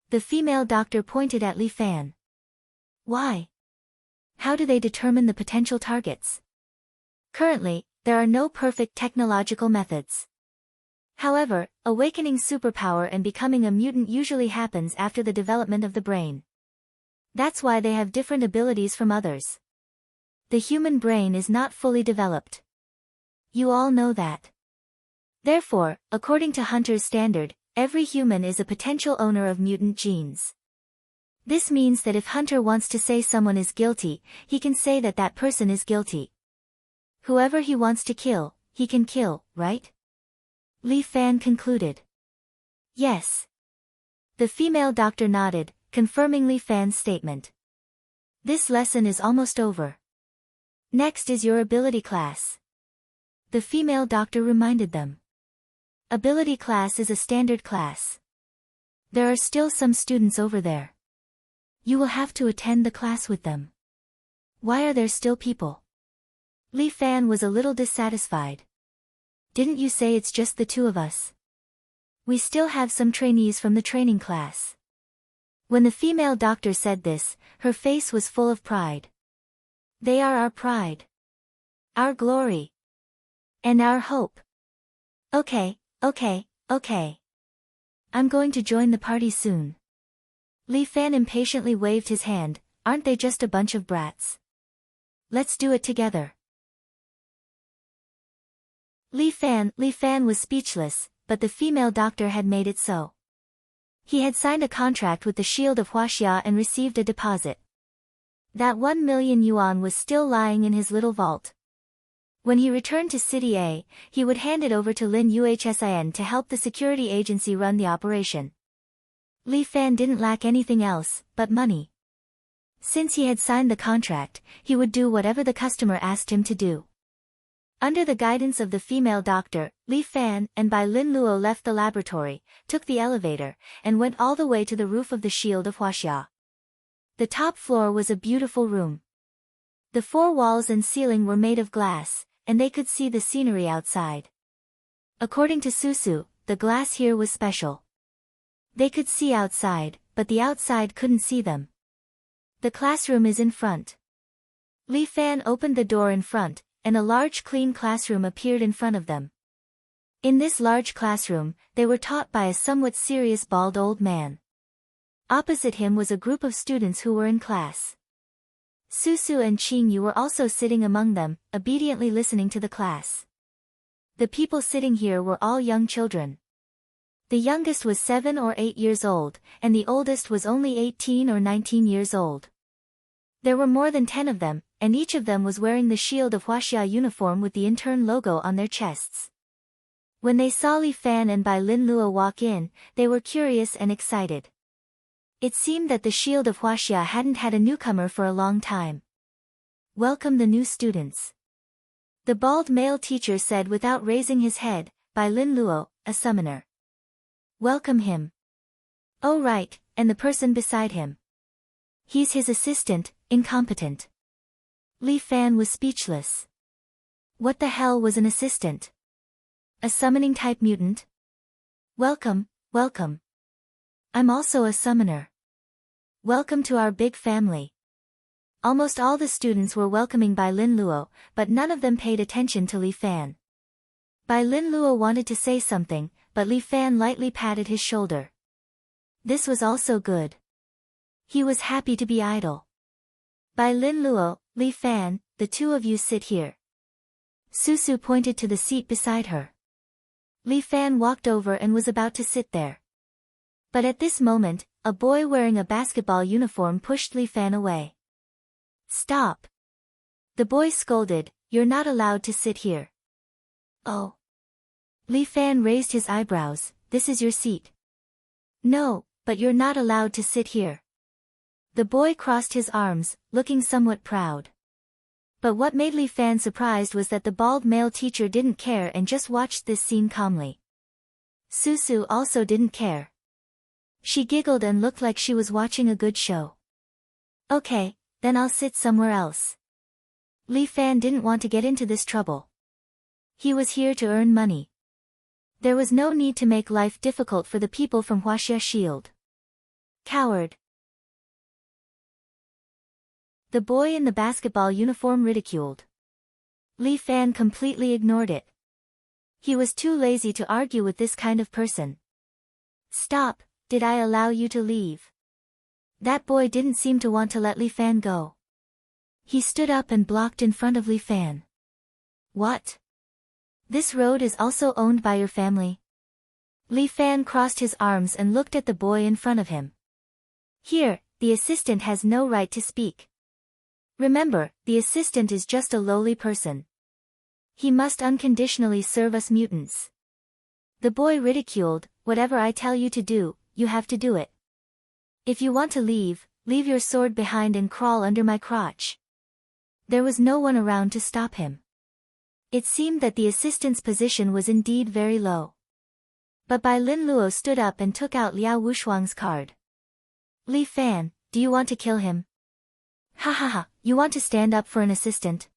The female doctor pointed at Li Fan. Why? How do they determine the potential targets? Currently, there are no perfect technological methods. However, awakening superpower and becoming a mutant usually happens after the development of the brain. That's why they have different abilities from others. The human brain is not fully developed. You all know that. Therefore, according to Hunter's standard, every human is a potential owner of mutant genes. This means that if Hunter wants to say someone is guilty, he can say that that person is guilty. Whoever he wants to kill, he can kill, right? Li Fan concluded. Yes. The female doctor nodded, confirming Li Fan's statement. This lesson is almost over. Next is your ability class. The female doctor reminded them. Ability class is a standard class. There are still some students over there. You will have to attend the class with them. Why are there still people? Li Fan was a little dissatisfied. Didn't you say it's just the two of us? We still have some trainees from the training class. When the female doctor said this, her face was full of pride. They are our pride. Our glory. And our hope. Okay. I'm going to join the party soon. Li Fan impatiently waved his hand, aren't they just a bunch of brats? Let's do it together. Li Fan was speechless, but the female doctor had made it so. He had signed a contract with the Shield of Huaxia and received a deposit. That 1 million yuan was still lying in his little vault. When he returned to City A, he would hand it over to Lin Yuhsin to help the security agency run the operation. Li Fan didn't lack anything else, but money. Since he had signed the contract, he would do whatever the customer asked him to do. Under the guidance of the female doctor, Li Fan and Bai Lin Luo left the laboratory, took the elevator, and went all the way to the roof of the Shield of Huaxia. The top floor was a beautiful room. The four walls and ceiling were made of glass, and they could see the scenery outside. According to Susu, the glass here was special. They could see outside, but the outside couldn't see them. The classroom is in front. Li Fan opened the door in front, and a large clean classroom appeared in front of them. In this large classroom, they were taught by a somewhat serious bald old man. Opposite him was a group of students who were in class. Susu and Qingyu were also sitting among them, obediently listening to the class. The people sitting here were all young children. The youngest was 7 or 8 years old, and the oldest was only 18 or 19 years old. There were more than 10 of them, and each of them was wearing the shield of Huaxia uniform with the intern logo on their chests. When they saw Li Fan and Bai Lin Luo walk in, they were curious and excited. It seemed that the shield of Huaxia hadn't had a newcomer for a long time. "Welcome the new students," the bald male teacher said without raising his head. "Bai Lin Luo, a summoner." "Welcome him." "Oh right, and the person beside him." "He's his assistant, incompetent." Li Fan was speechless. What the hell was an assistant? A summoning-type mutant? "Welcome, welcome. I'm also a summoner. Welcome to our big family." Almost all the students were welcoming Bai Lin Luo, but none of them paid attention to Li Fan. Bai Lin Luo wanted to say something, but Li Fan lightly patted his shoulder. This was also good. He was happy to be idle. "Bai Lin Luo, Li Fan, the two of you sit here." Susu pointed to the seat beside her. Li Fan walked over and was about to sit there. But at this moment, a boy wearing a basketball uniform pushed Li Fan away. "Stop!" The boy scolded, "You're not allowed to sit here." "Oh." Li Fan raised his eyebrows, "This is your seat." "No, but you're not allowed to sit here." The boy crossed his arms, looking somewhat proud. But what made Li Fan surprised was that the bald male teacher didn't care and just watched this scene calmly. Susu also didn't care. She giggled and looked like she was watching a good show. "Okay, then I'll sit somewhere else." Li Fan didn't want to get into this trouble. He was here to earn money. There was no need to make life difficult for the people from Huaxia Shield. Coward. The boy in the basketball uniform ridiculed. Li Fan completely ignored it. He was too lazy to argue with this kind of person. "Stop, did I allow you to leave?" That boy didn't seem to want to let Li Fan go. He stood up and blocked in front of Li Fan. "What? This road is also owned by your family?" Li Fan crossed his arms and looked at the boy in front of him. "Here, the assistant has no right to speak. Remember, the assistant is just a lowly person. He must unconditionally serve us mutants." The boy ridiculed, "Whatever I tell you to do, you have to do it. If you want to leave, leave your sword behind and crawl under my crotch." There was no one around to stop him. It seemed that the assistant's position was indeed very low. But Bai Lin Luo stood up and took out Liao Wushuang's card. "Li Fan, do you want to kill him?" "Ha ha ha, you want to stand up for an assistant?"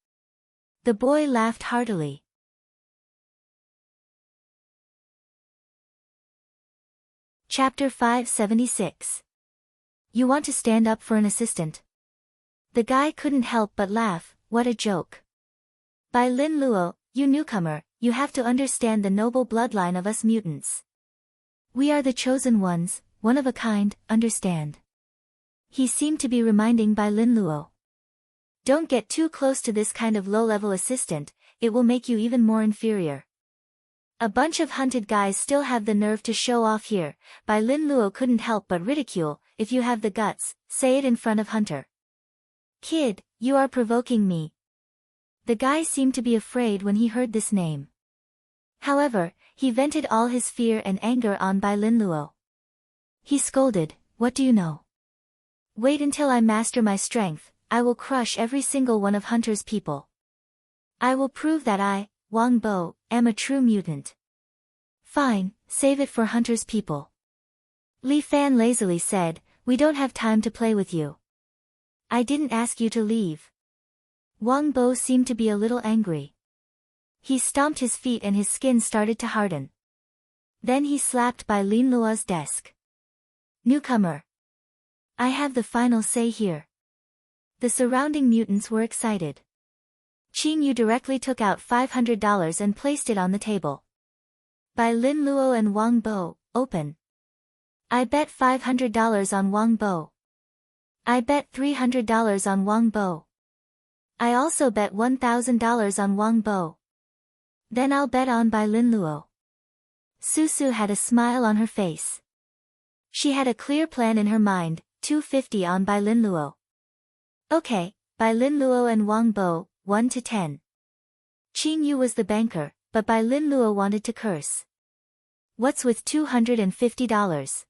The boy laughed heartily. Chapter 576. You want to stand up for an assistant? The guy couldn't help but laugh. What a joke. "Bai Lin Luo, you newcomer, you have to understand the noble bloodline of us mutants. We are the chosen ones, one of a kind, understand?" He seemed to be reminding Bai Lin Luo. "Don't get too close to this kind of low-level assistant, it will make you even more inferior." A bunch of hunted guys still have the nerve to show off here. Bai Lin Luo couldn't help but ridicule, "If you have the guts, say it in front of Hunter." "Kid, you are provoking me." The guy seemed to be afraid when he heard this name. However, he vented all his fear and anger on Bai Lin Luo. He scolded, "What do you know? Wait until I master my strength, I will crush every single one of Hunter's people. I will prove that I, Wang Bo, am a true mutant." "Fine, save it for Hunter's people." Li Fan lazily said, "We don't have time to play with you. I didn't ask you to leave." Wang Bo seemed to be a little angry. He stomped his feet and his skin started to harden. Then he slapped Bai Lin Luo's desk. "Newcomer. I have the final say here." The surrounding mutants were excited. Qing Yu directly took out $500 and placed it on the table. "Bai Lin Luo and Wang Bo, open." "I bet $500 on Wang Bo." "I bet $300 on Wang Bo." "I also bet $1,000 on Wang Bo." "Then I'll bet on Bai Lin Luo." Susu had a smile on her face. She had a clear plan in her mind, 250 on Bai Lin Luo. Okay, Bai Lin Luo and Wang Bo, 1 to 10. Qing Yu was the banker, but Bai Lin Luo wanted to curse. What's with $250?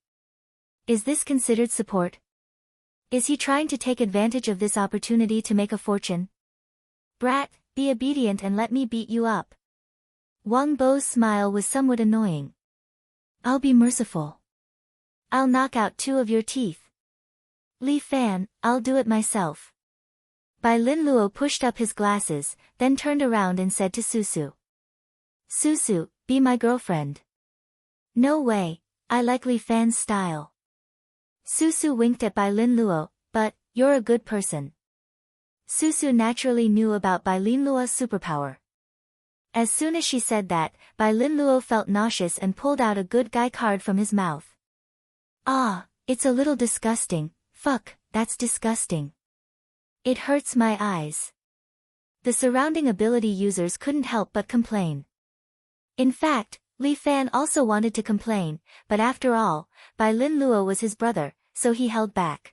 Is this considered support? Is he trying to take advantage of this opportunity to make a fortune? Brat, be obedient and let me beat you up. Wang Bo's smile was somewhat annoying. I'll be merciful. I'll knock out 2 of your teeth. Li Fan, I'll do it myself. Bai Lin Luo pushed up his glasses, then turned around and said to Susu. Susu, be my girlfriend. No way, I like Li Fan's style. Susu winked at Bai Lin Luo, but, you're a good person. Susu naturally knew about Bai Lin Luo's superpower. As soon as she said that, Bai Lin Luo felt nauseous and pulled out a good guy card from his mouth. Ah, it's a little disgusting, fuck, that's disgusting. It hurts my eyes. The surrounding ability users couldn't help but complain. In fact, Li Fan also wanted to complain, but after all, Bai Lin Luo was his brother, so he held back.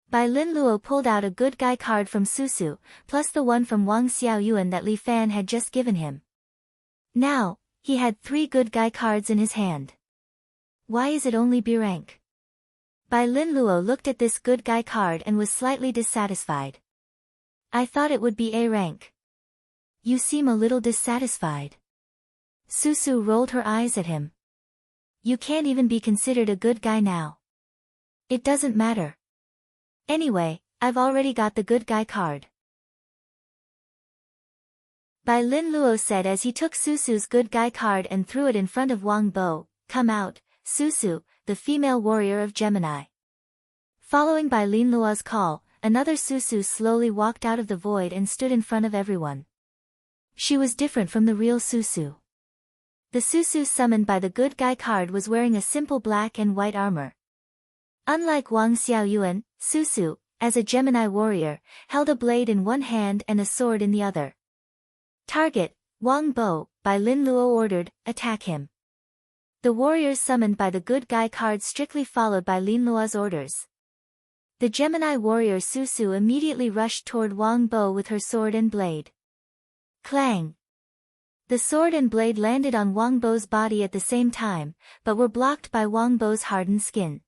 Bai Lin Luo pulled out a good guy card from Susu, plus the one from Wang Xiaoyuan that Li Fan had just given him. Now, he had 3 good guy cards in his hand. Why is it only B rank? Bai Lin Luo looked at this good guy card and was slightly dissatisfied. I thought it would be A rank. You seem a little dissatisfied. Susu rolled her eyes at him. You can't even be considered a good guy now. It doesn't matter. Anyway, I've already got the good guy card. Bai Lin Luo said as he took Susu's good guy card and threw it in front of Wang Bo. Come out, Susu, the female warrior of Gemini. Following Bai Lin Luo's call, another Susu slowly walked out of the void and stood in front of everyone. She was different from the real Susu. The Susu summoned by the good guy card was wearing a simple black and white armor. Unlike Wang Xiaoyuan, Susu, as a Gemini warrior, held a blade in one hand and a sword in the other. Target, Wang Bo, Bai Lin Luo ordered, attack him. The warriors summoned by the good guy card strictly followed Bai Lin Luo's orders. The Gemini warrior Susu immediately rushed toward Wang Bo with her sword and blade. Clang! The sword and blade landed on Wang Bo's body at the same time, but were blocked by Wang Bo's hardened skin.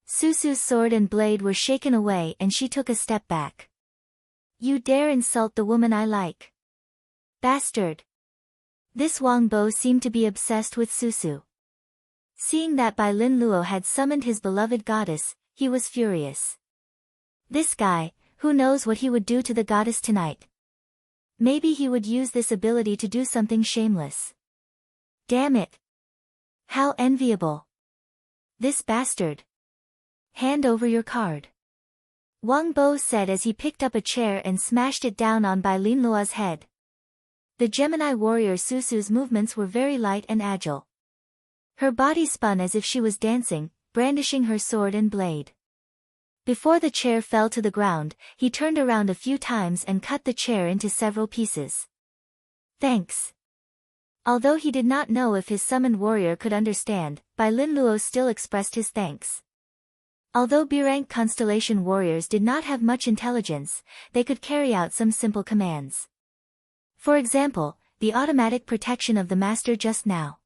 Susu's sword and blade were shaken away and she took a step back. You dare insult the woman I like. Bastard! This Wang Bo seemed to be obsessed with Susu. Seeing that Bai Lin Luo had summoned his beloved goddess, he was furious. This guy, who knows what he would do to the goddess tonight? Maybe he would use this ability to do something shameless. Damn it! How enviable! This bastard! Hand over your card. Wang Bo said as he picked up a chair and smashed it down on Bai Lin Luo's head. The Gemini warrior Susu's movements were very light and agile. Her body spun as if she was dancing, brandishing her sword and blade. Before the chair fell to the ground, he turned around a few times and cut the chair into several pieces. Thanks. Although he did not know if his summoned warrior could understand, Bai Lin Luo still expressed his thanks. Although B-rank constellation warriors did not have much intelligence, they could carry out some simple commands. For example, the automatic protection of the master just now.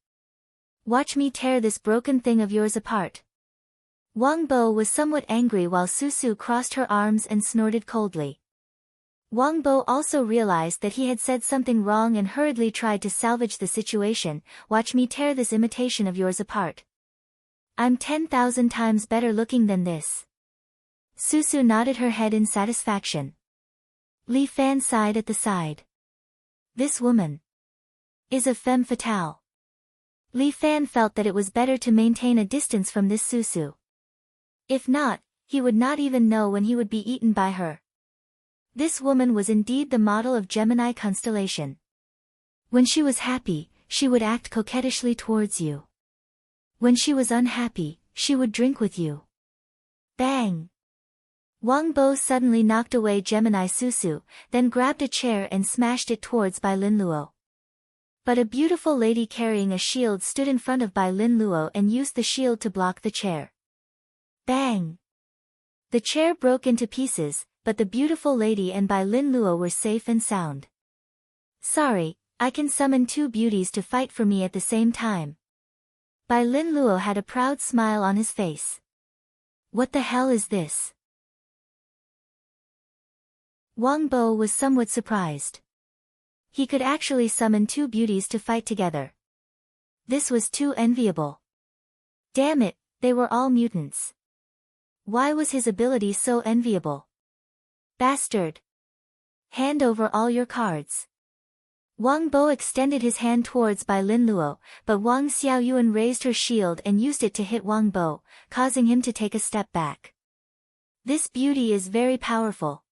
Watch me tear this broken thing of yours apart. Wang Bo was somewhat angry while Susu crossed her arms and snorted coldly. Wang Bo also realized that he had said something wrong and hurriedly tried to salvage the situation. Watch me tear this imitation of yours apart. I'm 10,000 times better looking than this. Susu nodded her head in satisfaction. Li Fan sighed at the side. This woman is a femme fatale. Li Fan felt that it was better to maintain a distance from this Susu. If not, he would not even know when he would be eaten by her. This woman was indeed the model of Gemini constellation. When she was happy, she would act coquettishly towards you. When she was unhappy, she would drink with you. Bang! Wang Bo suddenly knocked away Gemini Susu, then grabbed a chair and smashed it towards Bai Lin Luo. But a beautiful lady carrying a shield stood in front of Bai Lin Luo and used the shield to block the chair. Bang! The chair broke into pieces, but the beautiful lady and Bai Lin Luo were safe and sound. Sorry, I can summon two beauties to fight for me at the same time. Bai Lin Luo had a proud smile on his face. What the hell is this? Wang Bo was somewhat surprised. He could actually summon two beauties to fight together. This was too enviable. Damn it, they were all mutants. Why was his ability so enviable? Bastard! Hand over all your cards. Wang Bo extended his hand towards Bai Lin Luo, but Wang Xiaoyuan raised her shield and used it to hit Wang Bo, causing him to take a step back. This beauty is very powerful.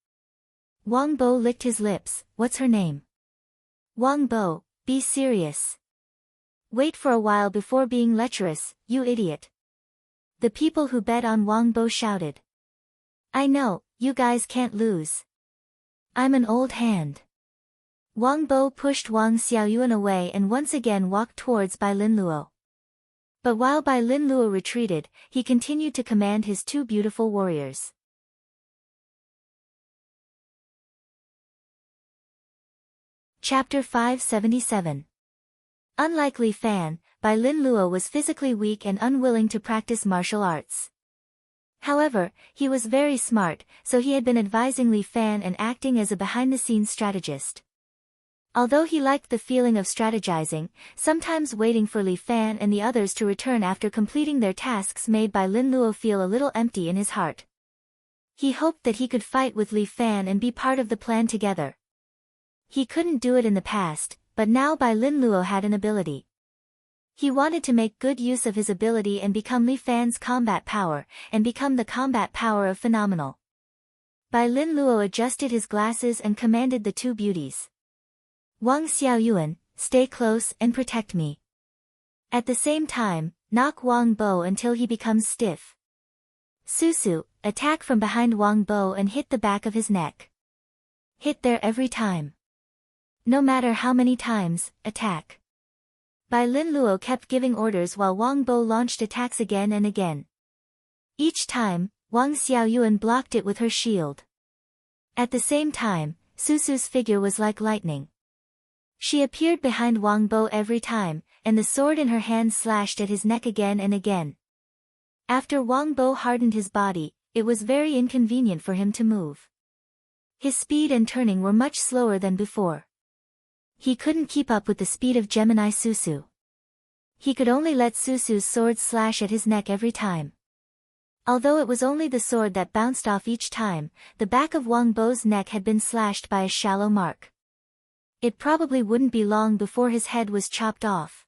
Wang Bo licked his lips. What's her name? Wang Bo, be serious. Wait for a while before being lecherous, you idiot. The people who bet on Wang Bo shouted. I know, you guys can't lose. I'm an old hand. Wang Bo pushed Wang Xiaoyuan away and once again walked towards Bai Lin Luo. But while Bai Lin Luo retreated, he continued to command his two beautiful warriors. Chapter 577. Unlike Li Fan, Bai Lin Luo was physically weak and unwilling to practice martial arts. However, he was very smart, so he had been advising Li Fan and acting as a behind-the-scenes strategist. Although he liked the feeling of strategizing, sometimes waiting for Li Fan and the others to return after completing their tasks made Bai Lin Luo feel a little empty in his heart. He hoped that he could fight with Li Fan and be part of the plan together. He couldn't do it in the past, but now Bai Lin Luo had an ability. He wanted to make good use of his ability and become Li Fan's combat power, and become the combat power of Phenomenal. Bai Lin Luo adjusted his glasses and commanded the two beauties. Wang Xiaoyuan, stay close and protect me. At the same time, knock Wang Bo until he becomes stiff. Susu, attack from behind Wang Bo and hit the back of his neck. Hit there every time. No matter how many times, attack. Bai Lin Luo kept giving orders while Wang Bo launched attacks again and again. Each time, Wang Xiaoyuan blocked it with her shield. At the same time, Susu's figure was like lightning. She appeared behind Wang Bo every time, and the sword in her hand slashed at his neck again and again. After Wang Bo hardened his body, it was very inconvenient for him to move. His speed and turning were much slower than before. He couldn't keep up with the speed of Gemini Susu. He could only let Susu's sword slash at his neck every time. Although it was only the sword that bounced off each time, the back of Wang Bo's neck had been slashed by a shallow mark. It probably wouldn't be long before his head was chopped off.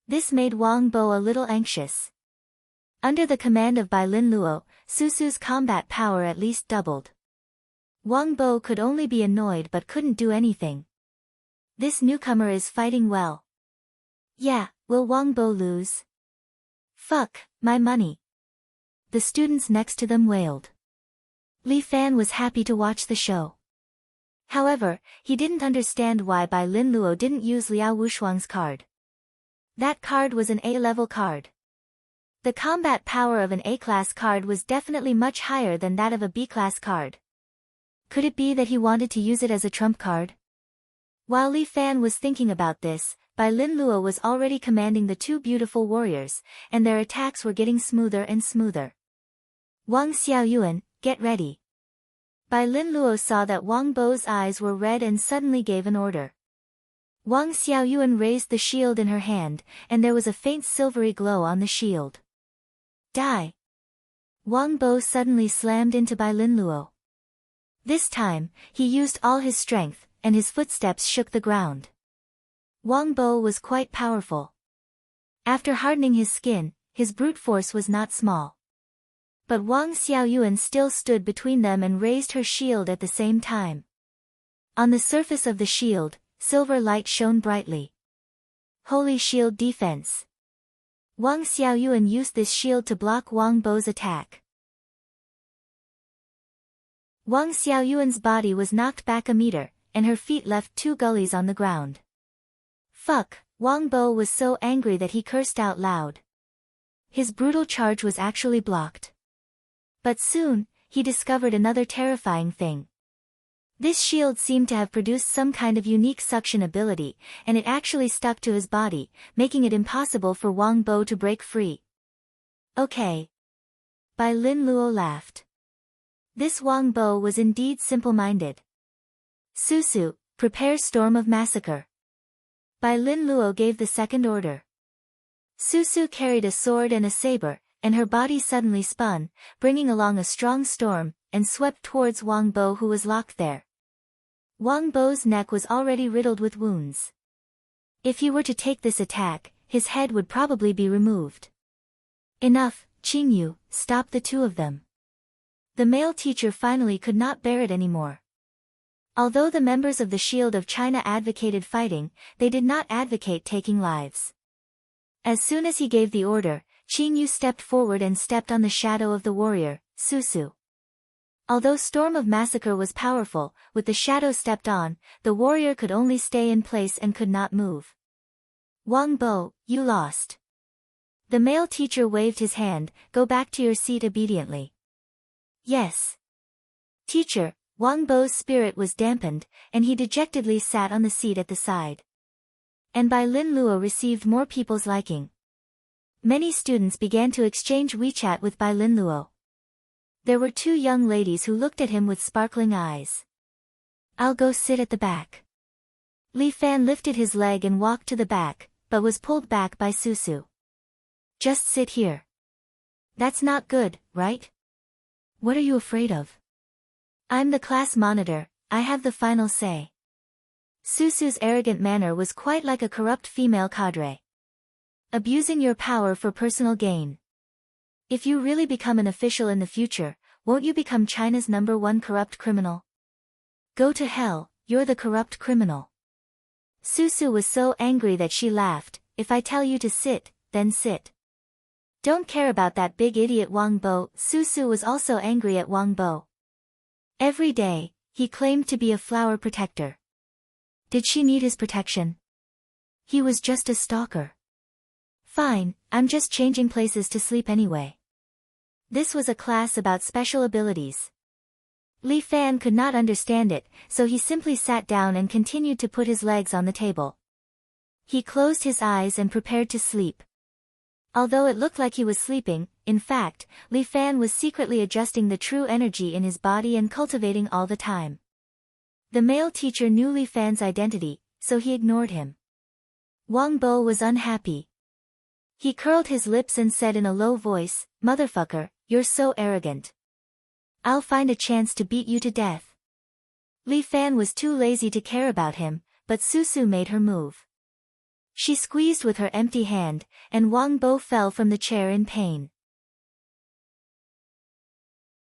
This made Wang Bo a little anxious. Under the command of Bai Lin Luo, Susu's combat power at least doubled. Wang Bo could only be annoyed but couldn't do anything. This newcomer is fighting well. Yeah, will Wang Bo lose? Fuck, my money. The students next to them wailed. Li Fan was happy to watch the show. However, he didn't understand why Bai Lin Luo didn't use Liao Wushuang's card. That card was an A-level card. The combat power of an A-class card was definitely much higher than that of a B-class card. Could it be that he wanted to use it as a trump card? While Li Fan was thinking about this, Bai Lin Luo was already commanding the two beautiful warriors, and their attacks were getting smoother and smoother. Wang Xiaoyuan, get ready. Bai Lin Luo saw that Wang Bo's eyes were red and suddenly gave an order. Wang Xiaoyuan raised the shield in her hand, and there was a faint silvery glow on the shield. Die! Wang Bo suddenly slammed into Bai Lin Luo. This time, he used all his strength, and his footsteps shook the ground. Wang Bo was quite powerful. After hardening his skin, his brute force was not small. But Wang Xiaoyuan still stood between them and raised her shield at the same time. On the surface of the shield, silver light shone brightly. Holy Shield Defense. Wang Xiaoyuan used this shield to block Wang Bo's attack. Wang Xiaoyuan's body was knocked back a meter, and her feet left two gullies on the ground. Fuck, Wang Bo was so angry that he cursed out loud. His brutal charge was actually blocked. But soon, he discovered another terrifying thing. This shield seemed to have produced some kind of unique suction ability, and it actually stuck to his body, making it impossible for Wang Bo to break free. Okay. Bai Lin Luo laughed. This Wang Bo was indeed simple-minded. Susu, prepare storm of massacre. Bai Lin Luo gave the second order. Susu carried a sword and a saber, and her body suddenly spun, bringing along a strong storm, and swept towards Wang Bo who was locked there. Wang Bo's neck was already riddled with wounds. If he were to take this attack, his head would probably be removed. Enough, Qingyu, stop the two of them. The male teacher finally could not bear it anymore. Although the members of the Shield of China advocated fighting, they did not advocate taking lives. As soon as he gave the order, Qingyu stepped forward and stepped on the shadow of the warrior, Susu. Although Storm of Massacre was powerful, with the shadow stepped on, the warrior could only stay in place and could not move. Wang Bo, you lost. The male teacher waved his hand, go back to your seat obediently. Yes. Teacher, Wang Bo's spirit was dampened, and he dejectedly sat on the seat at the side. And Bai Lin Luo received more people's liking. Many students began to exchange WeChat with Bai Lin Luo. There were two young ladies who looked at him with sparkling eyes. I'll go sit at the back. Li Fan lifted his leg and walked to the back, but was pulled back by Susu. Just sit here. That's not good, right? What are you afraid of? I'm the class monitor, I have the final say. Susu's arrogant manner was quite like a corrupt female cadre. Abusing your power for personal gain. If you really become an official in the future, won't you become China's #1 corrupt criminal? Go to hell, you're the corrupt criminal. Susu was so angry that she laughed, if I tell you to sit, then sit. Don't care about that big idiot Wang Bo. Susu was also angry at Wang Bo. Every day, he claimed to be a flower protector. Did she need his protection? He was just a stalker. Fine, I'm just changing places to sleep anyway. This was a class about special abilities. Li Fan could not understand it, so he simply sat down and continued to put his legs on the table. He closed his eyes and prepared to sleep. Although it looked like he was sleeping, in fact, Li Fan was secretly adjusting the true energy in his body and cultivating all the time. The male teacher knew Li Fan's identity, so he ignored him. Wang Bo was unhappy. He curled his lips and said in a low voice, "Motherfucker, you're so arrogant. I'll find a chance to beat you to death." Li Fan was too lazy to care about him, but Susu made her move. She squeezed with her empty hand, and Wang Bo fell from the chair in pain.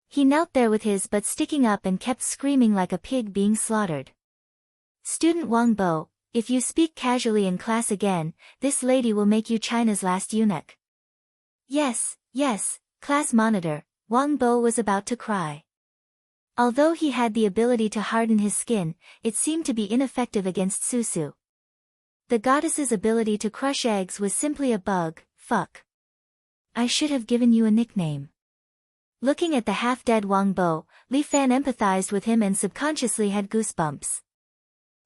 He knelt there with his butt sticking up and kept screaming like a pig being slaughtered. Student Wang Bo, if you speak casually in class again, this lady will make you China's last eunuch. Yes, class monitor, Wang Bo was about to cry. Although he had the ability to harden his skin, it seemed to be ineffective against Susu. The goddess's ability to crush eggs was simply a bug. Fuck. I should have given you a nickname. Looking at the half-dead Wang Bo, Li Fan empathized with him and subconsciously had goosebumps.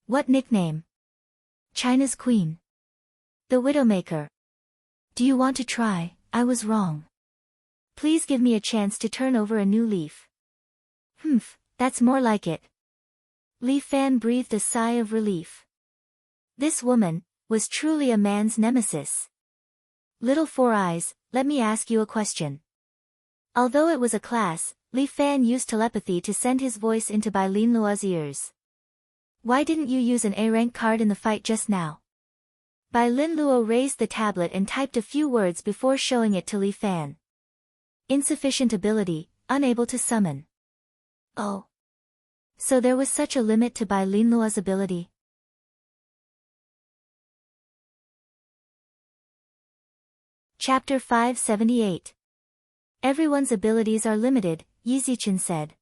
What nickname? China's Queen. The Widowmaker. Do you want to try? I was wrong. Please give me a chance to turn over a new leaf. That's more like it. Li Fan breathed a sigh of relief. This woman was truly a man's nemesis. Little Four Eyes, let me ask you a question. Although it was a class, Li Fan used telepathy to send his voice into Bai Lin Luo's ears. Why didn't you use an A-rank card in the fight just now? Bai Lin Luo raised the tablet and typed a few words before showing it to Li Fan. Insufficient ability, unable to summon. Oh. So there was such a limit to Bai Lin Luo's ability. Chapter 578. Everyone's abilities are limited, Yi Zichen said.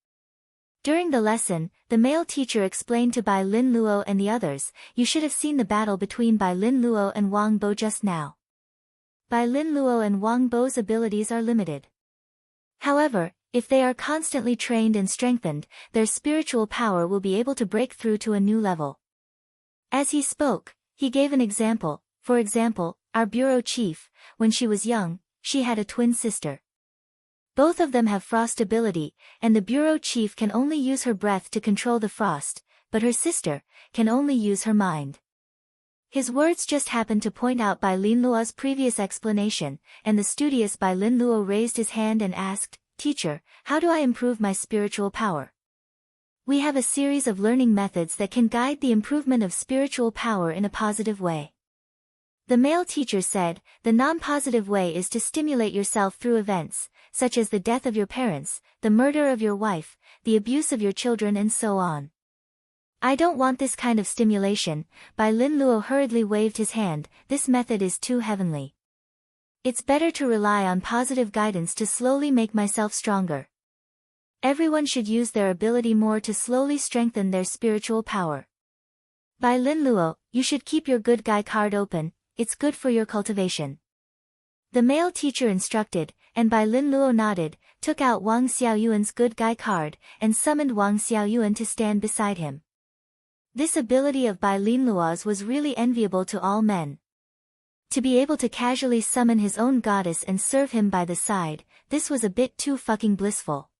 During the lesson, the male teacher explained to Bai Lin Luo and the others, "You should have seen the battle between Bai Lin Luo and Wang Bo just now. Bai Lin Luo and Wang Bo's abilities are limited. However, if they are constantly trained and strengthened, their spiritual power will be able to break through to a new level." As he spoke, he gave an example. For example, our bureau chief, when she was young, she had a twin sister. Both of them have frost ability, and the bureau chief can only use her breath to control the frost, but her sister can only use her mind. His words just happened to point out Bai Lin Luo's previous explanation, and the studious Bai Lin Luo raised his hand and asked, "Teacher, how do I improve my spiritual power?" We have a series of learning methods that can guide the improvement of spiritual power in a positive way. The male teacher said, "The non-positive way is to stimulate yourself through events, such as the death of your parents, the murder of your wife, the abuse of your children and so on. I don't want this kind of stimulation." Bai Lin Luo hurriedly waved his hand, "This method is too heavenly. It's better to rely on positive guidance to slowly make myself stronger. Everyone should use their ability more to slowly strengthen their spiritual power. Bai Lin Luo, you should keep your good guy card open, it's good for your cultivation." The male teacher instructed, and Bai Lin Luo nodded, took out Wang Xiaoyuan's good guy card, and summoned Wang Xiaoyuan to stand beside him. This ability of Bai Lin Luo's was really enviable to all men. To be able to casually summon his own goddess and serve him by the side, this was a bit too fucking blissful.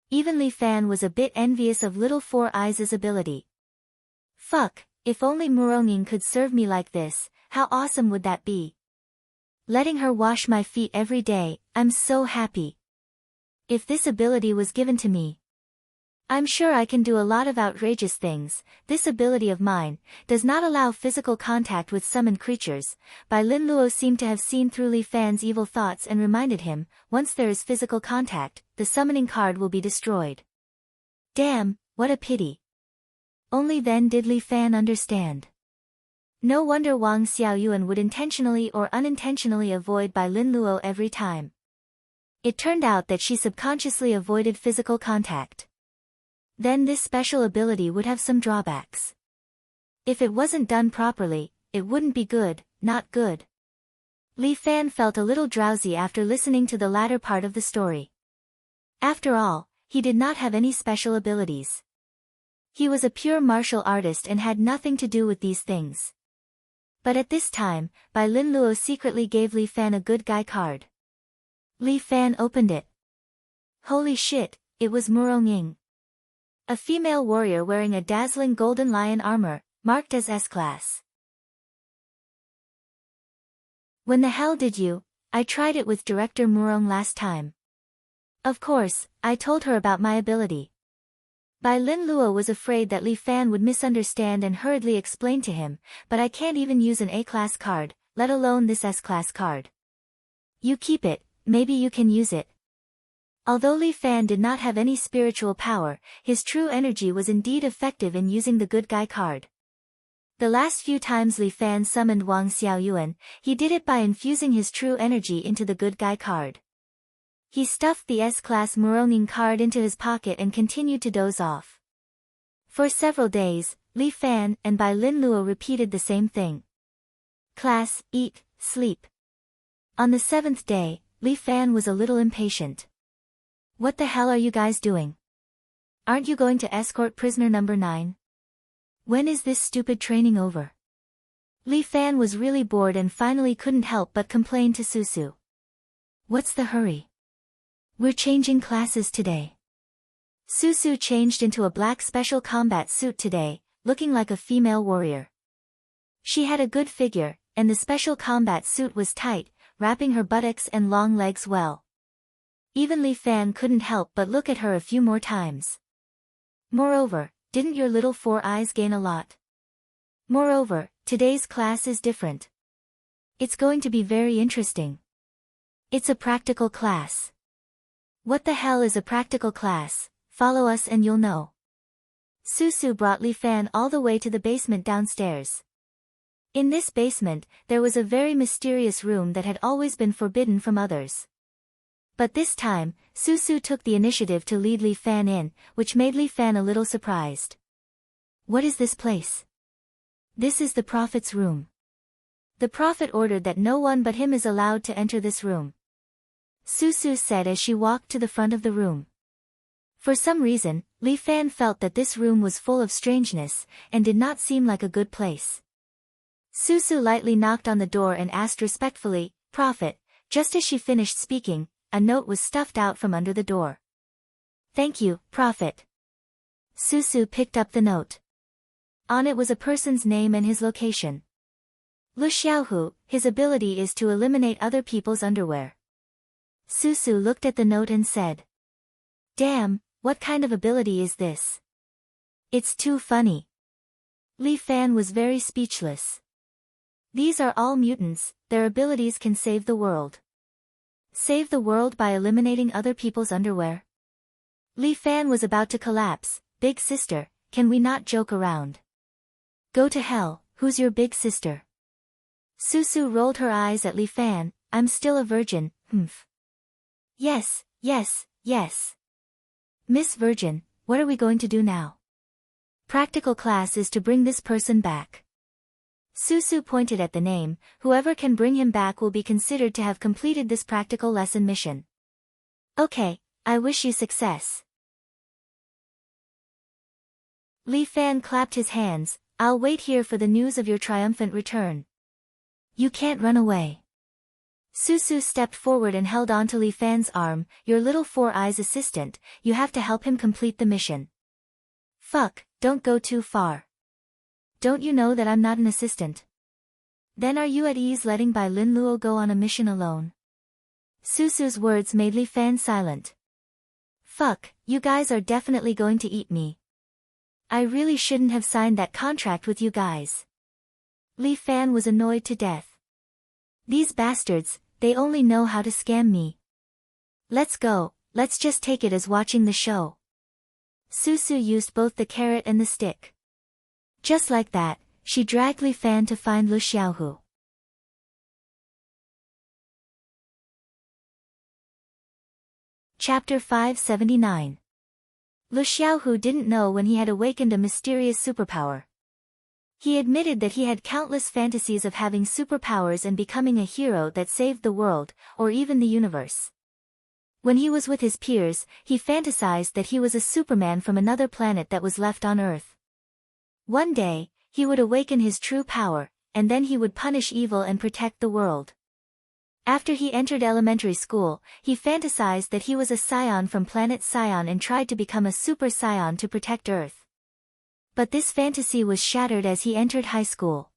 Even Li Fan was a bit envious of Little Four Eyes' ability. Fuck, if only Muronging could serve me like this, how awesome would that be? Letting her wash my feet every day, I'm so happy. If this ability was given to me, I'm sure I can do a lot of outrageous things. This ability of mine does not allow physical contact with summoned creatures. Bai Lin Luo seemed to have seen through Li Fan's evil thoughts and reminded him, once there is physical contact, the summoning card will be destroyed. Damn, what a pity. Only then did Li Fan understand. No wonder Wang Xiaoyuan would intentionally or unintentionally avoid Bai Lin Luo every time. It turned out that she subconsciously avoided physical contact. Then this special ability would have some drawbacks. If it wasn't done properly, it wouldn't be good, not good. Li Fan felt a little drowsy after listening to the latter part of the story. After all, he did not have any special abilities. He was a pure martial artist and had nothing to do with these things. But at this time, Bai Lin Luo secretly gave Li Fan a good guy card. Li Fan opened it. Holy shit, it was Muronging. A female warrior wearing a dazzling golden lion armor, marked as S-Class. When the hell did you? I tried it with Director Murong last time. Of course, I told her about my ability. Bai Lin Luo was afraid that Li Fan would misunderstand and hurriedly explained to him, but I can't even use an A-Class card, let alone this S-Class card. You keep it, maybe you can use it. Although Li Fan did not have any spiritual power, his true energy was indeed effective in using the good guy card. The last few times Li Fan summoned Wang Xiaoyuan, he did it by infusing his true energy into the good guy card. He stuffed the S-Class Muronging card into his pocket and continued to doze off. For several days, Li Fan and Bai Lin Luo repeated the same thing. Class, eat, sleep. On the 7th day, Li Fan was a little impatient. What the hell are you guys doing? Aren't you going to escort prisoner number 9? When is this stupid training over? Li Fan was really bored and finally couldn't help but complain to Susu. What's the hurry? We're changing classes today. Susu changed into a black special combat suit today, looking like a female warrior. She had a good figure, and the special combat suit was tight, wrapping her buttocks and long legs well. Even Li Fan couldn't help but look at her a few more times. Moreover, didn't your Little Four Eyes gain a lot? Moreover, today's class is different. It's going to be very interesting. It's a practical class. What the hell is a practical class? Follow us and you'll know. Susu brought Li Fan all the way to the basement downstairs. In this basement, there was a very mysterious room that had always been forbidden from others. But this time, Susu took the initiative to lead Li Fan in, which made Li Fan a little surprised. What is this place? This is the prophet's room. The prophet ordered that no one but him is allowed to enter this room, Susu said as she walked to the front of the room. For some reason, Li Fan felt that this room was full of strangeness, and did not seem like a good place. Susu lightly knocked on the door and asked respectfully, "Prophet," just as she finished speaking, a note was stuffed out from under the door. "Thank you, Prophet." Susu picked up the note. On it was a person's name and his location. Lu Xiaohu, his ability is to eliminate other people's underwear. Susu looked at the note and said, "Damn, what kind of ability is this? It's too funny." Li Fan was very speechless. These are all mutants, their abilities can save the world. Save the world by eliminating other people's underwear? Li Fan was about to collapse. "Big sister, can we not joke around?" "Go to hell, who's your big sister?" Susu rolled her eyes at Li Fan. "I'm still a virgin, humph." "Yes, yes, yes. Miss Virgin, what are we going to do now?" "Practical class is to bring this person back." Susu pointed at the name. "Whoever can bring him back will be considered to have completed this practical lesson mission." "Okay, I wish you success." Li Fan clapped his hands. "I'll wait here for the news of your triumphant return." "You can't run away." Susu stepped forward and held on to Li Fan's arm. "Your little Four Eyes assistant, you have to help him complete the mission." "Fuck, don't go too far. Don't you know that I'm not an assistant?" "Then are you at ease letting Bai Lin Luo go on a mission alone?" Susu's words made Li Fan silent. "Fuck, you guys are definitely going to eat me. I really shouldn't have signed that contract with you guys." Li Fan was annoyed to death. "These bastards, they only know how to scam me. Let's go, let's just take it as watching the show." Susu used both the carrot and the stick. Just like that, she dragged Li Fan to find Lu Xiaohu. Chapter 579. Lu Xiaohu didn't know when he had awakened a mysterious superpower. He admitted that he had countless fantasies of having superpowers and becoming a hero that saved the world, or even the universe. When he was with his peers, he fantasized that he was a Superman from another planet that was left on Earth. One day, he would awaken his true power, and then he would punish evil and protect the world. After he entered elementary school, he fantasized that he was a scion from planet Scion and tried to become a super scion to protect Earth. But this fantasy was shattered as he entered high school.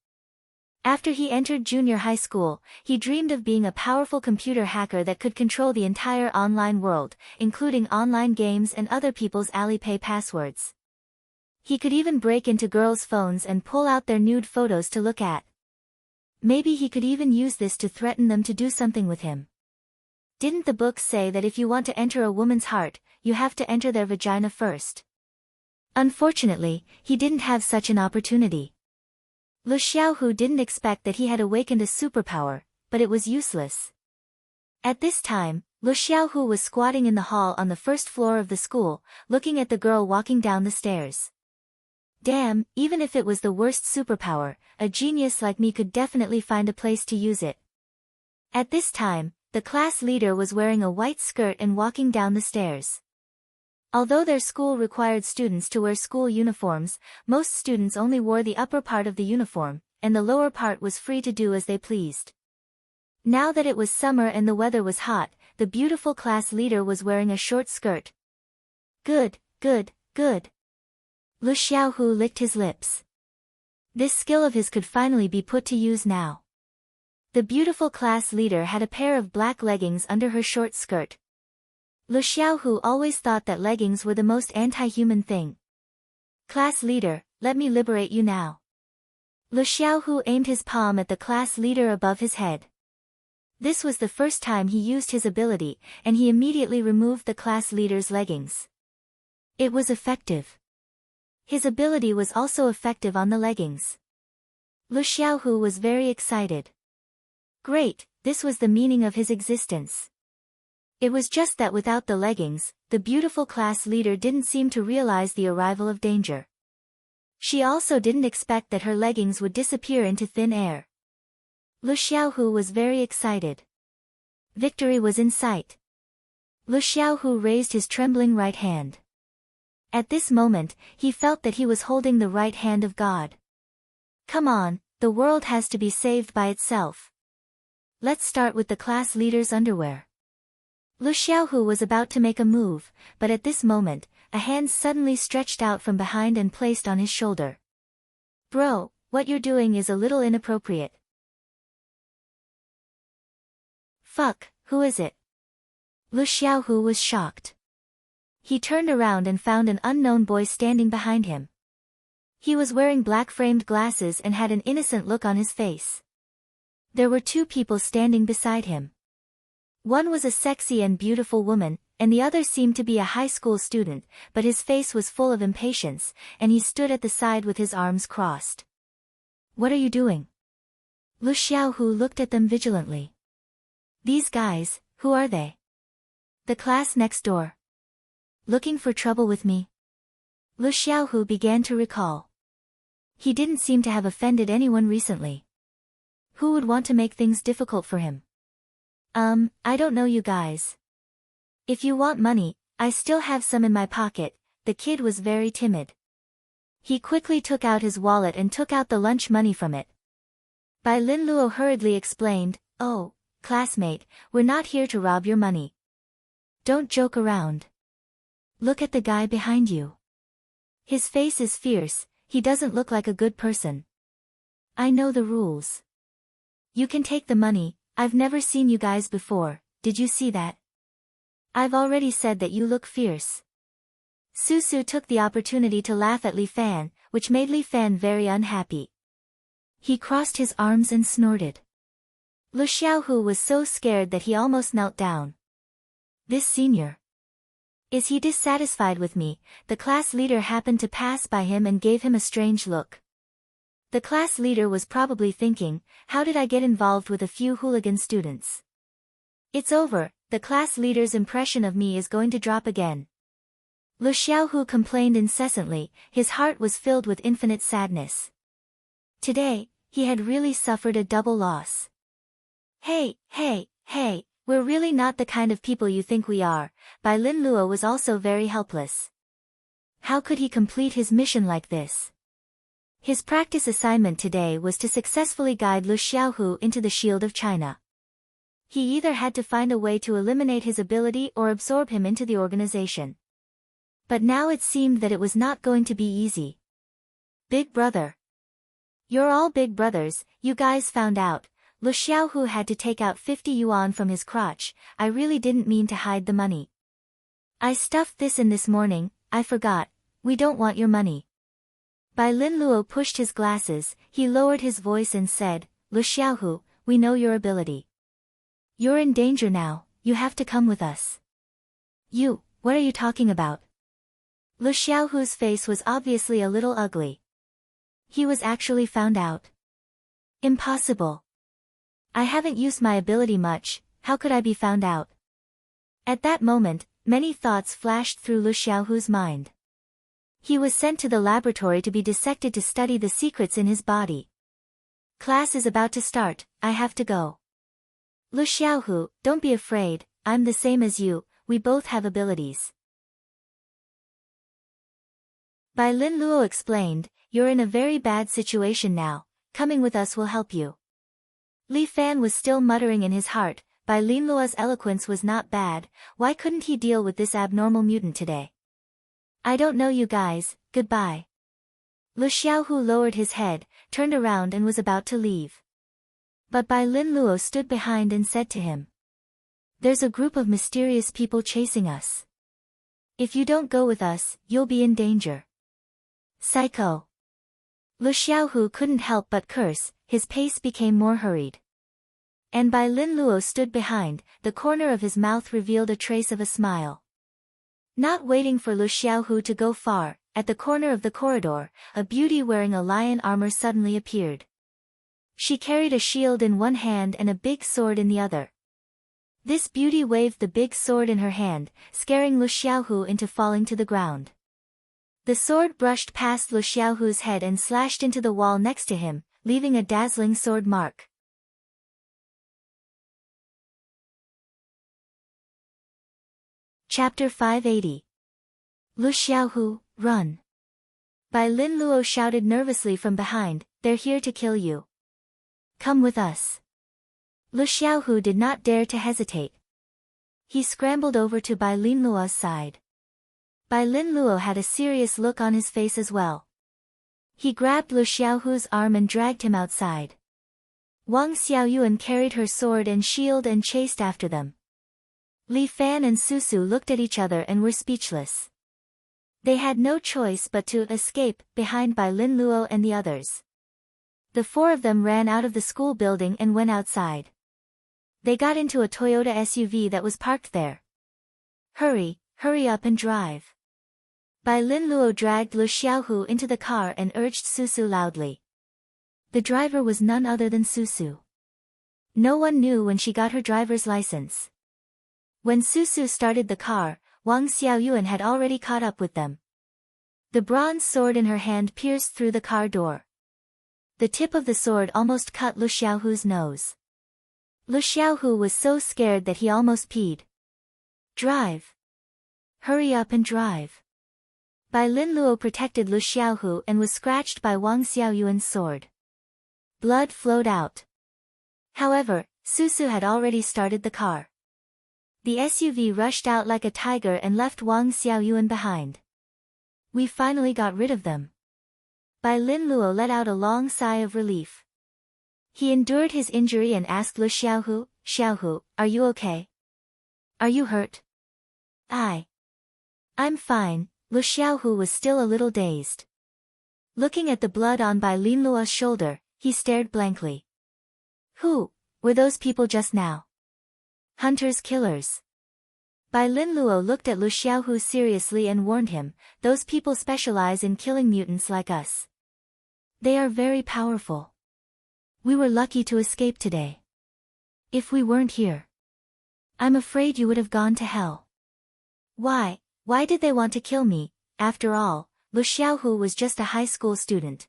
After he entered junior high school, he dreamed of being a powerful computer hacker that could control the entire online world, including online games and other people's Alipay passwords. He could even break into girls' phones and pull out their nude photos to look at. Maybe he could even use this to threaten them to do something with him. Didn't the book say that if you want to enter a woman's heart, you have to enter their vagina first? Unfortunately, he didn't have such an opportunity. Lu Xiaohu didn't expect that he had awakened a superpower, but it was useless. At this time, Lu Xiaohu was squatting in the hall on the first floor of the school, looking at the girl walking down the stairs. Damn, even if it was the worst superpower, a genius like me could definitely find a place to use it. At this time, the class leader was wearing a white skirt and walking down the stairs. Although their school required students to wear school uniforms, most students only wore the upper part of the uniform, and the lower part was free to do as they pleased. Now that it was summer and the weather was hot, the beautiful class leader was wearing a short skirt. Good, good, good. Lu Xiaohu licked his lips. This skill of his could finally be put to use now. The beautiful class leader had a pair of black leggings under her short skirt. Lu Xiaohu always thought that leggings were the most anti-human thing. "Class leader, let me liberate you now." Lu Xiaohu aimed his palm at the class leader above his head. This was the first time he used his ability, and he immediately removed the class leader's leggings. It was effective. His ability was also effective on the leggings. Lu Xiaohu was very excited. Great, this was the meaning of his existence. It was just that without the leggings, the beautiful class leader didn't seem to realize the arrival of danger. She also didn't expect that her leggings would disappear into thin air. Lu Xiaohu was very excited. Victory was in sight. Lu Xiaohu raised his trembling right hand. At this moment, he felt that he was holding the right hand of God. Come on, the world has to be saved by itself. Let's start with the class leader's underwear. Lu Xiaohu was about to make a move, but at this moment, a hand suddenly stretched out from behind and placed on his shoulder. Bro, what you're doing is a little inappropriate. Fuck, who is it? Lu Xiaohu was shocked. He turned around and found an unknown boy standing behind him. He was wearing black-framed glasses and had an innocent look on his face. There were two people standing beside him. One was a sexy and beautiful woman, and the other seemed to be a high school student, but his face was full of impatience, and he stood at the side with his arms crossed. What are you doing? Lu Xiaohu looked at them vigilantly. These guys, who are they? The class next door. Looking for trouble with me? Lu Xiaohu began to recall. He didn't seem to have offended anyone recently. Who would want to make things difficult for him? I don't know you guys. If you want money, I still have some in my pocket. The kid was very timid. He quickly took out his wallet and took out the lunch money from it. Bai Lin Luo hurriedly explained, "Oh, classmate, we're not here to rob your money. Don't joke around. Look at the guy behind you. His face is fierce, he doesn't look like a good person. I know the rules. You can take the money. I've never seen you guys before, did you see that? I've already said that you look fierce." Su Su took the opportunity to laugh at Li Fan, which made Li Fan very unhappy. He crossed his arms and snorted. Lu Xiaohu was so scared that he almost knelt down. This senior. Is he dissatisfied with me? The class leader happened to pass by him and gave him a strange look. The class leader was probably thinking, how did I get involved with a few hooligan students? It's over, the class leader's impression of me is going to drop again. Lu Xiaohu complained incessantly, his heart was filled with infinite sadness. Today, he had really suffered a double loss. Hey, we're really not the kind of people you think we are. Bai Lin Luo was also very helpless. How could he complete his mission like this? His practice assignment today was to successfully guide Lu Xiaohu into the Shield of China. He either had to find a way to eliminate his ability or absorb him into the organization. But now it seemed that it was not going to be easy. Big brother. You're all big brothers, you guys found out. Lu Xiaohu had to take out 50 yuan from his crotch. I really didn't mean to hide the money. I stuffed this in this morning, I forgot. We don't want your money. Bai Lin Luo pushed his glasses, he lowered his voice and said, Lu Xiaohu, we know your ability. You're in danger now, you have to come with us. You, what are you talking about? Lu Xiaohu's face was obviously a little ugly. He was actually found out. Impossible. I haven't used my ability much, how could I be found out? At that moment, many thoughts flashed through Lu Xiaohu's mind. He was sent to the laboratory to be dissected to study the secrets in his body. Class is about to start, I have to go. Lu Xiaohu, don't be afraid, I'm the same as you, we both have abilities. Bai Lin Luo explained, you're in a very bad situation now, coming with us will help you. Li Fan was still muttering in his heart, Bai Lin Luo's eloquence was not bad, why couldn't he deal with this abnormal mutant today? I don't know you guys, goodbye. Lu Xiaohu lowered his head, turned around and was about to leave. But Bai Lin Luo stood behind and said to him. There's a group of mysterious people chasing us. If you don't go with us, you'll be in danger. Psycho. Lu Xiaohu couldn't help but curse, his pace became more hurried. And Bai Lin Luo stood behind, the corner of his mouth revealed a trace of a smile. Not waiting for Lu Xiaohu to go far, at the corner of the corridor, a beauty wearing a lion armor suddenly appeared. She carried a shield in one hand and a big sword in the other. This beauty waved the big sword in her hand, scaring Lu Xiaohu into falling to the ground. The sword brushed past Lu Xiaohu's head and slashed into the wall next to him, leaving a dazzling sword mark. Chapter 580. Lu Xiaohu, run! Bai Lin Luo shouted nervously from behind, they're here to kill you. Come with us. Lu Xiaohu did not dare to hesitate. He scrambled over to Bai Lin Luo's side. Bai Lin Luo had a serious look on his face as well. He grabbed Lu Xiaohu's arm and dragged him outside. Wang Xiaoyuan carried her sword and shield and chased after them. Li Fan and Susu looked at each other and were speechless. They had no choice but to escape behind Bai Lin Luo and the others. The four of them ran out of the school building and went outside. They got into a Toyota SUV that was parked there. Hurry, hurry up and drive. Bai Lin Luo dragged Lu Xiaohu into the car and urged Susu loudly. The driver was none other than Susu. No one knew when she got her driver's license. When Susu started the car, Wang Xiaoyuan had already caught up with them. The bronze sword in her hand pierced through the car door. The tip of the sword almost cut Lu Xiaohu's nose. Lu Xiaohu was so scared that he almost peed. Drive. Hurry up and drive. Bai Lin Luo protected Lu Xiaohu and was scratched by Wang Xiaoyuan's sword. Blood flowed out. However, Susu had already started the car. The SUV rushed out like a tiger and left Wang Xiaoyuan behind. We finally got rid of them. Bai Lin Luo let out a long sigh of relief. He endured his injury and asked Lu Xiaohu, Xiaohu, are you okay? Are you hurt? I'm fine. Lu Xiaohu was still a little dazed. Looking at the blood on Bai Lin Luo's shoulder, he stared blankly. Who were those people just now? Hunters killers. Bai Lin Luo looked at Lu Xiaohu seriously and warned him, those people specialize in killing mutants like us. They are very powerful. We were lucky to escape today. If we weren't here, I'm afraid you would have gone to hell. Why did they want to kill me? After all, Lu Xiaohu was just a high school student.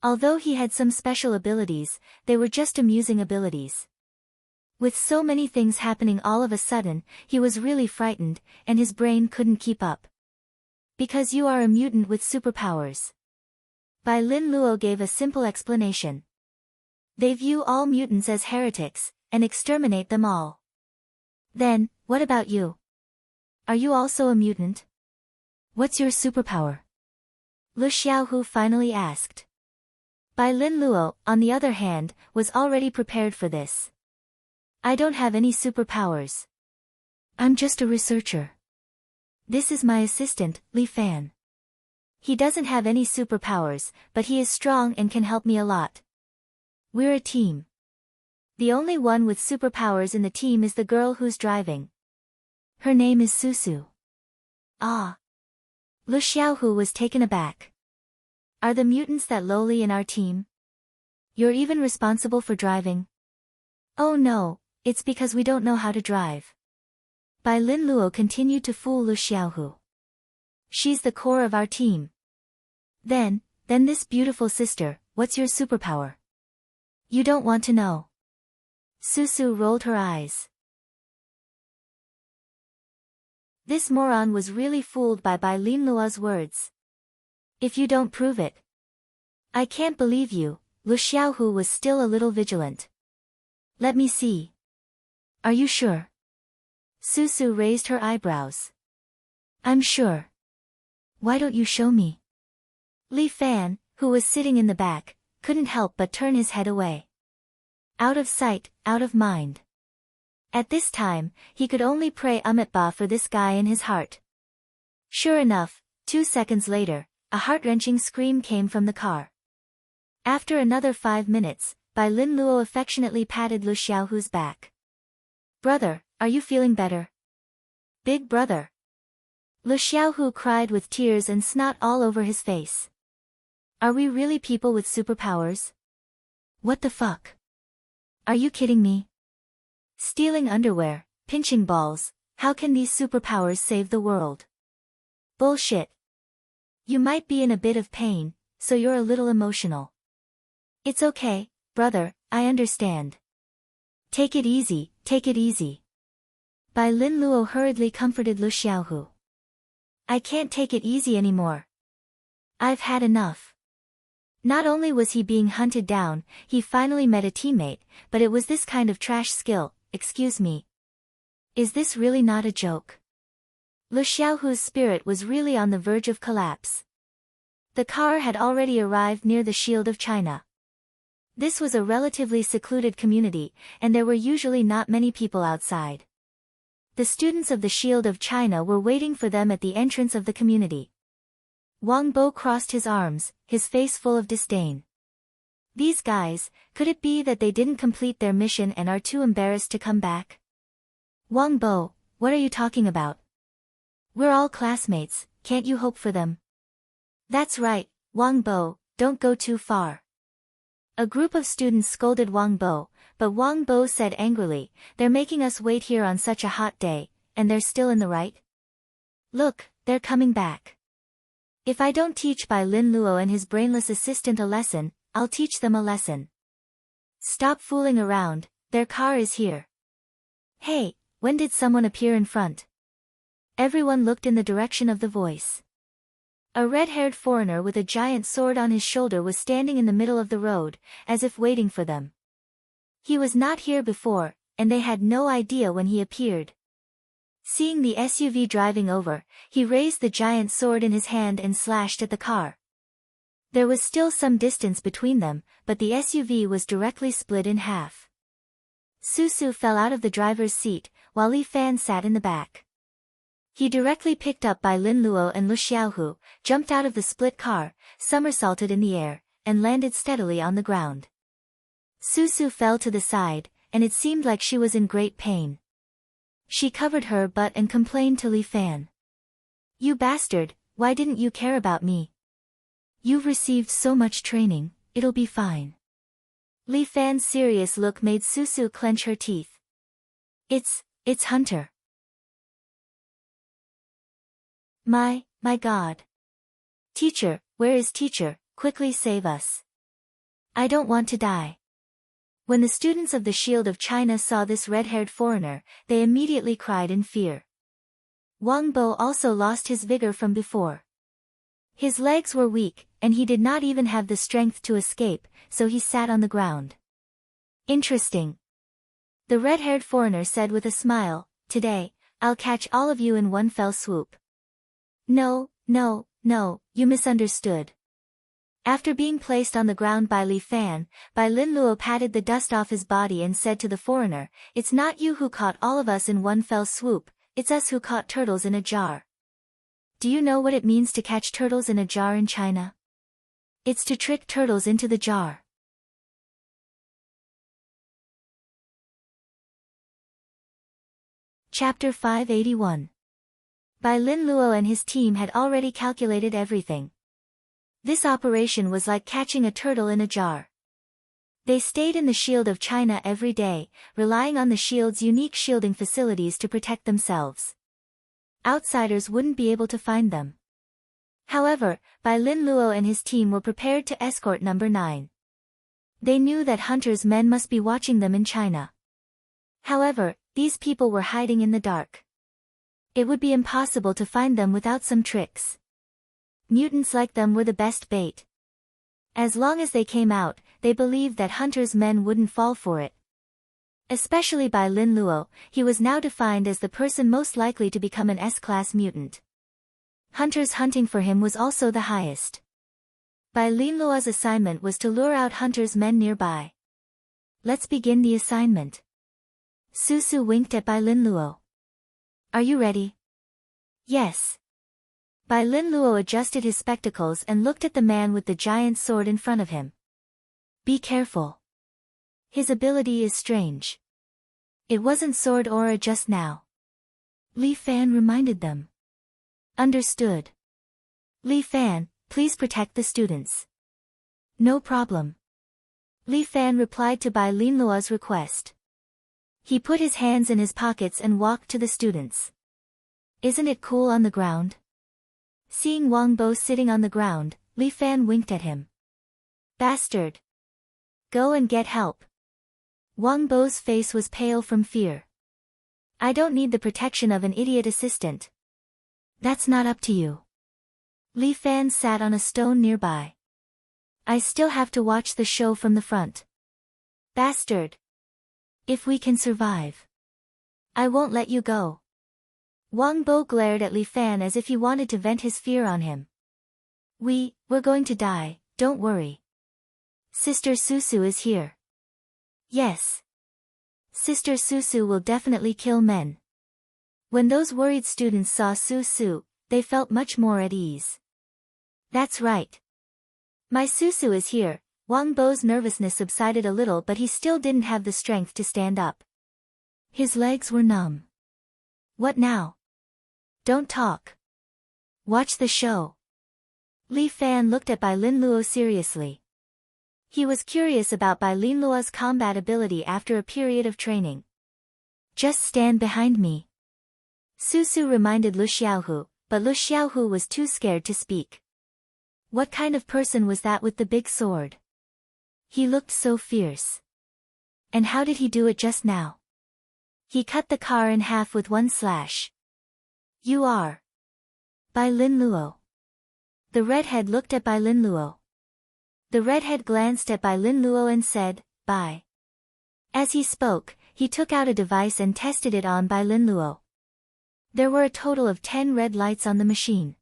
Although he had some special abilities, they were just amusing abilities. With so many things happening all of a sudden, he was really frightened, and his brain couldn't keep up. Because you are a mutant with superpowers. Bai Lin Luo gave a simple explanation. They view all mutants as heretics, and exterminate them all. Then, what about you? Are you also a mutant? What's your superpower? Lu Xiaohu finally asked. Bai Lin Luo, on the other hand, was already prepared for this. I don't have any superpowers. I'm just a researcher. This is my assistant, Li Fan. He doesn't have any superpowers, but he is strong and can help me a lot. We're a team. The only one with superpowers in the team is the girl who's driving. Her name is Susu. Ah. Lu Xiaohu was taken aback. Are the mutants that lowly in our team? You're even responsible for driving? Oh no, it's because we don't know how to drive. Bai Lin Luo continued to fool Lu Xiaohu. She's the core of our team. Then this beautiful sister, what's your superpower? You don't want to know. Susu rolled her eyes. This moron was really fooled by Bai Lin Luo's words. If you don't prove it. I can't believe you. Lu Xiaohu was still a little vigilant. Let me see. Are you sure? Susu raised her eyebrows. I'm sure. Why don't you show me? Li Fan, who was sitting in the back, couldn't help but turn his head away. Out of sight, out of mind. At this time, he could only pray Amitabha for this guy in his heart. Sure enough, 2 seconds later, a heart-wrenching scream came from the car. After another 5 minutes, Bai Lin Luo affectionately patted Lu Xiaohu's back. Brother, are you feeling better? Big brother. Lu Xiaohu cried with tears and snot all over his face. Are we really people with superpowers? What the fuck? Are you kidding me? Stealing underwear, pinching balls, how can these superpowers save the world? Bullshit. You might be in a bit of pain, so you're a little emotional. It's okay, brother, I understand. Take it easy, take it easy. Bai Lin Luo hurriedly comforted Lu Xiaohu. I can't take it easy anymore. I've had enough. Not only was he being hunted down, he finally met a teammate, but it was this kind of trash skill. Excuse me. Is this really not a joke? Lu Xiaohu's spirit was really on the verge of collapse. The car had already arrived near the Shield of China. This was a relatively secluded community, and there were usually not many people outside. The students of the Shield of China were waiting for them at the entrance of the community. Wang Bo crossed his arms, his face full of disdain. These guys, could it be that they didn't complete their mission and are too embarrassed to come back? Wang Bo, what are you talking about? We're all classmates, can't you hope for them? That's right, Wang Bo, don't go too far. A group of students scolded Wang Bo, but Wang Bo said angrily, they're making us wait here on such a hot day, and they're still in the right? Look, they're coming back. If I don't teach Bai Lin Luo and his brainless assistant a lesson, I'll teach them a lesson. Stop fooling around, their car is here. Hey, when did someone appear in front? Everyone looked in the direction of the voice. A red-haired foreigner with a giant sword on his shoulder was standing in the middle of the road, as if waiting for them. He was not here before, and they had no idea when he appeared. Seeing the SUV driving over, he raised the giant sword in his hand and slashed at the car. There was still some distance between them, but the SUV was directly split in half. Susu fell out of the driver's seat, while Li Fan sat in the back. He directly picked up Bai Lin Luo and Lu Xiaohu, jumped out of the split car, somersaulted in the air, and landed steadily on the ground. Susu fell to the side, and it seemed like she was in great pain. She covered her butt and complained to Li Fan. You bastard, why didn't you care about me? You've received so much training, it'll be fine. Li Fan's serious look made Susu clench her teeth. It's Hunter. My God. Teacher, where is teacher, quickly save us. I don't want to die. When the students of the Shield of China saw this red-haired foreigner, they immediately cried in fear. Wang Bo also lost his vigor from before. His legs were weak, and he did not even have the strength to escape, so he sat on the ground. Interesting. The red-haired foreigner said with a smile, today, I'll catch all of you in one fell swoop. No, you misunderstood. After being placed on the ground by Li Fan, Bai Lin Luo patted the dust off his body and said to the foreigner, it's not you who caught all of us in one fell swoop, it's us who caught turtles in a jar. Do you know what it means to catch turtles in a jar in China? It's to trick turtles into the jar. Chapter 581. Bai Lin Luo and his team had already calculated everything. This operation was like catching a turtle in a jar. They stayed in the Shield of China every day, relying on the shield's unique shielding facilities to protect themselves. Outsiders wouldn't be able to find them. However, Bai Lin Luo and his team were prepared to escort number 9. They knew that Hunter's men must be watching them in China. However, these people were hiding in the dark. It would be impossible to find them without some tricks. Mutants like them were the best bait. As long as they came out, they believed that Hunter's men wouldn't fall for it. Especially Bai Lin Luo, he was now defined as the person most likely to become an S-class mutant. Hunter's hunting for him was also the highest. Bai Lin Luo's assignment was to lure out Hunter's men nearby. Let's begin the assignment. Susu winked at Bai Lin Luo. Are you ready? Yes. Bai Lin Luo adjusted his spectacles and looked at the man with the giant sword in front of him. Be careful. His ability is strange. It wasn't sword aura just now. Li Fan reminded them. Understood. Li Fan, please protect the students. No problem. Li Fan replied to Bai Lin Luo's request. He put his hands in his pockets and walked to the students. Isn't it cool on the ground? Seeing Wang Bo sitting on the ground, Li Fan winked at him. Bastard! Go and get help. Wang Bo's face was pale from fear. I don't need the protection of an idiot assistant. That's not up to you. Li Fan sat on a stone nearby. I still have to watch the show from the front. Bastard! If we can survive, I won't let you go. Wang Bo glared at Li Fan as if he wanted to vent his fear on him. We're going to die, don't worry. Sister Susu is here. Yes. Sister Susu will definitely kill men. When those worried students saw Susu, they felt much more at ease. That's right. My Susu is here. Wang Bo's nervousness subsided a little, but he still didn't have the strength to stand up. His legs were numb. What now? Don't talk. Watch the show. Li Fan looked at Bai Linluo seriously. He was curious about Bai Linluo's combat ability after a period of training. Just stand behind me. Susu reminded Lu Xiaohu, but Lu Xiaohu was too scared to speak. What kind of person was that with the big sword? He looked so fierce. And how did he do it just now? He cut the car in half with one slash. You are Bai Linluo. The redhead looked at Bai Linluo. The redhead glanced at Bai Linluo and said, Bai. As he spoke, he took out a device and tested it on Bai Linluo. There were a total of 10 red lights on the machine.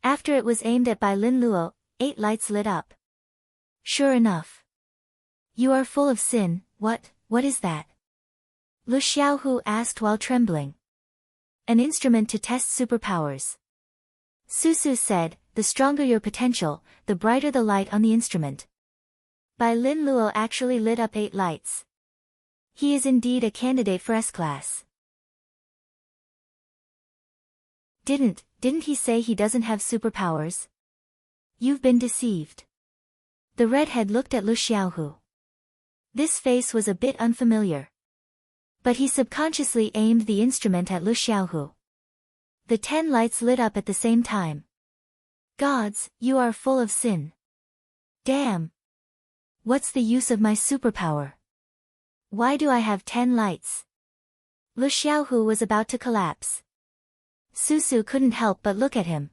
After it was aimed at Bai Linluo, 8 lights lit up. Sure enough. You are full of sin. What is that? Lu Xiaohu asked while trembling. An instrument to test superpowers. Susu said, the stronger your potential, the brighter the light on the instrument. Bai Linluo actually lit up 8 lights. He is indeed a candidate for S-class. Didn't he say he doesn't have superpowers? You've been deceived. The redhead looked at Lu Xiaohu. This face was a bit unfamiliar. But he subconsciously aimed the instrument at Lu Xiaohu. The 10 lights lit up at the same time. Gods, you are full of sin. Damn. What's the use of my superpower? Why do I have 10 lights? Lu Xiaohu was about to collapse. Susu couldn't help but look at him.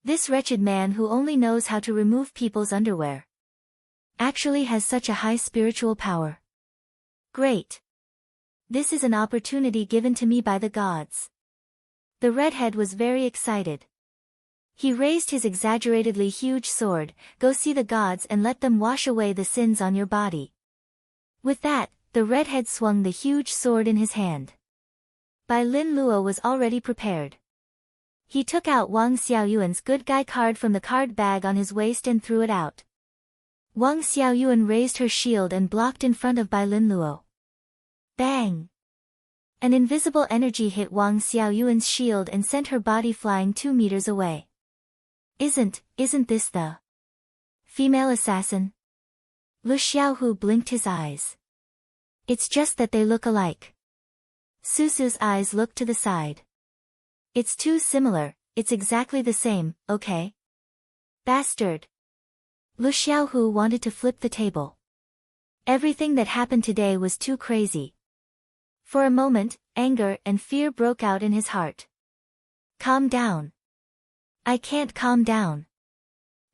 This wretched man who only knows how to remove people's underwear actually has such a high spiritual power. Great. This is an opportunity given to me by the gods. The redhead was very excited. He raised his exaggeratedly huge sword. Go see the gods and let them wash away the sins on your body. With that, the redhead swung the huge sword in his hand. Bai Linluo was already prepared. He took out Wang Xiaoyuan's good guy card from the card bag on his waist and threw it out. Wang Xiaoyuan raised her shield and blocked in front of Bai Linluo. Bang! An invisible energy hit Wang Xiaoyuan's shield and sent her body flying 2 meters away. Isn't this the female assassin? Lu Xiaohu blinked his eyes. It's just that they look alike. Susu's eyes looked to the side. It's too similar, it's exactly the same, okay? Bastard! Lu Xiaohu wanted to flip the table. Everything that happened today was too crazy. For a moment, anger and fear broke out in his heart. Calm down. I can't calm down.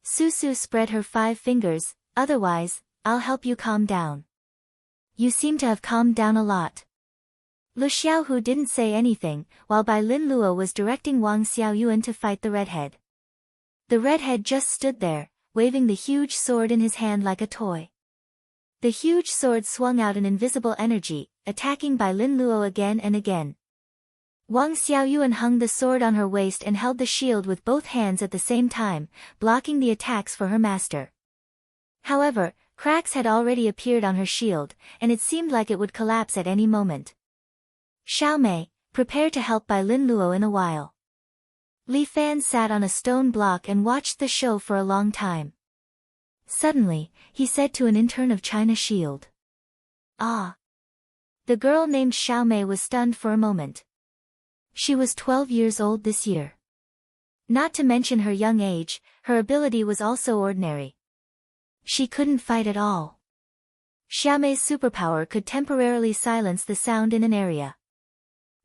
Susu spread her 5 fingers, otherwise, I'll help you calm down. You seem to have calmed down a lot. Lu Xiaohu didn't say anything, while Bai Linluo was directing Wang Xiaoyuan to fight the redhead. The redhead just stood there, waving the huge sword in his hand like a toy. The huge sword swung out an invisible energy, attacking Bai Linluo again and again. Wang Xiaoyuan hung the sword on her waist and held the shield with both hands at the same time, blocking the attacks for her master. However, cracks had already appeared on her shield, and it seemed like it would collapse at any moment. Xiaomei, prepare to help Bai Linluo in a while. Li Fan sat on a stone block and watched the show for a long time. Suddenly, he said to an intern of China Shield. Ah! The girl named Xiaomei was stunned for a moment. She was 12 years old this year. Not to mention her young age, her ability was also ordinary. She couldn't fight at all. Xiaomei's superpower could temporarily silence the sound in an area.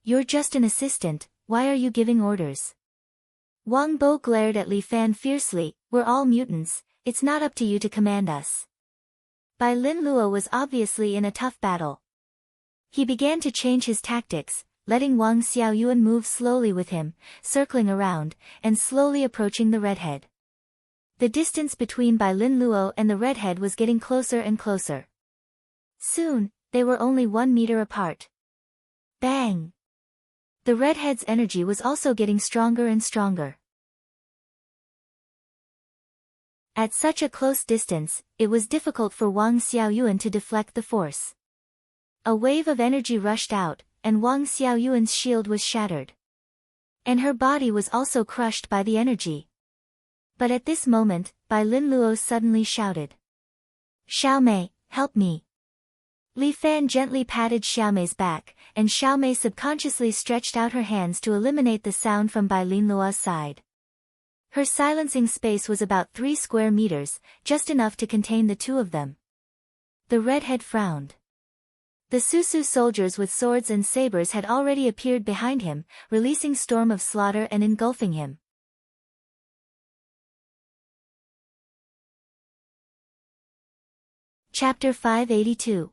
You're just an assistant, why are you giving orders? Wang Bo glared at Li Fan fiercely, we're all mutants, it's not up to you to command us. Bai Lin Luo was obviously in a tough battle. He began to change his tactics, letting Wang Xiaoyuan move slowly with him, circling around, and slowly approaching the redhead. The distance between Bai Lin Luo and the redhead was getting closer and closer. Soon, they were only 1 meter apart. Bang! The redhead's energy was also getting stronger and stronger. At such a close distance, it was difficult for Wang Xiaoyuan to deflect the force. A wave of energy rushed out, and Wang Xiaoyuan's shield was shattered. And her body was also crushed by the energy. But at this moment, Bai Lin Luo suddenly shouted. Xiaomei, help me. Li Fan gently patted Xiaomei's back, and Xiaomei subconsciously stretched out her hands to eliminate the sound from Bai Lin Luo's side. Her silencing space was about 3 square meters, just enough to contain the two of them. The redhead frowned. The Susu soldiers with swords and sabers had already appeared behind him, releasing storm of slaughter and engulfing him. Chapter 582.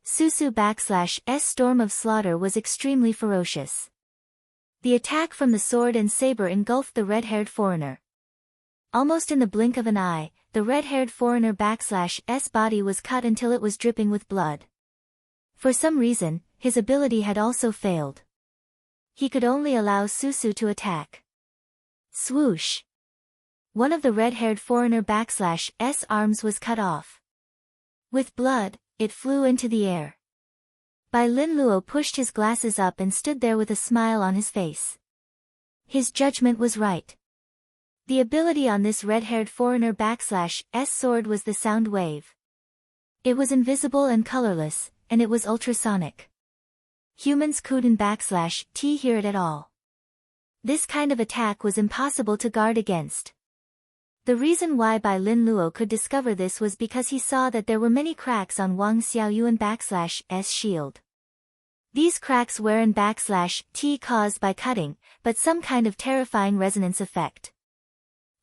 Susu /S storm of slaughter was extremely ferocious. The attack from the sword and saber engulfed the red-haired foreigner. Almost in the blink of an eye, the red-haired foreigner /S body was cut until it was dripping with blood. For some reason, his ability had also failed. He could only allow Susu to attack. Swoosh! One of the red-haired foreigner /S arms was cut off. With blood, it flew into the air. Bai Lin Luo pushed his glasses up and stood there with a smile on his face. His judgment was right. The ability on this red-haired foreigner /S sword was the sound wave. It was invisible and colorless, and it was ultrasonic. Humans couldn't hear it at all. This kind of attack was impossible to guard against. The reason why Bai Lin Luo could discover this was because he saw that there were many cracks on Wang Xiaoyuan /S shield. These cracks weren't caused by cutting, but some kind of terrifying resonance effect.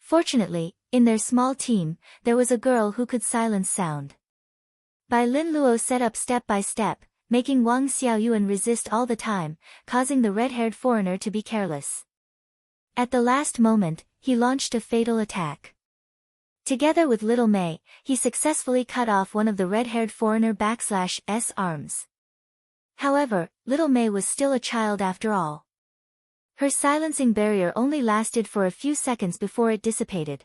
Fortunately, in their small team, there was a girl who could silence sound. Bai Lin Luo set up step by step, making Wang Xiaoyuan resist all the time, causing the red-haired foreigner to be careless. At the last moment, he launched a fatal attack. Together with Little Mei, he successfully cut off one of the red-haired foreigner /S arms. However, Little Mei was still a child after all. Her silencing barrier only lasted for a few seconds before it dissipated.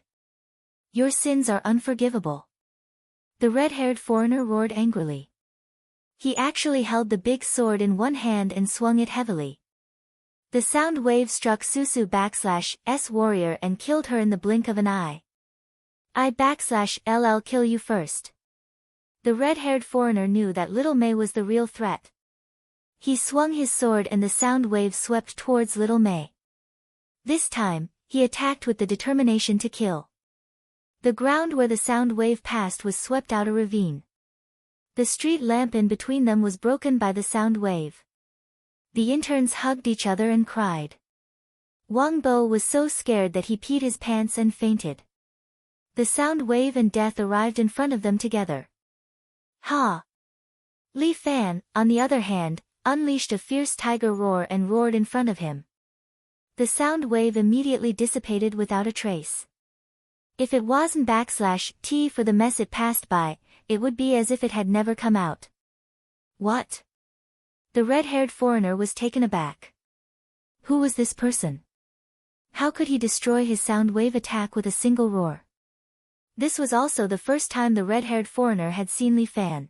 Your sins are unforgivable. The red-haired foreigner roared angrily. He actually held the big sword in one hand and swung it heavily. The sound wave struck Susu /S warrior and killed her in the blink of an eye. I'll kill you first. The red-haired foreigner knew that Little Mei was the real threat. He swung his sword and the sound wave swept towards Little Mei. This time, he attacked with the determination to kill. The ground where the sound wave passed was swept out a ravine. The street lamp in between them was broken by the sound wave. The interns hugged each other and cried. Wang Bo was so scared that he peed his pants and fainted. The sound wave and death arrived in front of them together. Ha! Li Fan, on the other hand, unleashed a fierce tiger roar and roared in front of him. The sound wave immediately dissipated without a trace. If it wasn't /T for the mess it passed by, it would be as if it had never come out. What? The red-haired foreigner was taken aback. Who was this person? How could he destroy his sound wave attack with a single roar? This was also the first time the red-haired foreigner had seen Li Fan.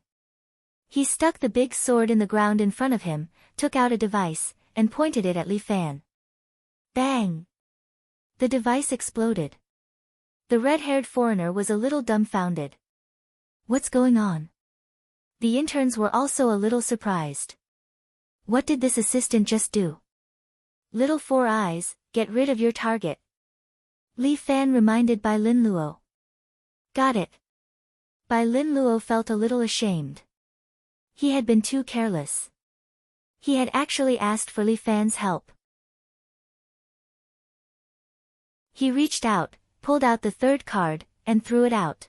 He stuck the big sword in the ground in front of him, took out a device, and pointed it at Li Fan. Bang! The device exploded. The red-haired foreigner was a little dumbfounded. What's going on? The interns were also a little surprised. What did this assistant just do? Little Four Eyes, get rid of your target. Li Fan reminded Bai Lin Luo. Got it. Bai Lin Luo felt a little ashamed. He had been too careless. He had actually asked for Li Fan's help. He reached out, pulled out the third card, and threw it out.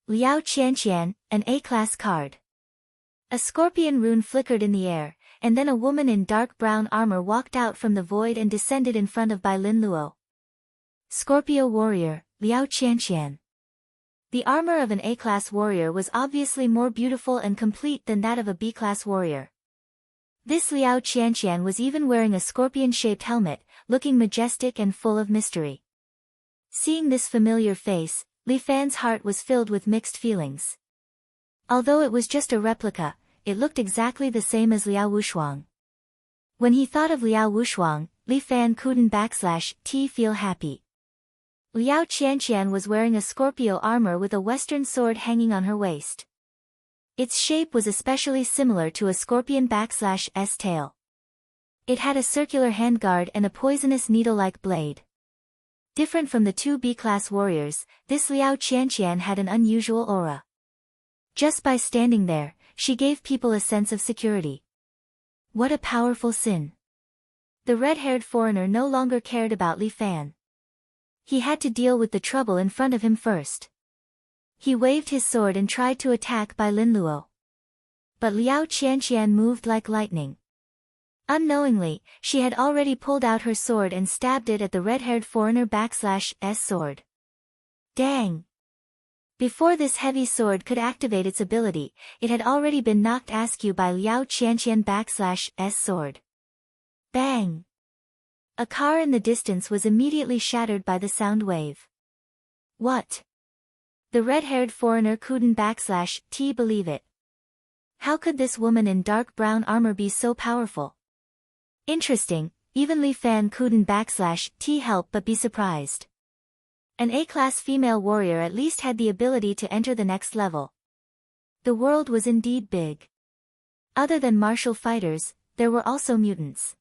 Liao Qianqian, an A-class card. A scorpion rune flickered in the air, and then a woman in dark brown armor walked out from the void and descended in front of Bai Lin Luo. Scorpio warrior, Liao Qianqian. The armor of an A-class warrior was obviously more beautiful and complete than that of a B-class warrior. This Liao Qianqian was even wearing a scorpion-shaped helmet, looking majestic and full of mystery. Seeing this familiar face, Li Fan's heart was filled with mixed feelings. Although it was just a replica, it looked exactly the same as Liao Wushuang. When he thought of Liao Wushuang, Li Fan couldn't feel happy. Liao Qianqian was wearing a Scorpio armor with a western sword hanging on her waist. Its shape was especially similar to a scorpion /S tail. It had a circular handguard and a poisonous needle-like blade. Different from the two B-class warriors, this Liao Qianqian had an unusual aura. Just by standing there, she gave people a sense of security. What a powerful sin. The red-haired foreigner no longer cared about Li Fan. He had to deal with the trouble in front of him first. He waved his sword and tried to attack Bai Lin Luo. But Liao Qianqian moved like lightning. Unknowingly, she had already pulled out her sword and stabbed it at the red-haired foreigner /S sword. Dang! Before this heavy sword could activate its ability, it had already been knocked askew by Liao Qianqian /S sword. Bang! A car in the distance was immediately shattered by the sound wave. What? The red-haired foreigner couldn't believe it. How could this woman in dark brown armor be so powerful? Interesting, even Li Fan couldn't help but be surprised. An A-class female warrior at least had the ability to enter the next level. The world was indeed big. Other than martial fighters, there were also mutants.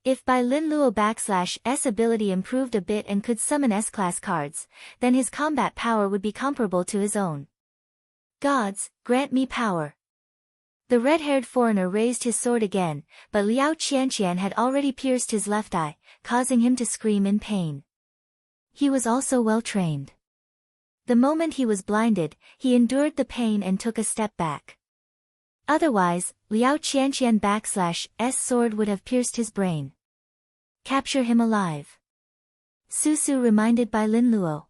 If Bai Lin Luo /S ability improved a bit and could summon S-class cards, then his combat power would be comparable to his own. Gods, grant me power. The red-haired foreigner raised his sword again, but Liao Qianqian had already pierced his left eye, causing him to scream in pain. He was also well trained. The moment he was blinded, he endured the pain and took a step back. Otherwise, Liao Qianqian /S sword would have pierced his brain. Capture him alive. Susu reminded Bai Lin Luo.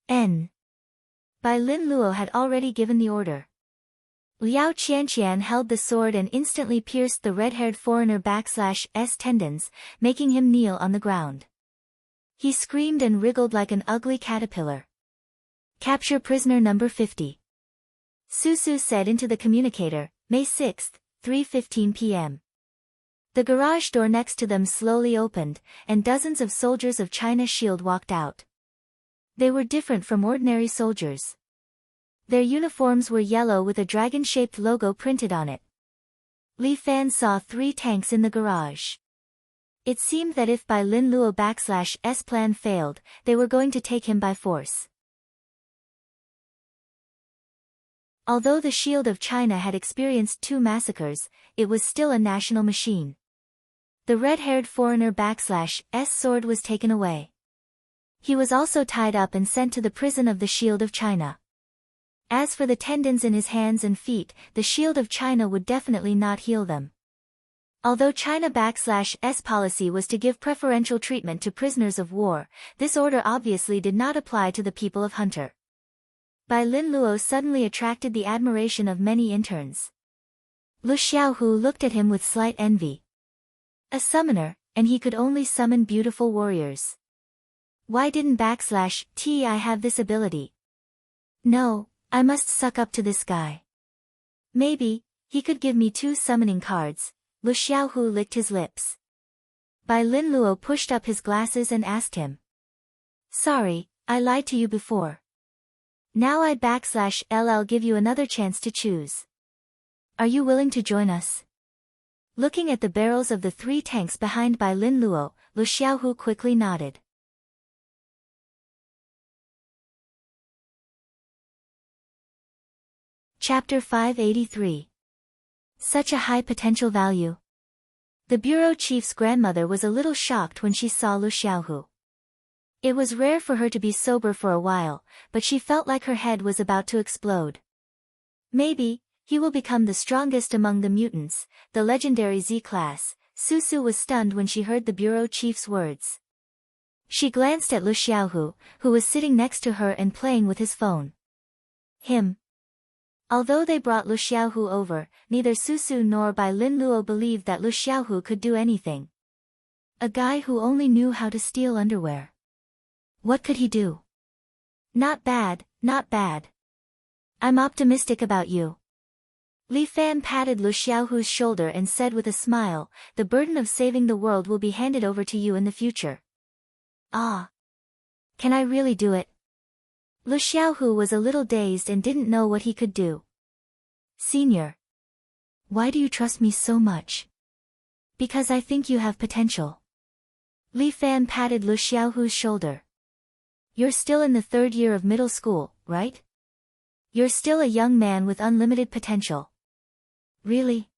Bai Lin Luo had already given the order. Liao Qianqian held the sword and instantly pierced the red-haired foreigner /S tendons, making him kneel on the ground. He screamed and wriggled like an ugly caterpillar. Capture prisoner number 50. Susu said into the communicator, May 6, 3:15 p.m. The garage door next to them slowly opened, and dozens of soldiers of China Shield walked out. They were different from ordinary soldiers. Their uniforms were yellow with a dragon-shaped logo printed on it. Li Fan saw 3 tanks in the garage. It seemed that if Bai Lin Luo /S plan failed, they were going to take him by force. Although the Shield of China had experienced 2 massacres, it was still a national machine. The red-haired foreigner /S sword was taken away. He was also tied up and sent to the prison of the Shield of China. As for the tendons in his hands and feet, the Shield of China would definitely not heal them. Although China /S policy was to give preferential treatment to prisoners of war, this order obviously did not apply to the people of Hunter. Bai Lin Luo suddenly attracted the admiration of many interns. Lu Xiaohu looked at him with slight envy. A summoner, and he could only summon beautiful warriors. Why didn't /Ti have this ability? No, I must suck up to this guy. Maybe, he could give me 2 summoning cards. Lu Xiaohu licked his lips. Bai Lin Luo pushed up his glasses and asked him. Sorry, I lied to you before. Now I give you another chance to choose. Are you willing to join us? Looking at the barrels of the 3 tanks behind Bai Lin Luo, Lu Xiaohu quickly nodded. Chapter 583. Such a high potential value. The bureau chief's grandmother was a little shocked when she saw Lu Xiaohu. It was rare for her to be sober for a while, but she felt like her head was about to explode. Maybe, he will become the strongest among the mutants, the legendary Z-class. Susu was stunned when she heard the bureau chief's words. She glanced at Lu Xiaohu, who was sitting next to her and playing with his phone. Although they brought Lu Xiaohu over, neither Susu nor Bai Lin Luo believed that Lu Xiaohu could do anything. A guy who only knew how to steal underwear. What could he do? Not bad, not bad. I'm optimistic about you. Li Fan patted Lu Xiaohu's shoulder and said with a smile, the burden of saving the world will be handed over to you in the future. Ah. Can I really do it? Lu Xiaohu was a little dazed and didn't know what he could do. Senior. Why do you trust me so much? Because I think you have potential. Li Fan patted Lu Xiaohu's shoulder. You're still in the 3rd year of middle school, right? You're still a young man with unlimited potential. Really?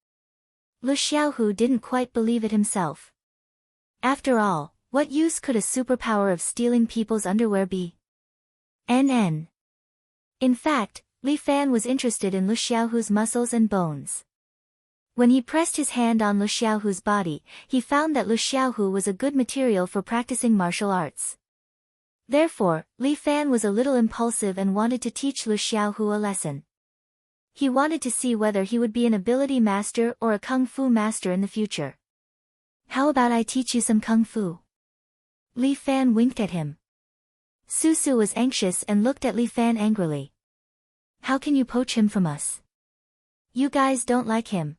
Lu Xiaohu didn't quite believe it himself. After all, what use could a superpower of stealing people's underwear be? In fact, Li Fan was interested in Lu Xiaohu's muscles and bones. When he pressed his hand on Lu Xiaohu's body, he found that Lu Xiaohu was a good material for practicing martial arts. Therefore, Li Fan was a little impulsive and wanted to teach Lu Xiaohu a lesson. He wanted to see whether he would be an ability master or a kung fu master in the future. How about I teach you some kung fu? Li Fan winked at him. Susu was anxious and looked at Li Fan angrily. How can you poach him from us? You guys don't like him.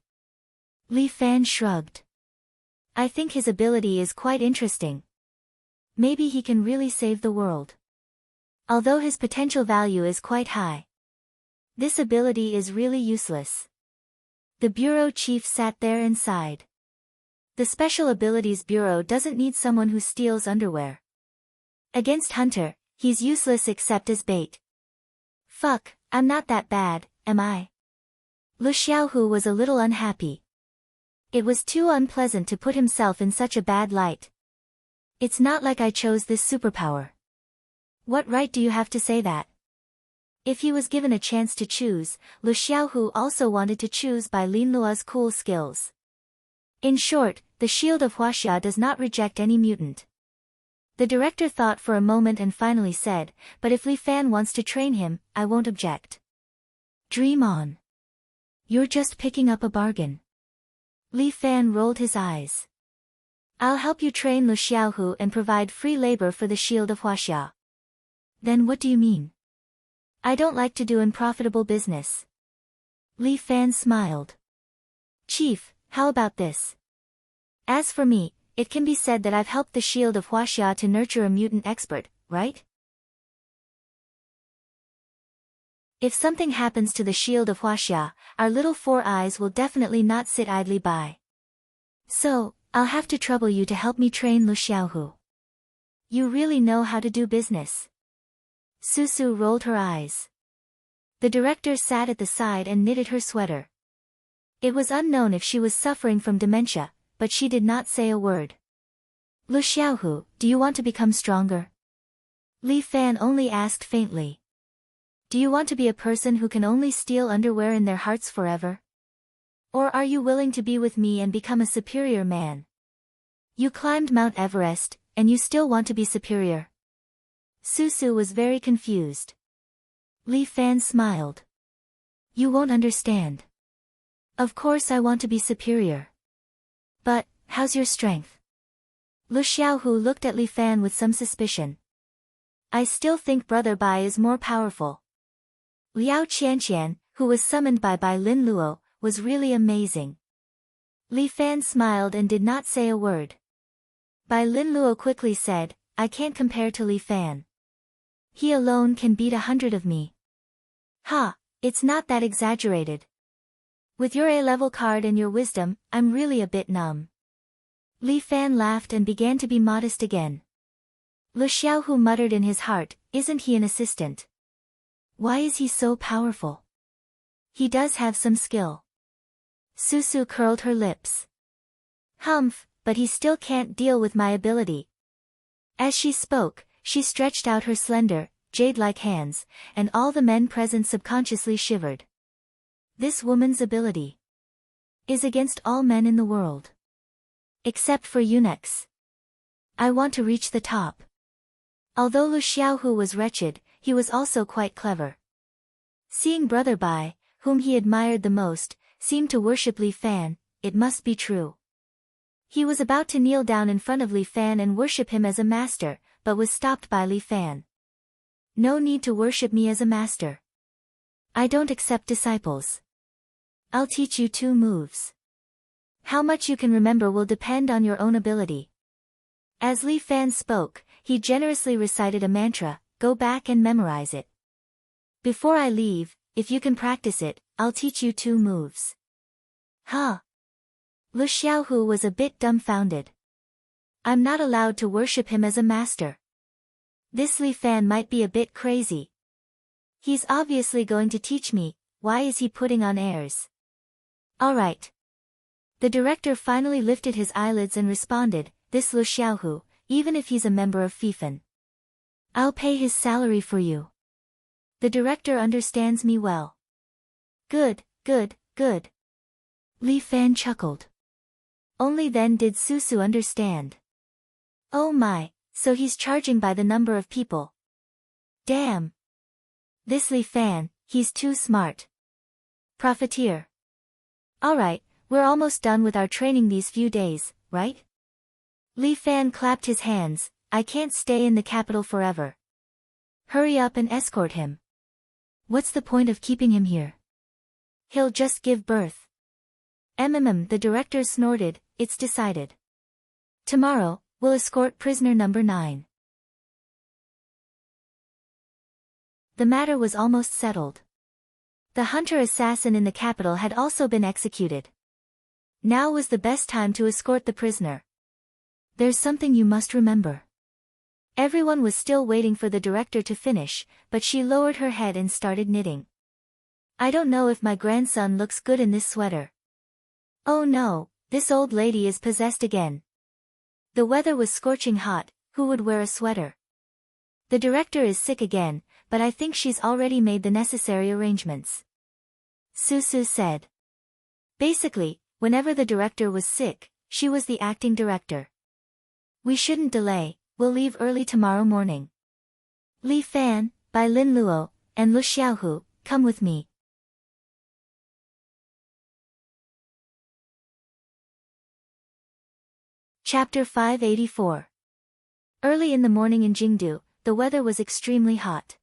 Li Fan shrugged. I think his ability is quite interesting. Maybe he can really save the world. Although his potential value is quite high. This ability is really useless. The bureau chief sat there and sighed. The Special Abilities Bureau doesn't need someone who steals underwear. Against Hunter, he's useless except as bait. Fuck, I'm not that bad, am I? Lu Xiaohu was a little unhappy. It was too unpleasant to put himself in such a bad light. It's not like I chose this superpower. What right do you have to say that? If he was given a chance to choose, Lu Xiaohu also wanted to choose Bai Lin Luo's cool skills. In short, the shield of Huaxia does not reject any mutant. The director thought for a moment and finally said, but if Li Fan wants to train him, I won't object. Dream on. You're just picking up a bargain. Li Fan rolled his eyes. I'll help you train Lu Xiaohu and provide free labor for the shield of Huaxia. Then what do you mean? I don't like to do unprofitable business. Li Fan smiled. Chief, how about this? As for me, it can be said that I've helped the shield of Huaxia to nurture a mutant expert, right? If something happens to the shield of Huaxia, our little Four Eyes will definitely not sit idly by. So, I'll have to trouble you to help me train Lu Xiaohu. You really know how to do business. Susu rolled her eyes. The director sat at the side and knitted her sweater. It was unknown if she was suffering from dementia, but she did not say a word. Lu Xiaohu, do you want to become stronger? Li Fan only asked faintly. Do you want to be a person who can only steal underwear in their hearts forever? Or are you willing to be with me and become a superior man? You climbed Mount Everest, and you still want to be superior. Susu was very confused. Li Fan smiled. You won't understand. Of course I want to be superior. But, how's your strength? Lu Xiaohu looked at Li Fan with some suspicion. I still think Brother Bai is more powerful. Liao Qianqian, who was summoned by Bai Lin Luo, was really amazing. Li Fan smiled and did not say a word. Bai Lin Luo quickly said, I can't compare to Li Fan. He alone can beat 100 of me. Ha, it's not that exaggerated. With your A-level card and your wisdom, I'm really a bit numb. Li Fan laughed and began to be modest again. Lu Xiaohu muttered in his heart, isn't he an assistant? Why is he so powerful? He does have some skill. Susu curled her lips. Humph, but he still can't deal with my ability. As she spoke, she stretched out her slender, jade-like hands, and all the men present subconsciously shivered. This woman's ability is against all men in the world. Except for eunuchs. I want to reach the top. Although Lu Xiaohu was wretched, he was also quite clever. Seeing Brother Bai, whom he admired the most, seemed to worship Li Fan, it must be true. He was about to kneel down in front of Li Fan and worship him as a master, but was stopped by Li Fan. No need to worship me as a master. I don't accept disciples. I'll teach you 2 moves. How much you can remember will depend on your own ability. As Li Fan spoke, he generously recited a mantra, go back and memorize it. Before I leave, if you can practice it, I'll teach you 2 moves. Huh? Lu Xiaohu was a bit dumbfounded. I'm not allowed to worship him as a master. This Li Fan might be a bit crazy. He's obviously going to teach me, why is he putting on airs? Alright. The director finally lifted his eyelids and responded, this Lu Xiaohu, even if he's a member of Fifan. I'll pay his salary for you. The director understands me well. Good, good, good. Li Fan chuckled. Only then did Susu understand. Oh my, so he's charging by the number of people. Damn. This Li Fan, he's too smart. Profiteer. Alright, we're almost done with our training these few days, right? Li Fan clapped his hands, I can't stay in the capital forever. Hurry up and escort him. What's the point of keeping him here? He'll just give birth. The director snorted, it's decided. Tomorrow, we'll escort prisoner number 9. The matter was almost settled. The hunter assassin in the capital had also been executed. Now was the best time to escort the prisoner. There's something you must remember. Everyone was still waiting for the director to finish, but she lowered her head and started knitting. I don't know if my grandson looks good in this sweater. Oh no, this old lady is possessed again. The weather was scorching hot, who would wear a sweater? The director is sick again, but I think she's already made the necessary arrangements. Susu said. Basically, whenever the director was sick, she was the acting director. We shouldn't delay, we'll leave early tomorrow morning. Li Fan, Bai Lin Luo, and Lu Xiaohu, come with me. Chapter 584. Early in the morning in Jingdu, the weather was extremely hot.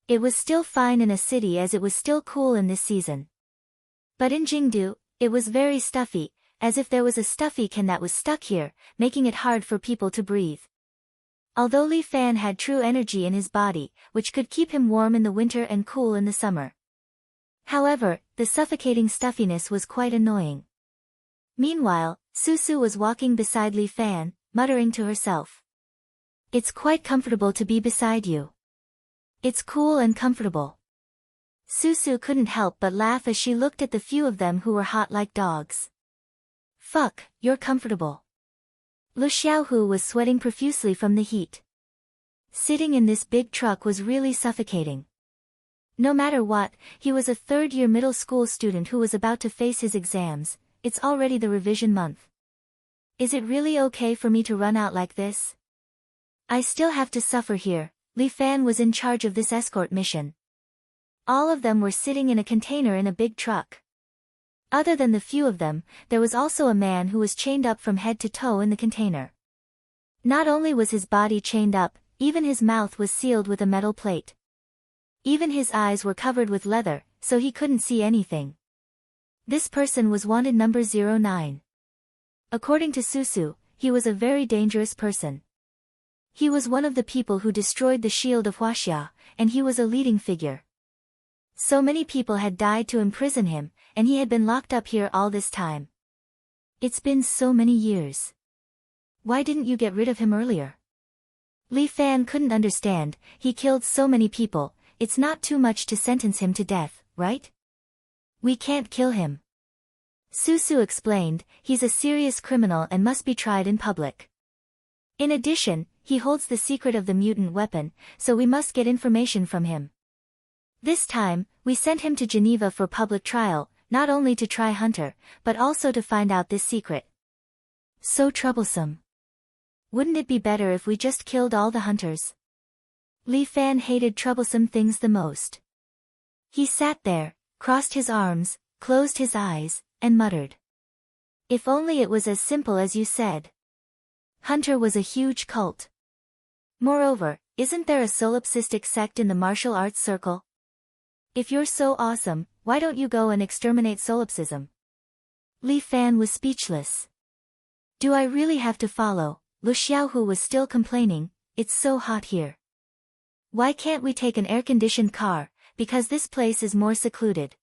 It was still fine in a city as it was still cool in this season. But in Jingdu, it was very stuffy, as if there was a stuffy can that was stuck here, making it hard for people to breathe. Although Li Fan had true energy in his body, which could keep him warm in the winter and cool in the summer. However, the suffocating stuffiness was quite annoying. Meanwhile, Susu was walking beside Li Fan, muttering to herself. It's quite comfortable to be beside you. It's cool and comfortable. Susu couldn't help but laugh as she looked at the few of them who were hot like dogs. Fuck, you're comfortable. Lu Xiaohu was sweating profusely from the heat. Sitting in this big truck was really suffocating. No matter what, he was a third-year middle school student who was about to face his exams, it's already the revision month. Is it really okay for me to run out like this? I still have to suffer here. Li Fan was in charge of this escort mission. All of them were sitting in a container in a big truck. Other than the few of them, there was also a man who was chained up from head to toe in the container. Not only was his body chained up, even his mouth was sealed with a metal plate. Even his eyes were covered with leather, so he couldn't see anything. This person was wanted number 09. According to Susu, he was a very dangerous person. He was one of the people who destroyed the shield of Huaxia, and he was a leading figure. So many people had died to imprison him, and he had been locked up here all this time. It's been so many years. Why didn't you get rid of him earlier? Li Fan couldn't understand. He killed so many people, it's not too much to sentence him to death, right? We can't kill him. Susu explained, he's a serious criminal and must be tried in public. In addition, he holds the secret of the mutant weapon, so we must get information from him. This time, we sent him to Geneva for public trial, not only to try Hunter, but also to find out this secret. So troublesome. Wouldn't it be better if we just killed all the hunters? Li Fan hated troublesome things the most. He sat there, crossed his arms, closed his eyes, and muttered. If only it was as simple as you said. Hunter was a huge cult. Moreover, isn't there a solipsistic sect in the martial arts circle? If you're so awesome, why don't you go and exterminate solipsism? Li Fan was speechless. Do I really have to follow? Lu Xiaohu was still complaining, it's so hot here. Why can't we take an air-conditioned car, because this place is more secluded?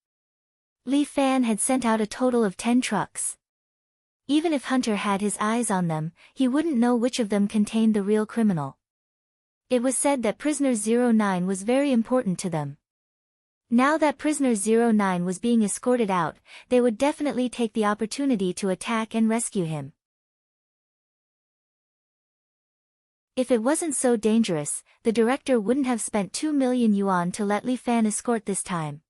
Li Fan had sent out a total of 10 trucks. Even if Hunter had his eyes on them, he wouldn't know which of them contained the real criminal. It was said that Prisoner 09 was very important to them. Now that Prisoner 09 was being escorted out, they would definitely take the opportunity to attack and rescue him. If it wasn't so dangerous, the director wouldn't have spent 2 million yuan to let Li Fan escort this time.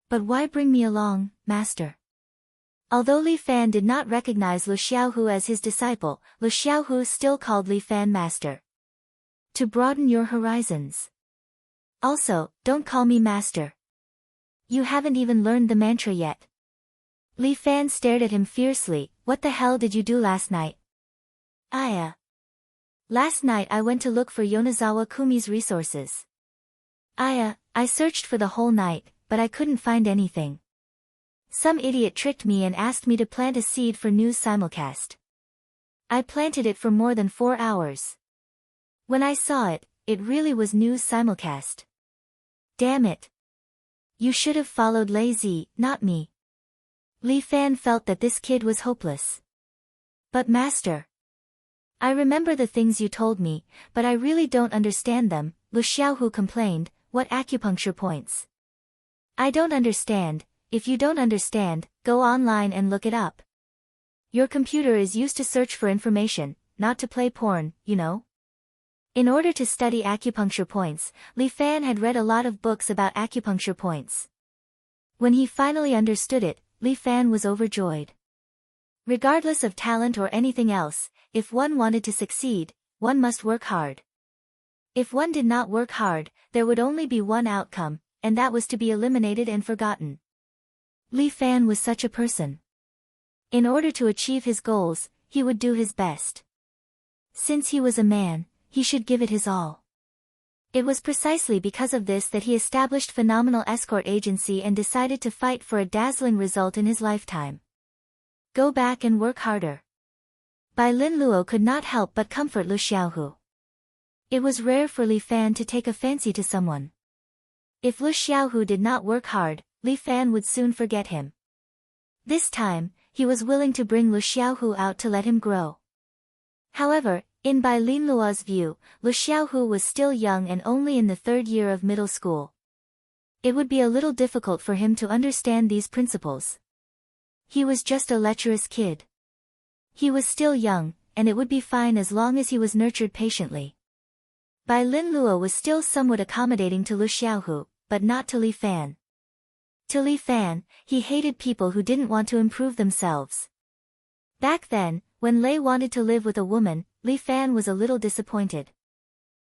But why bring me along, master? Although Li Fan did not recognize Lu Xiaohu as his disciple, Lu Xiaohu still called Li Fan master. To broaden your horizons. Also, don't call me master. You haven't even learned the mantra yet. Li Fan stared at him fiercely. What the hell did you do last night? Last night I went to look for Yonezawa Kumi's resources. I searched for the whole night, but I couldn't find anything. Some idiot tricked me and asked me to plant a seed for news simulcast. I planted it for more than 4 hours. When I saw it, it really was news simulcast. Damn it. You should have followed Lei Zi, not me. Li Fan felt that this kid was hopeless. But master. I remember the things you told me, but I really don't understand them, Lu Xiaohu complained. What acupuncture points? I don't understand. If you don't understand, go online and look it up. Your computer is used to search for information, not to play porn, you know? In order to study acupuncture points, Li Fan had read a lot of books about acupuncture points. When he finally understood it, Li Fan was overjoyed. Regardless of talent or anything else, if one wanted to succeed, one must work hard. If one did not work hard, there would only be one outcome, and that was to be eliminated and forgotten. Li Fan was such a person. In order to achieve his goals, he would do his best. Since he was a man, he should give it his all. It was precisely because of this that he established Phenomenal Escort Agency and decided to fight for a dazzling result in his lifetime. Go back and work harder. Bai Lin Luo could not help but comfort Lu Xiaohu. It was rare for Li Fan to take a fancy to someone. If Lu Xiaohu did not work hard, Li Fan would soon forget him. This time, he was willing to bring Lu Xiaohu out to let him grow. However, in Bai Lin Luo's view, Lu Xiaohu was still young and only in the 3rd year of middle school. It would be a little difficult for him to understand these principles. He was just a lecherous kid. He was still young, and it would be fine as long as he was nurtured patiently. Bai Lin Luo was still somewhat accommodating to Lu Xiaohu, but not to Li Fan. To Li Fan, he hated people who didn't want to improve themselves. Back then, when Lei wanted to live with a woman, Li Fan was a little disappointed.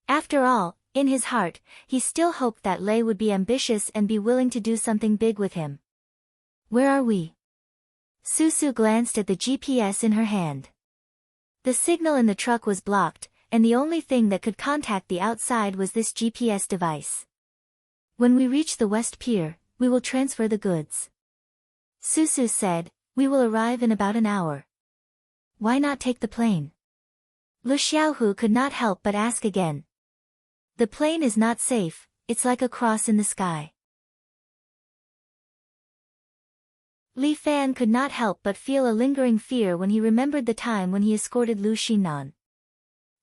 After all, in his heart, he still hoped that Lei would be ambitious and be willing to do something big with him. Where are we? Susu glanced at the GPS in her hand. The signal in the truck was blocked, and the only thing that could contact the outside was this GPS device. When we reach the West Pier, we will transfer the goods. Susu said, we will arrive in about an hour. Why not take the plane? Lu Xiaohu could not help but ask again. The plane is not safe, it's like a cross in the sky. Li Fan could not help but feel a lingering fear when he remembered the time when he escorted Lu Xinnan.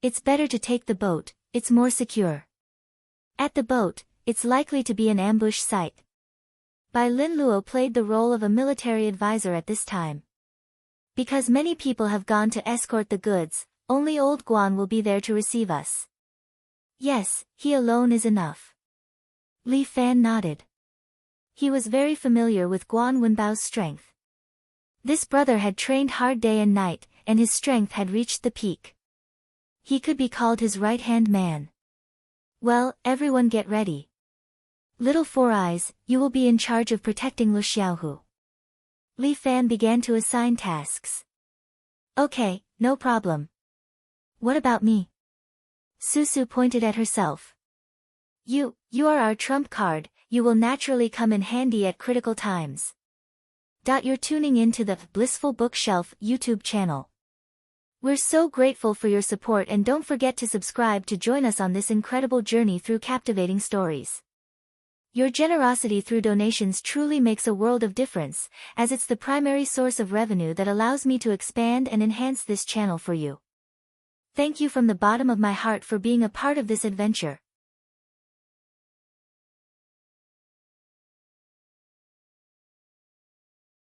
It's better to take the boat, it's more secure. At the boat, it's likely to be an ambush site. Bai Lin Luo played the role of a military advisor at this time. Because many people have gone to escort the goods, only old Guan will be there to receive us. Yes, he alone is enough. Li Fan nodded. He was very familiar with Guan Wenbao's strength. This brother had trained hard day and night, and his strength had reached the peak. He could be called his right-hand man. Well, everyone get ready. Little Four Eyes, you will be in charge of protecting Lu Xiaohu. Li Fan began to assign tasks. Okay, no problem. What about me? Susu pointed at herself. You are our trump card, you will naturally come in handy at critical times. You're tuning in to the Blissful Bookshelf YouTube channel. We're so grateful for your support, and don't forget to subscribe to join us on this incredible journey through captivating stories. Your generosity through donations truly makes a world of difference, as it's the primary source of revenue that allows me to expand and enhance this channel for you. Thank you from the bottom of my heart for being a part of this adventure.